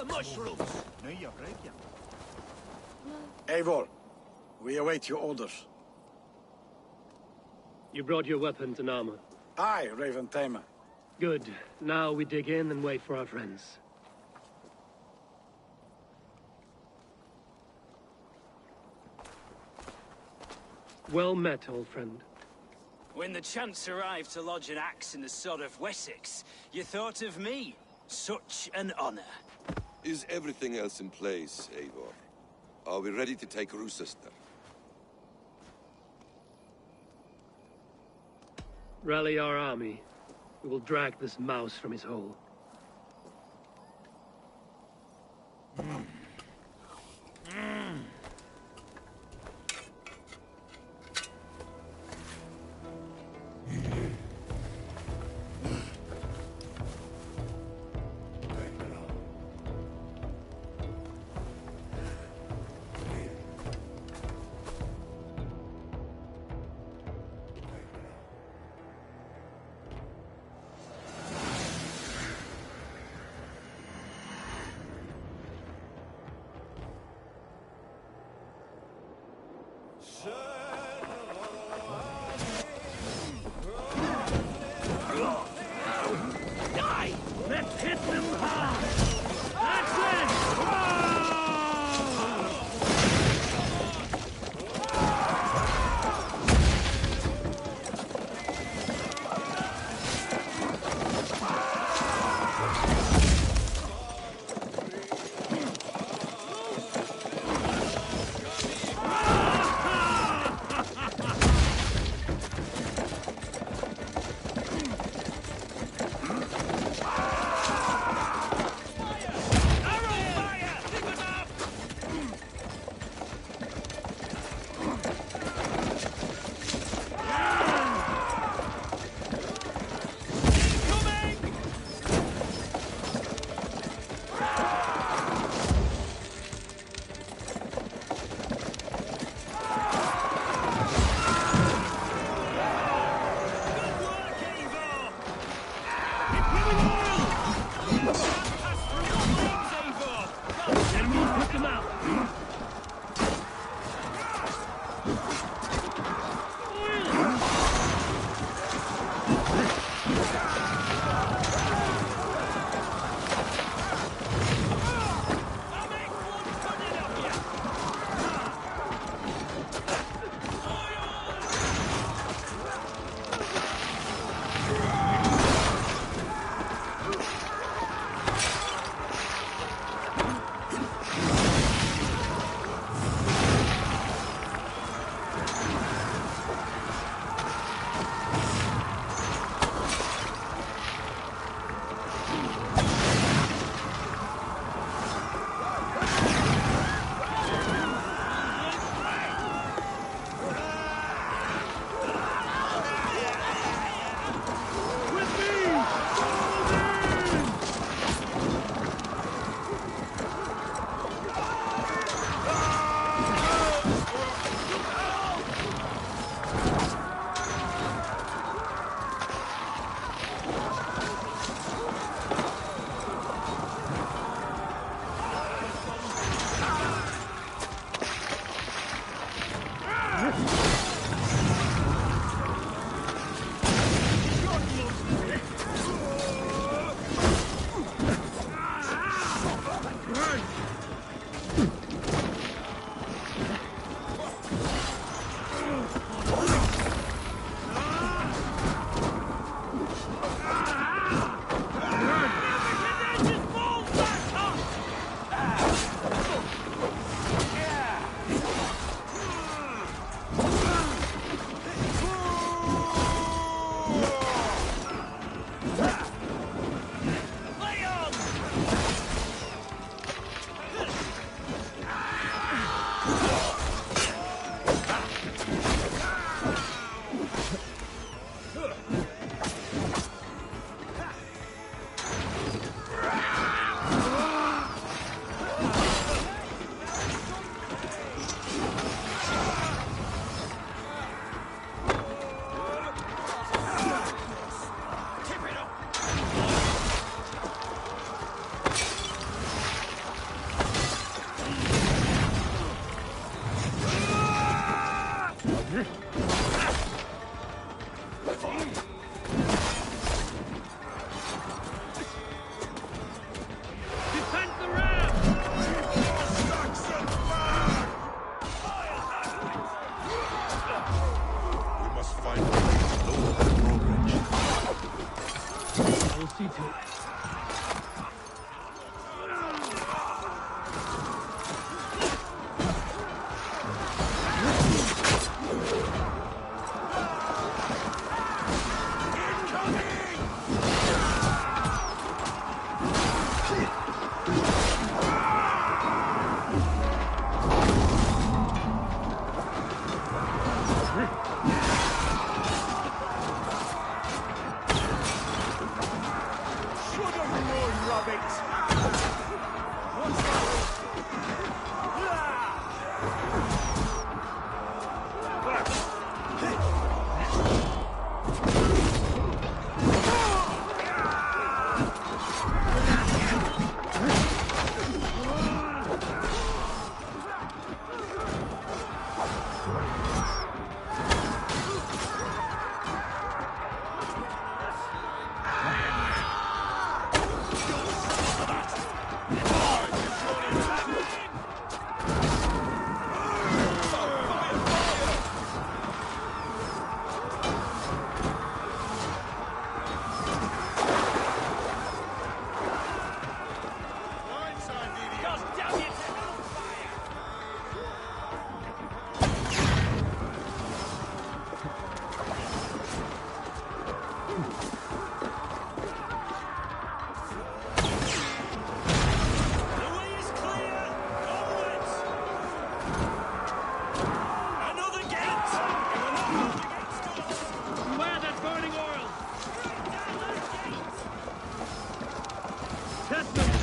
Mushrooms! Eivor, we await your orders. You brought your weapons and armor. Aye, Raven Tamer. Good. Now we dig in and wait for our friends. Well met, old friend. When the chance arrived to lodge an axe in the sod of Wessex, you thought of me. Such an honor. Is everything else in place, Eivor? Are we ready to take Rochester? Rally our army. We will drag this mouse from his hole. Die! Let's hit them hard! That's it!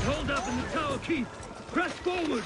Hold up in the tower keep. Press forward.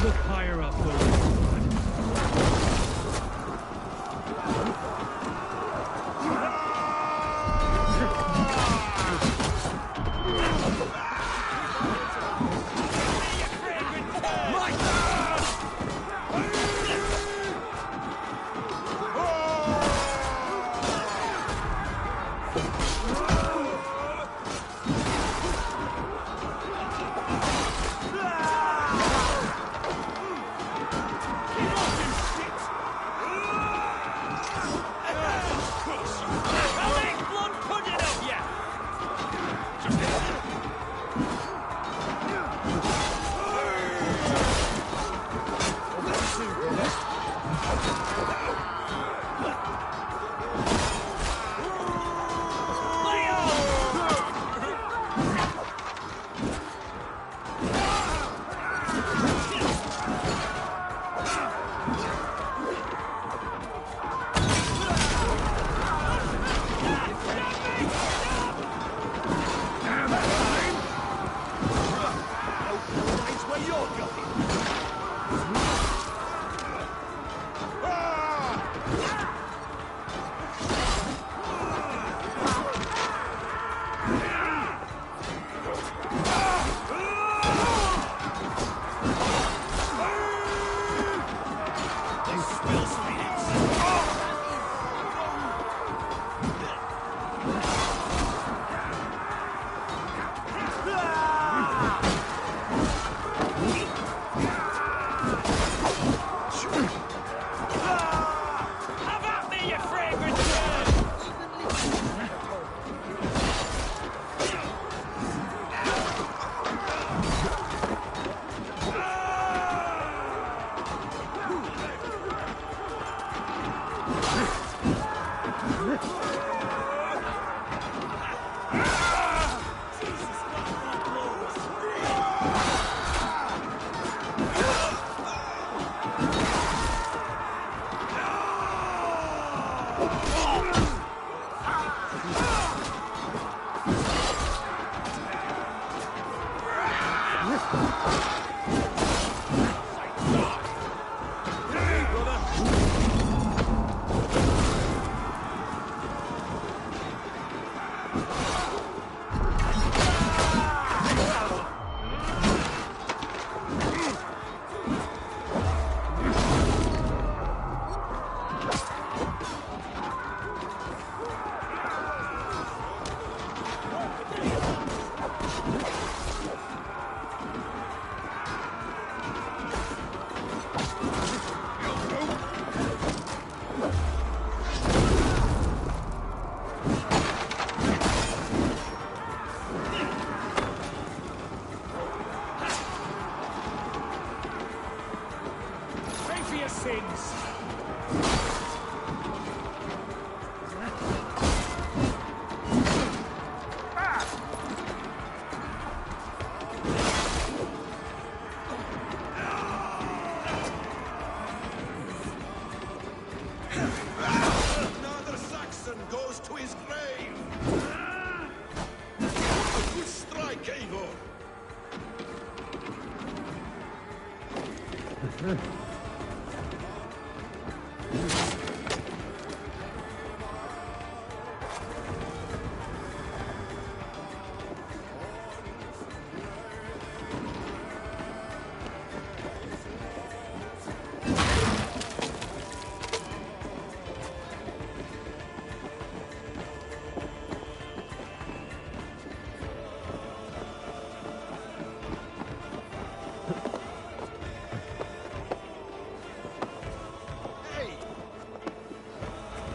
Look higher up,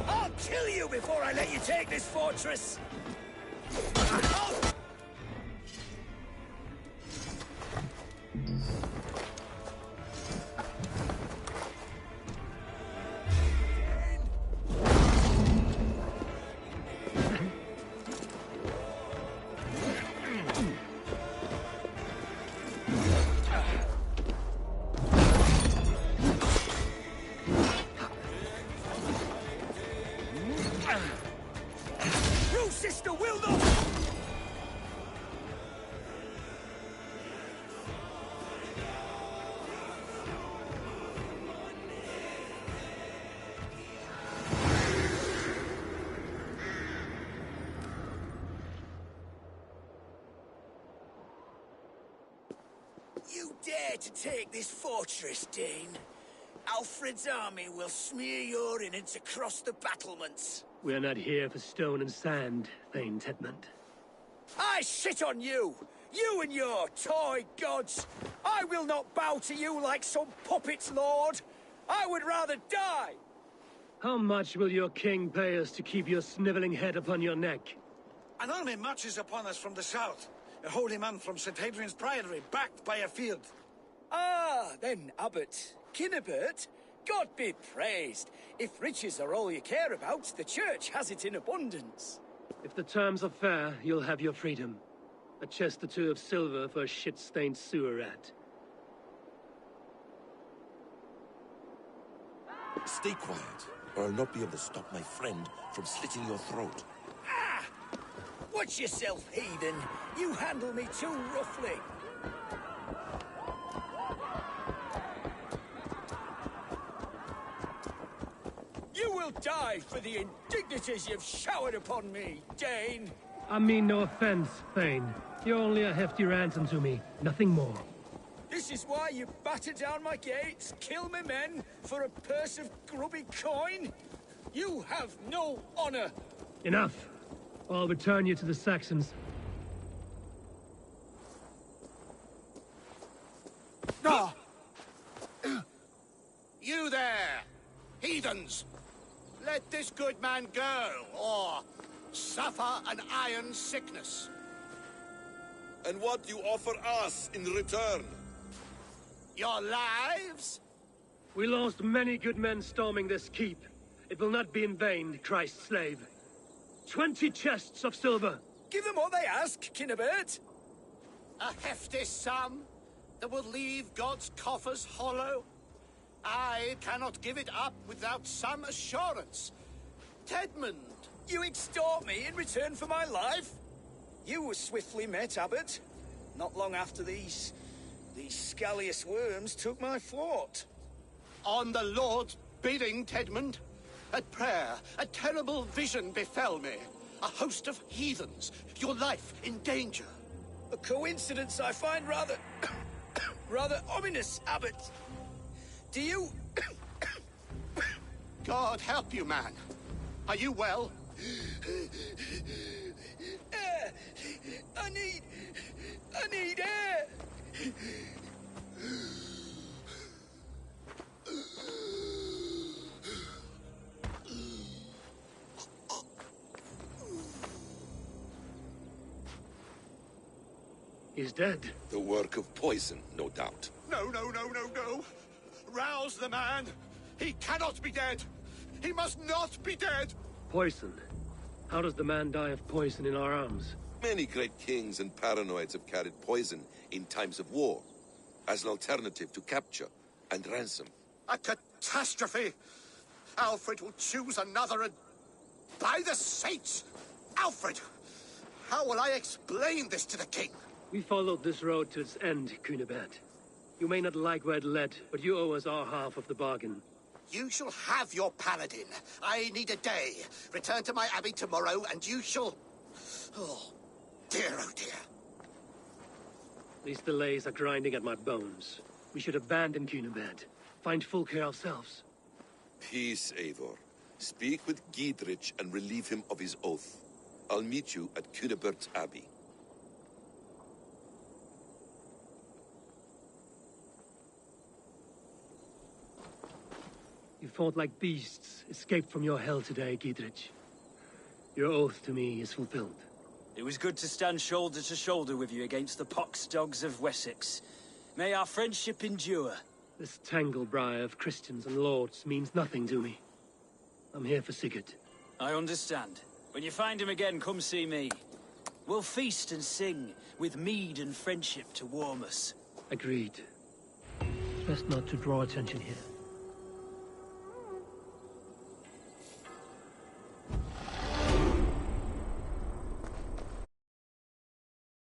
I'll kill you before I let you take this fortress! Sister will not! You dare to take this fortress, Dane? Alfred's army will smear your innards across the battlements. We are not here for stone and sand, Thane Tedmund. I shit on you! You and your toy gods! I will not bow to you like some puppet's lord! I would rather die! How much will your king pay us to keep your sniveling head upon your neck? An army marches upon us from the south. A holy man from St. Hadrian's Priory, backed by a field. Ah, then, Abbot Kinnebert, God be praised. If riches are all you care about, the church has it in abundance. If the terms are fair, you'll have your freedom. A chest or two of silver for a shit-stained sewer rat. Stay quiet, or I'll not be able to stop my friend from slitting your throat. Ah! Watch yourself, heathen. You handle me too roughly. You will die for the indignities you've showered upon me, Dane. I mean no offense, Thane. You're only a hefty ransom to me, nothing more. This is why you batter down my gates, kill my men, for a purse of grubby coin? You have no honor! Enough! I'll return you to the Saxons. No! You there! Heathens! Let this good man go, or suffer an iron sickness. And what you offer us in return? Your lives? We lost many good men storming this keep. It will not be in vain, Christ's slave. 20 chests of silver. Give them what they ask, Kinnebert. A hefty sum that will leave God's coffers hollow? I cannot give it up without some assurance. Tedmund! You extort me in return for my life? You were swiftly met, Abbot. Not long after these scallious worms took my fort. On the Lord's bidding, Tedmund. At prayer, a terrible vision befell me. A host of heathens, your life in danger. A coincidence I find rather... rather ominous, Abbot. Do you... God help you, man. Are you well? Air! I need air! He's dead. The work of poison, no doubt. No. Rouse the man. He cannot be dead. He must not be dead. Poison? How does the man die of poison in our arms? Many great kings and paranoids have carried poison in times of war, as an alternative to capture and ransom. A catastrophe! Alfred will choose another and... By the saints! Alfred! How will I explain this to the king? We followed this road to its end, Cunibert. You may not like where it led, but you owe us our half of the bargain. You shall have your paladin. I need a day. Return to my abbey tomorrow, and you shall... Oh, dear, oh dear. These delays are grinding at my bones. We should abandon Cunabed. Find Fulke ourselves. Peace, Eivor. Speak with Giedrich and relieve him of his oath. I'll meet you at Cunebert's Abbey. You fought like beasts, escaped from your hell today, Giedrich. Your oath to me is fulfilled. It was good to stand shoulder to shoulder with you against the pox dogs of Wessex. May our friendship endure. This tangle-briar of Christians and lords means nothing to me. I'm here for Sigurd. I understand. When you find him again, come see me. We'll feast and sing, with mead and friendship to warm us. Agreed. Best not to draw attention here.